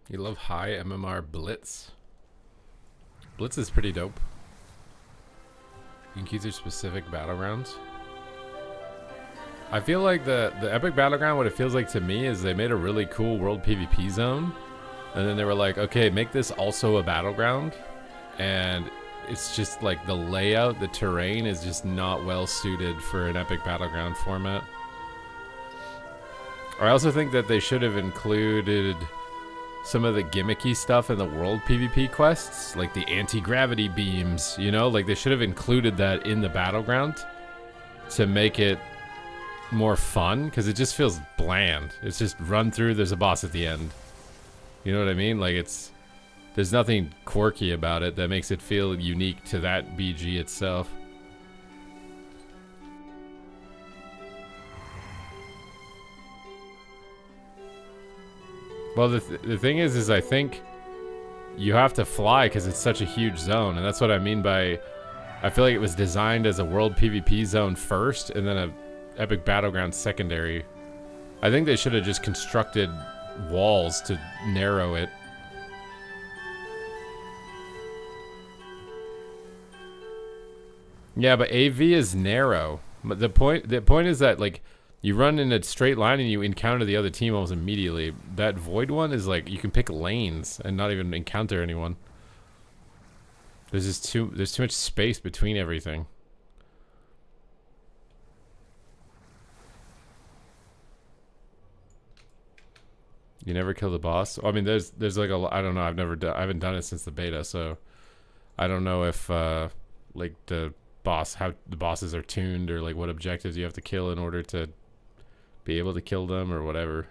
You love high MMR Blitz? Blitz is pretty dope. You can queue through specific battlegrounds. I feel like the Epic Battleground, what it feels like to me is they made a really cool world PvP zone. And then they were like, okay, make this also a battleground. And it's just like the layout, the terrain is just not well suited for an Epic Battleground format. I also think that they should have included some of the gimmicky stuff in the world PvP quests, like the anti-gravity beams, you know, like they should have included that in the battleground to make it more fun, because it just feels bland. It's just run through, there's a boss at the end. You know what I mean? Like there's nothing quirky about it that makes it feel unique to that BG itself. Well, the thing is I think you have to fly because it's such a huge zone, and that's what I mean by, I feel like it was designed as a world PvP zone first, and then a Epic Battleground secondary. I think they should have just constructed walls to narrow it. Yeah, but AV is narrow. But the point is that, like, you run in a straight line and you encounter the other team almost immediately. That void one is like, you can pick lanes and not even encounter anyone. There's too much space between everything. You never kill the boss? I mean, there's like I don't know. I haven't done it since the beta, so I don't know if like how the bosses are tuned, or like what objectives you have to kill in order to be able to kill them or whatever.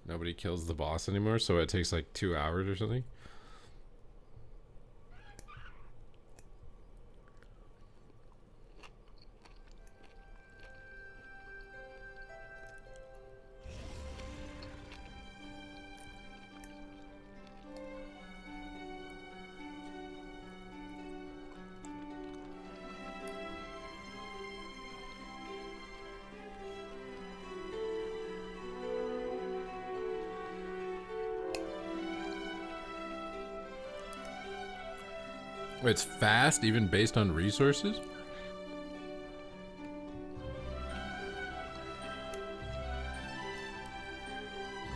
Nobody kills the boss anymore, so it takes like 2 hours or something. It's fast, even based on resources?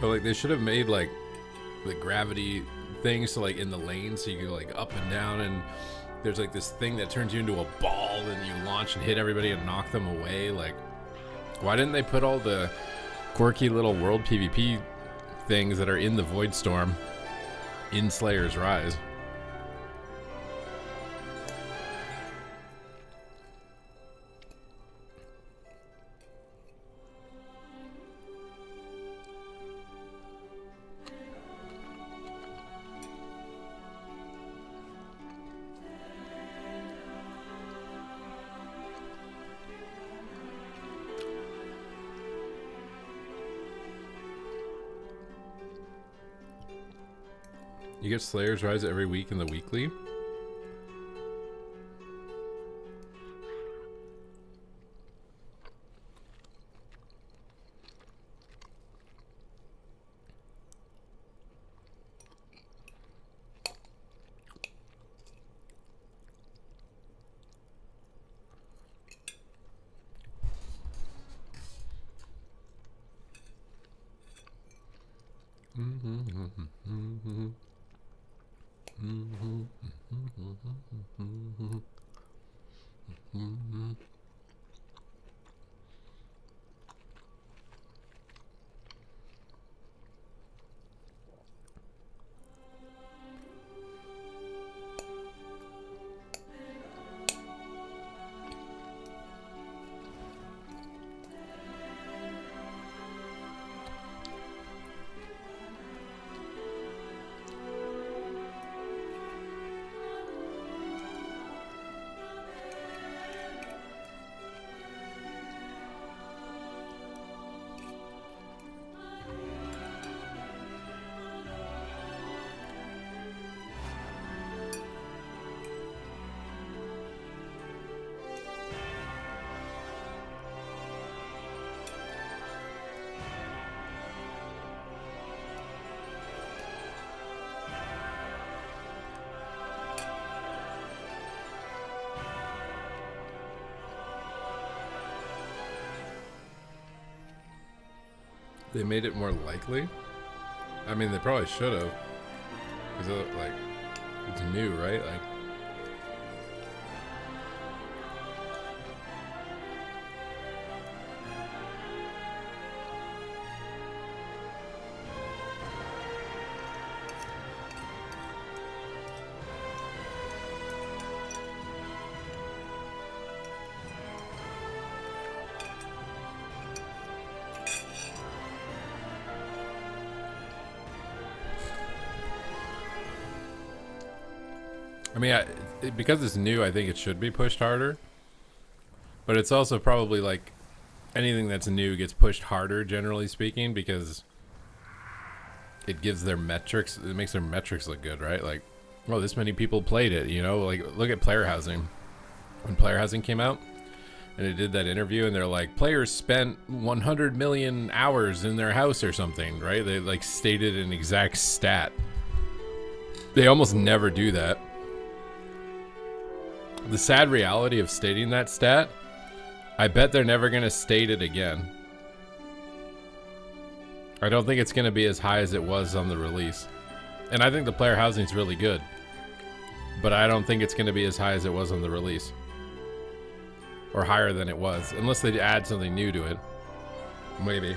But like, they should have made like the gravity things, so like in the lane, so you go like up and down, and there's like this thing that turns you into a ball, and you launch and hit everybody and knock them away. Like, why didn't they put all the quirky little world PvP things that are in the Void Storm in Slayer's Rise? You get Slayer's Rise every week in the weekly? They made it more likely. I mean, they probably should have. Because, like, it's new, right? Like, I mean, because it's new, I think it should be pushed harder. But it's also probably like anything that's new gets pushed harder, generally speaking, because it gives their metrics, it makes their metrics look good, right? Like, oh, this many people played it, you know? Like, look at Player Housing. When Player Housing came out, and it did that interview, and they're like, players spent 100 million hours in their house or something, right? They, like, stated an exact stat. They almost never do that. The sad reality of stating that stat, I bet they're never going to state it again. I don't think it's going to be as high as it was on the release. And I think the player housing is really good. But I don't think it's going to be as high as it was on the release. Or higher than it was. Unless they add something new to it. Maybe.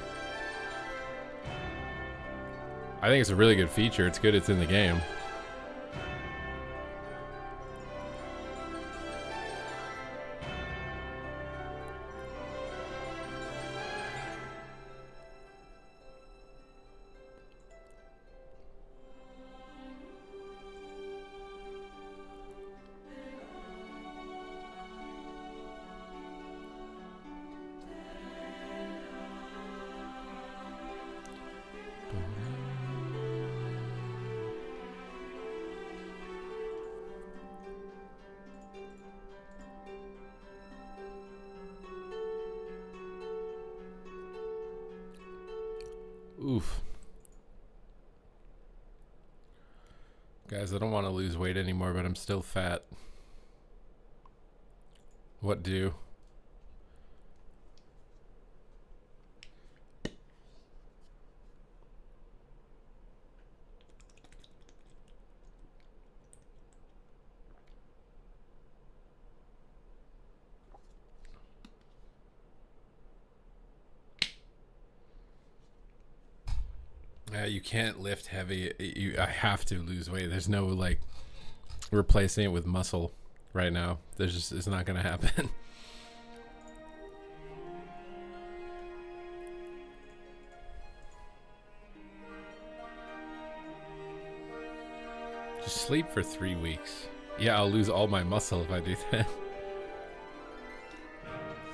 I think it's a really good feature. It's good it's in the game. Oof. Guys, I don't want to lose weight anymore, but I'm still fat. What do? You can't lift heavy. I have to lose weight. There's no like replacing it with muscle right now. There's just, it's not gonna happen. Just sleep for 3 weeks. Yeah, I'll lose all my muscle if I do that.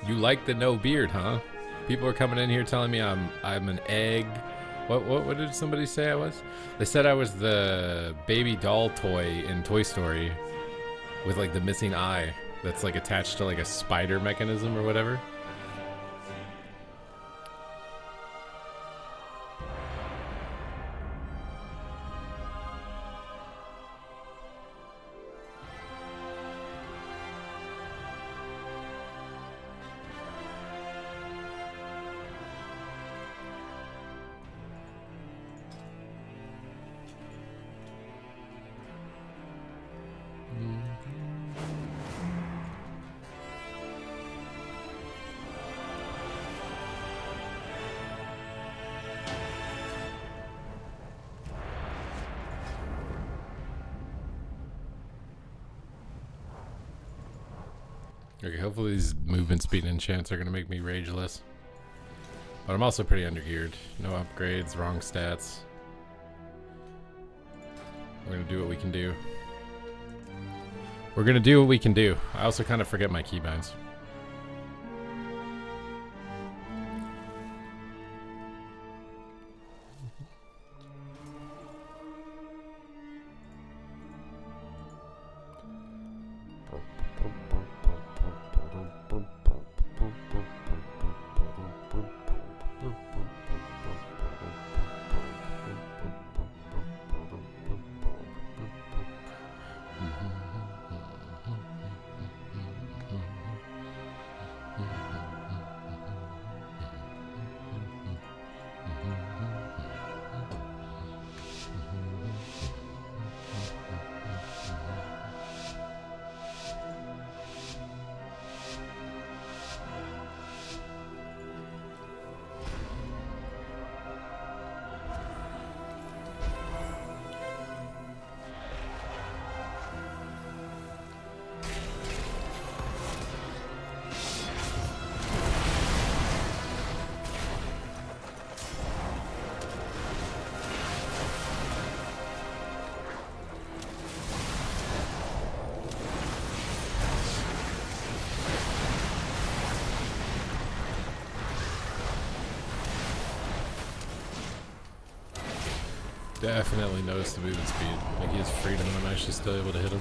You like the no beard, huh? People are coming in here telling me I'm an egg. What did somebody say I was? They said I was the baby doll toy in Toy Story with like the missing eye that's like attached to like a spider mechanism or whatever. Okay, hopefully these movement speed enchants are going to make me rageless. But I'm also pretty undergeared. No upgrades, wrong stats. We're going to do what we can do. We're going to do what we can do. I also kind of forget my keybinds. Definitely noticed the movement speed. Like he has freedom and I'm actually still able to hit him.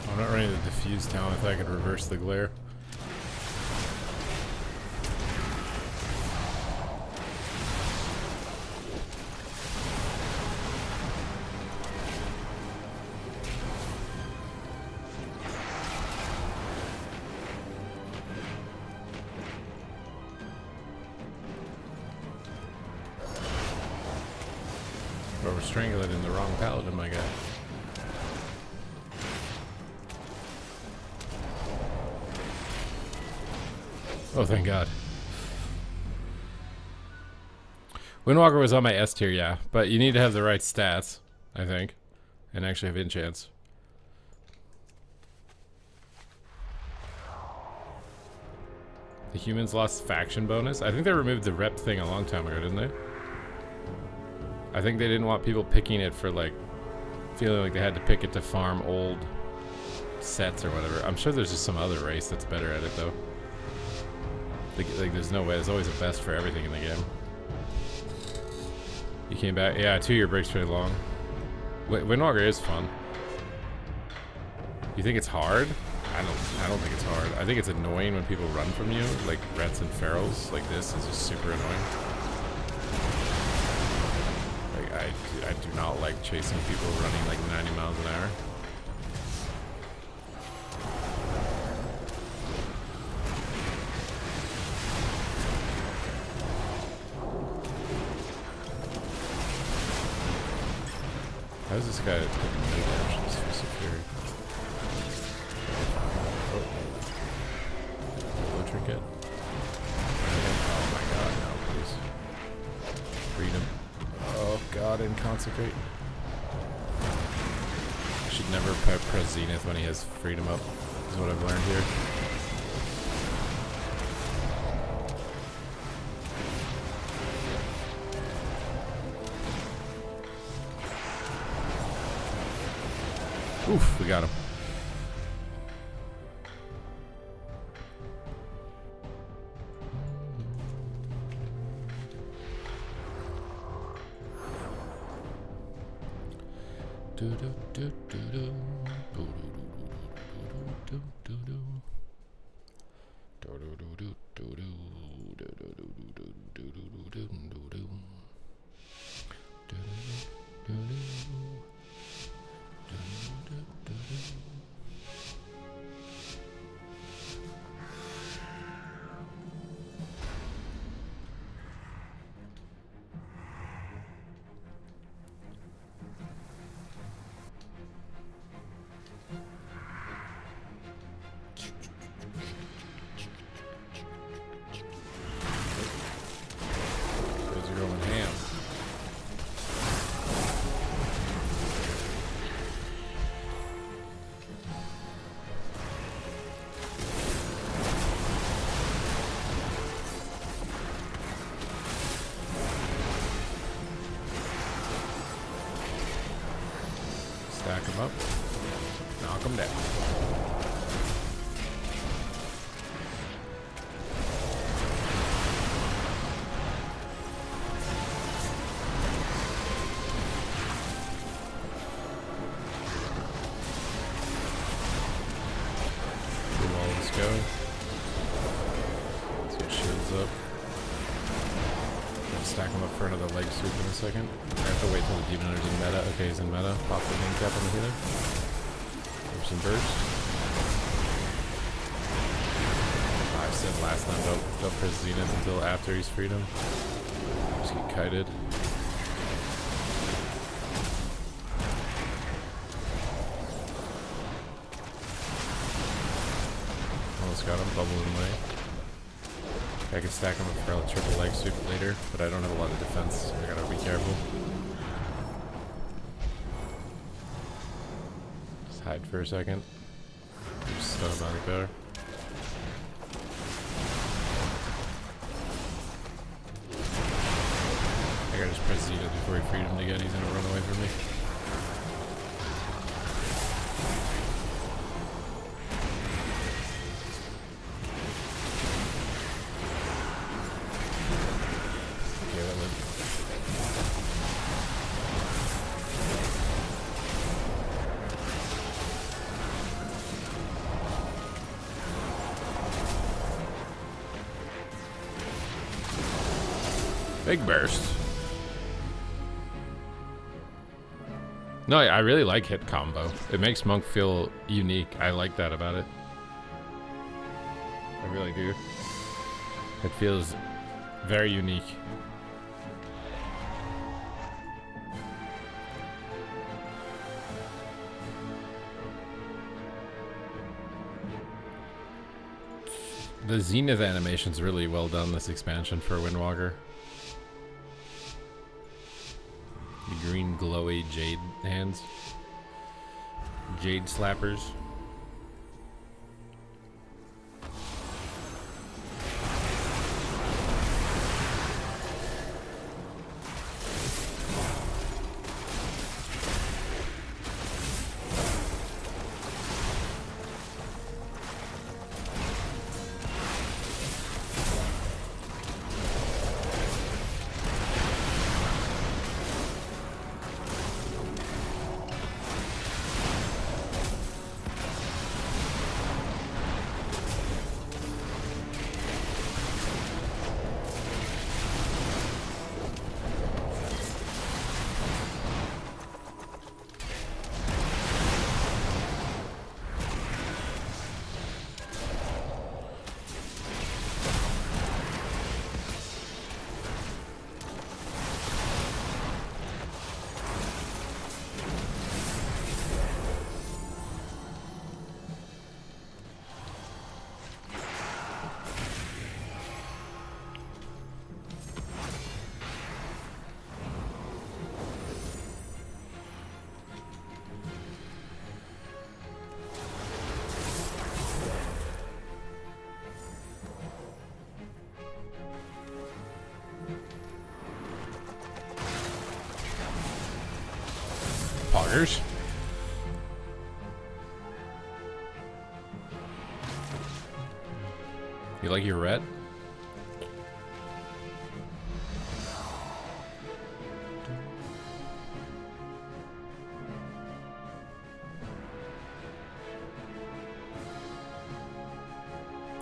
I'm not running the diffuse talent if I could reverse the glare. But we're strangling the wrong paladin, my guy. Oh, thank God. Windwalker was on my S tier, yeah. But you need to have the right stats, I think. And actually have enchants. The humans lost faction bonus? I think they removed the rep thing a long time ago, didn't they? I think they didn't want people picking it for, like, feeling like they had to pick it to farm old sets or whatever. I'm sure there's just some other race that's better at it, though. Like there's no way. There's always a best for everything in the game. You came back? Yeah, 2-year break's pretty long. Windwalker is fun. You think it's hard? I don't think it's hard. I think it's annoying when people run from you, like Rets and Ferals. Like this is just super annoying. Like I do not like chasing people running like 90 miles an hour. How's this guy taking no damage? This is superior. Low trinket. Oh my god, no, please. Freedom. Oh god, and consecrate. I should never press Zenith when he has freedom up, is what I've learned here. Oof, we got him. Stack them up, knock them down. Let's go. Let's get shields up. Stack him up for another leg sweep in a second. I have to wait till the Demon Hunter's in meta. Okay, he's in meta. Pop the handicap on the healer. Give some burst. I said last time, don't press Zenith until after he's freed him. Just get kited. almost got him. Bubble him away. I can stack him for a triple leg sweep later, but I don't have a lot of defense, so I gotta be careful. Just hide for a second. Just stun him out of there. I gotta just press Zeta before he freed him again. He's gonna run away from me. Big burst. No, I really like hit combo. It makes Monk feel unique. I like that about it. I really do. It feels very unique. The Zenith animation's really well done this expansion for Windwalker. The green glowy jade hands. Jade slappers. Poggers. You like your red?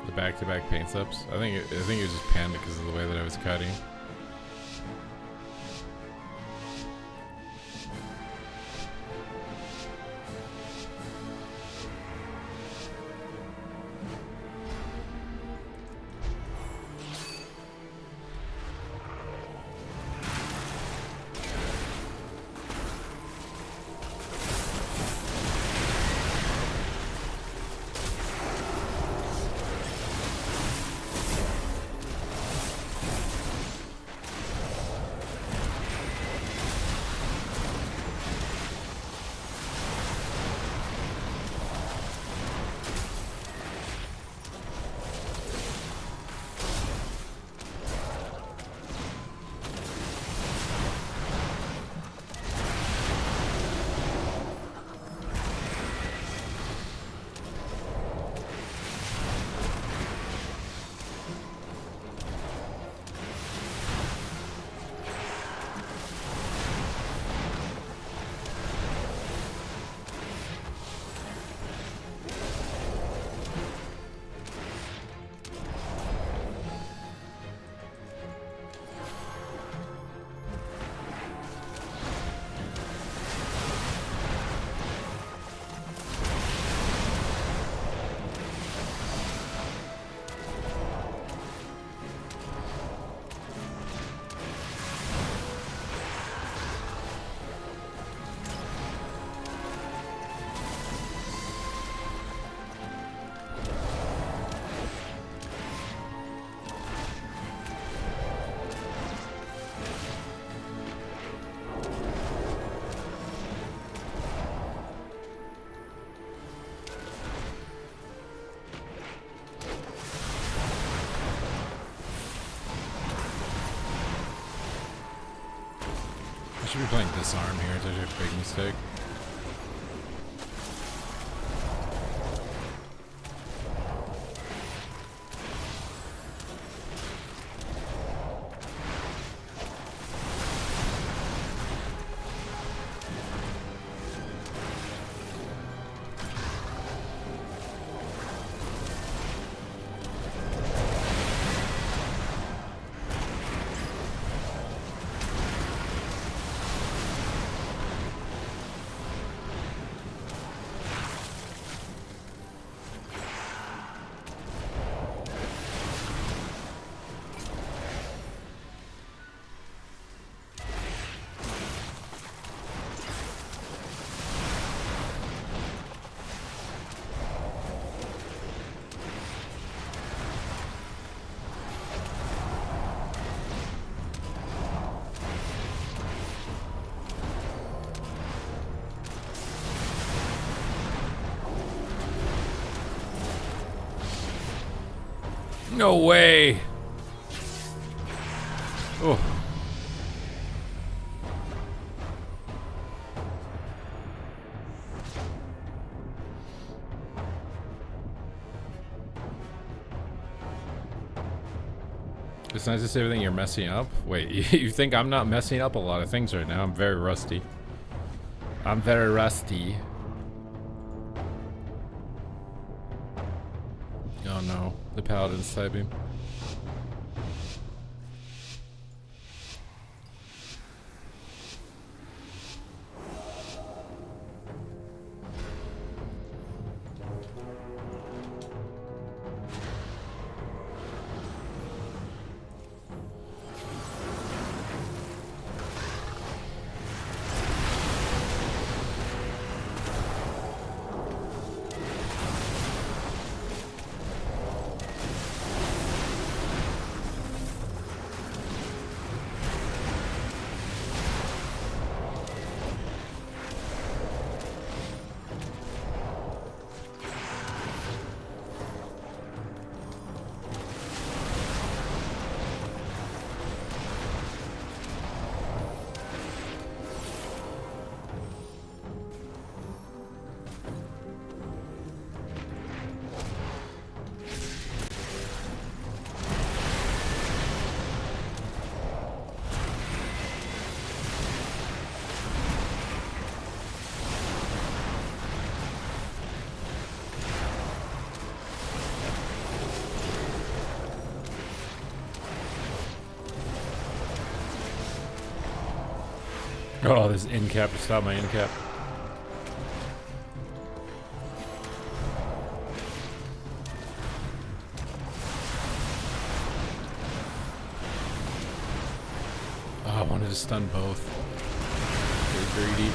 The back-to-back paint ups. I think it was just panned because of the way that I was cutting. should be playing Disarm here. It's actually a big mistake. No way. Oh. It's nice to say everything you're messing up. Wait, you think I'm not messing up a lot of things right now? I'm very rusty. I'm very rusty. Oh no, the paladin's typing. Oh, this in cap to stop my in cap. Oh, I wanted to stun both. Very greedy.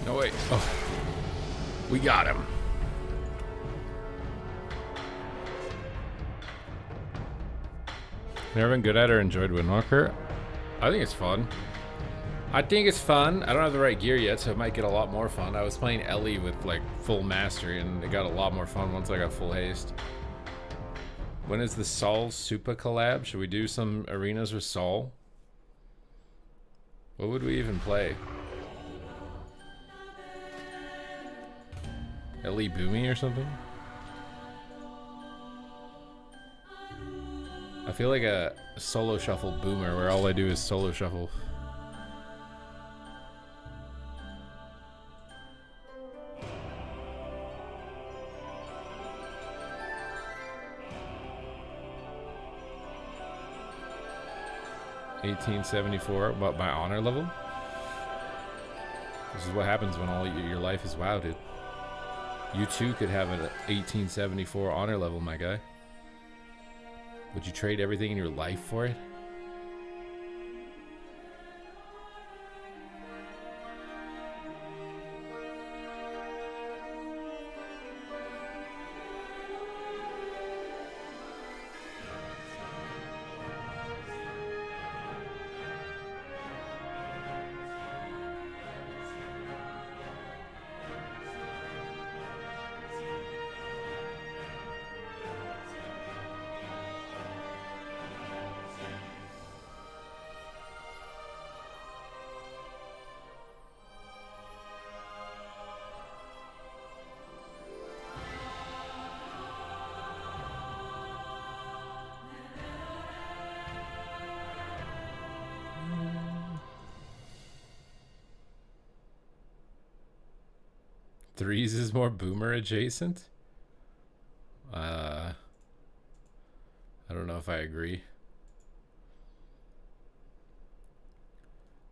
No, wait. Oh. We got him. Never been good at or enjoyed Windwalker? I think it's fun. I don't have the right gear yet, so it might get a lot more fun. I was playing Ellie with like full mastery, and it got a lot more fun once I got full haste. When is the Saul Supa collab? Should we do some arenas with Saul? What would we even play? Ellie Boomy or something? I feel like a solo shuffle boomer where all I do is solo shuffle. 1874. What, my honor level? This is what happens when all your life is WoW, dude. You too could have an 1874 honor level, my guy. Would you trade everything in your life for it? Threes is more boomer adjacent? I don't know if I agree.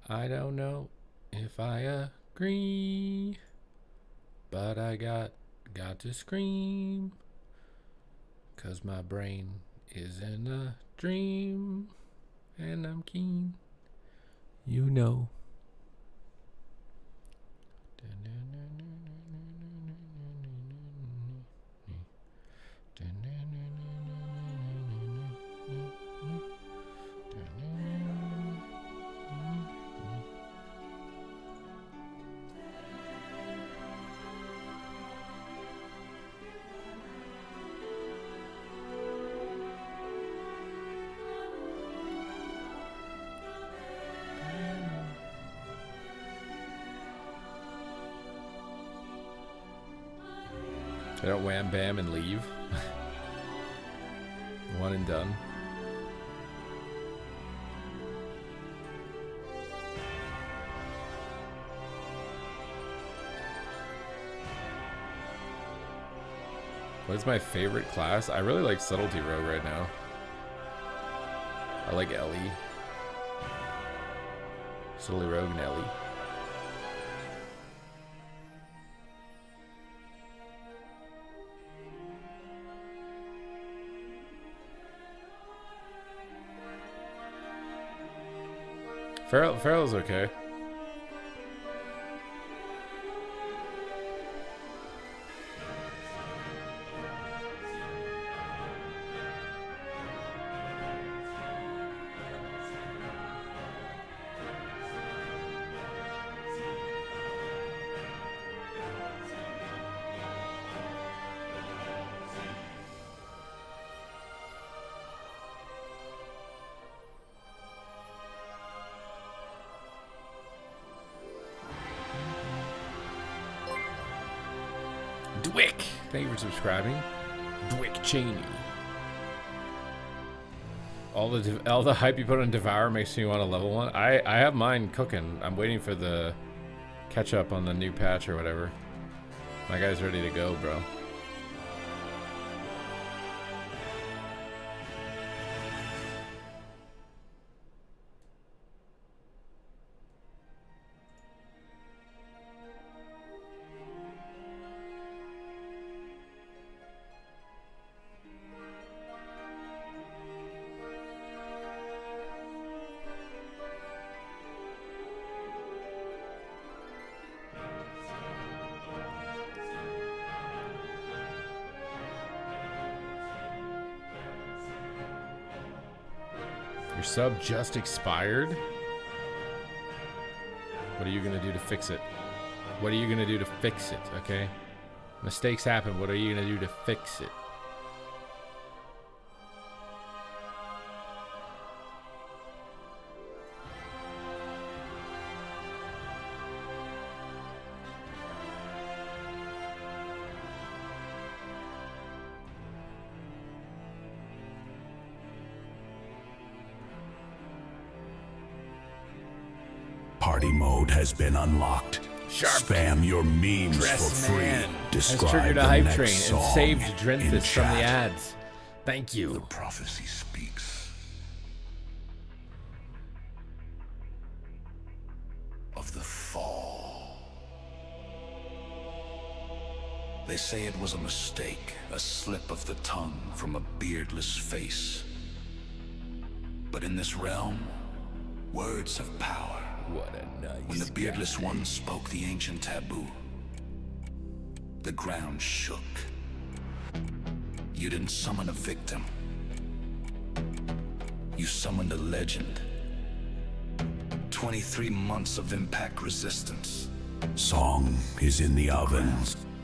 I don't know if I agree, but I got to scream, 'cause my brain is in a dream, and I'm keen, you know. They don't wham bam and leave. One and done. What's my favorite class? I really like Subtlety Rogue right now. I like Ellie. Subtlety Rogue and Ellie. Farrell's okay. Dwick, thank you for subscribing. Dwick Cheney. All the hype you put on Devour makes me want to level one. I have mine cooking. I'm waiting for the catch up on the new patch or whatever. My guy's ready to go, bro. Your sub just expired? What are you gonna do to fix it? What are you gonna do to fix it, okay? Mistakes happen, what are you gonna do to fix it? Party mode has been unlocked. Sharp. Spam your memes Dress for free. Man has Describe triggered a the hype next train and song saved in Drenthus from the chat. ads. Thank you. Prophecy speaks. They say it was a mistake, a slip of the tongue from a beardless face. But in this realm, words have power. What a nice When the beardless one spoke the ancient taboo, the ground shook. You didn't summon a victim. You summoned a legend. 23 months of impact resistance. Song is in the oven.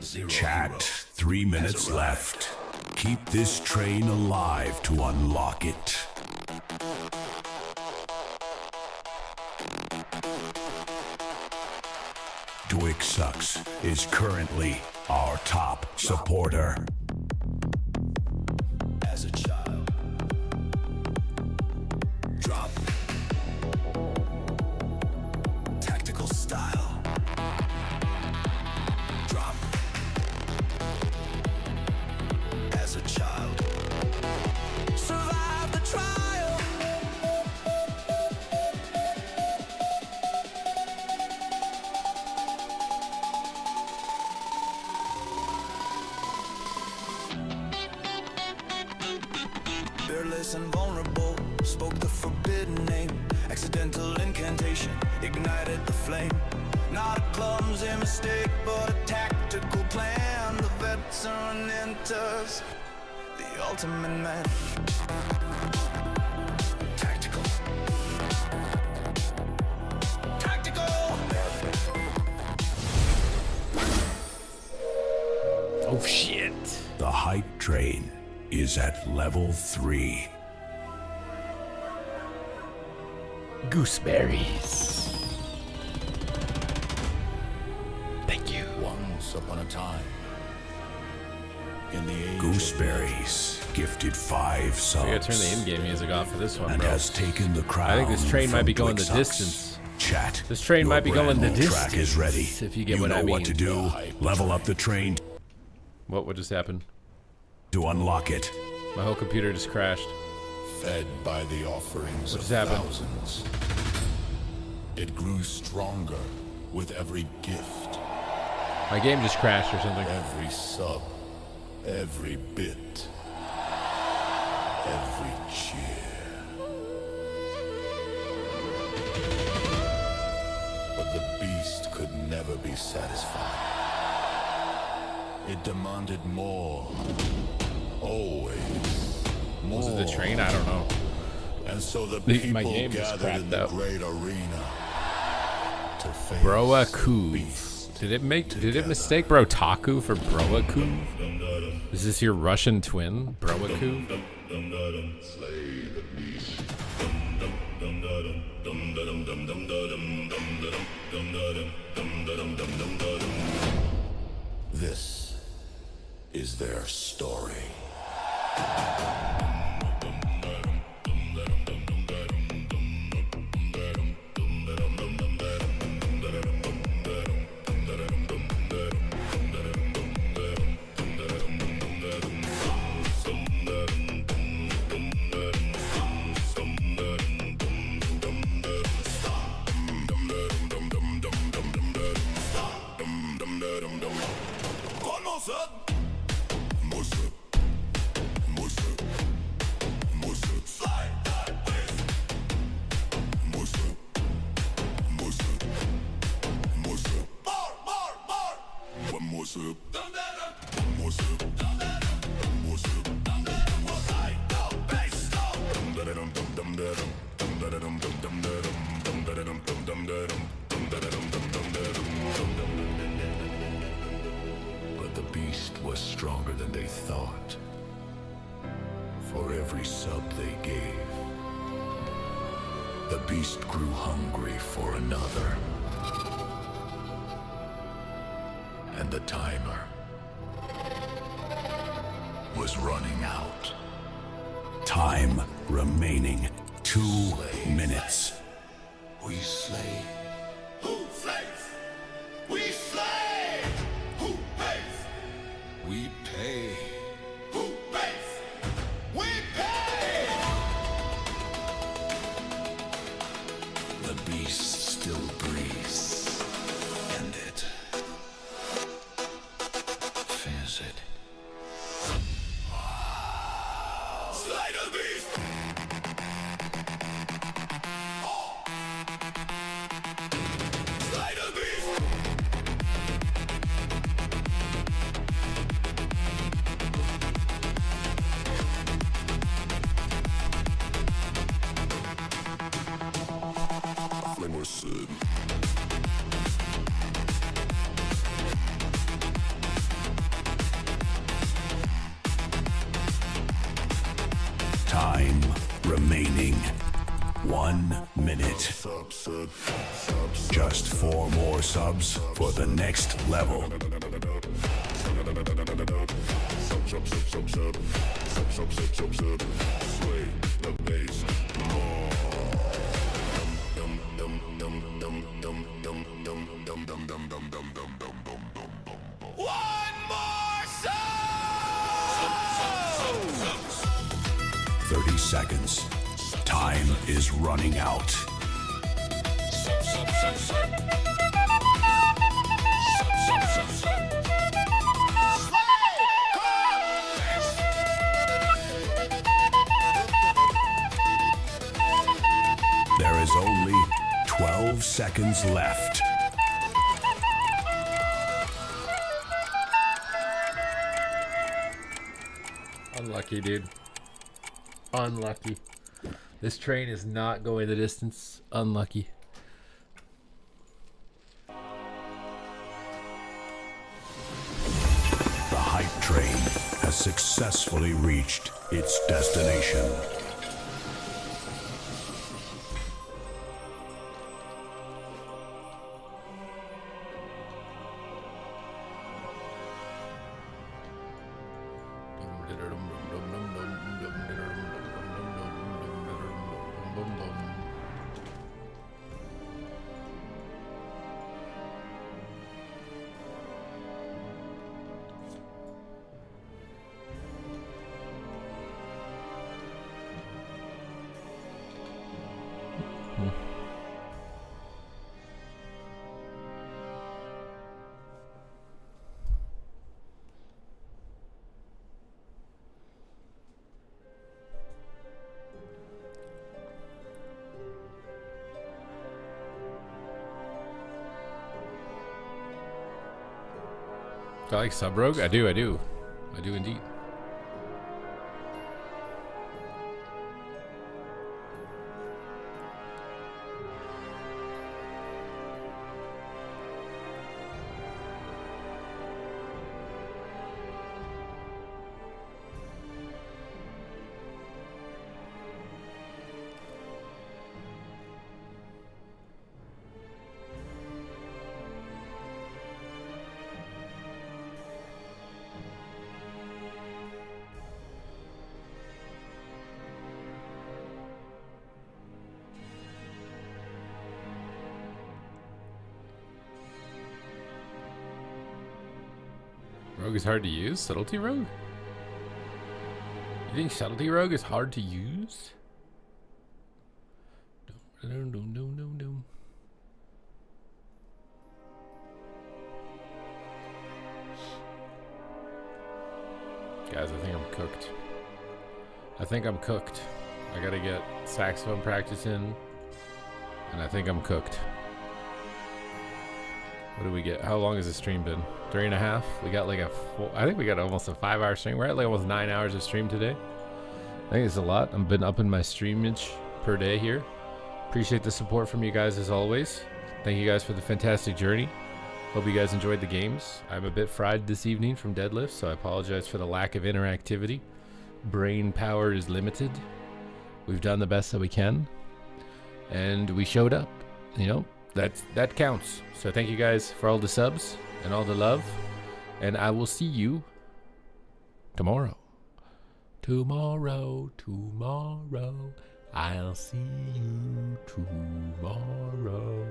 Zero Chat, hero 3 minutes has arrived. left. Keep this train alive to unlock it. Dwixux is currently our top supporter. As a child. Drop. Tactical style. Drop. As a child. Survive the trial. Fearless and vulnerable, spoke the forbidden name. Accidental incantation, ignited the flame. Not a clumsy mistake, but a tactical plan. The veteran enters, the ultimate man. Tactical. Tactical! Oh shit. The hype train is at level 3. Gooseberries. Thank you. Once upon a time, in the age Gooseberries gifted 5 subs. I gotta turn the in-game music off for this one, and bro. has taken the crown. I think this train might from be going the Dwixux. distance. Chat. This train your might be going brand the new track distance, is ready. if you get what know I what mean. to do. Level up the train What just happened? to unlock it. My whole computer just crashed. Fed by the offerings What of just happened? thousands. It grew stronger with every gift, My game just crashed or something. every sub, every bit, every cheer. But the beast could never be satisfied. It demanded more, always more. Was it the train? I don't know. And so the My people game just gathered in cracked the out. great arena to face Broaku. beast. Did it mistake Brotaku for Broaku? Is this your Russian twin, Broaku? This is their story. But the beast was stronger than they thought. For every sub they gave, the beast grew hungry for another. And the timer was running out. Time remaining 2 minutes. We slay. Who slays? We slay! Who pays? We pay. Who pays? We pay! The beast still breathes. End it. Emerson. Time remaining 1 minute. Just 4 more subs for the next level. Sway the bass. One more song! 30 seconds. Time is running out. There is only 12 seconds left. Unlucky, dude. Unlucky. This train is not going the distance. Unlucky. The hype train has successfully reached its destination. Do I like Sub Rogue? I do indeed. Rogue is hard to use? Subtlety Rogue? You think Subtlety Rogue is hard to use? Guys, I think I'm cooked. I gotta get saxophone practice in, and I think I'm cooked. What do we get? How long has the stream been? 3.5? We got like I think we got almost a 5-hour stream. We're at like almost 9 hours of stream today. I think it's a lot. I've been upping my streamage per day here. Appreciate the support from you guys as always. Thank you guys for the fantastic journey. Hope you guys enjoyed the games. I'm a bit fried this evening from deadlift, so I apologize for the lack of interactivity. Brain power is limited. We've done the best that we can, and we showed up. You know, that counts. So thank you guys for all the subs and all the love, and I will see you tomorrow. Tomorrow, I'll see you tomorrow.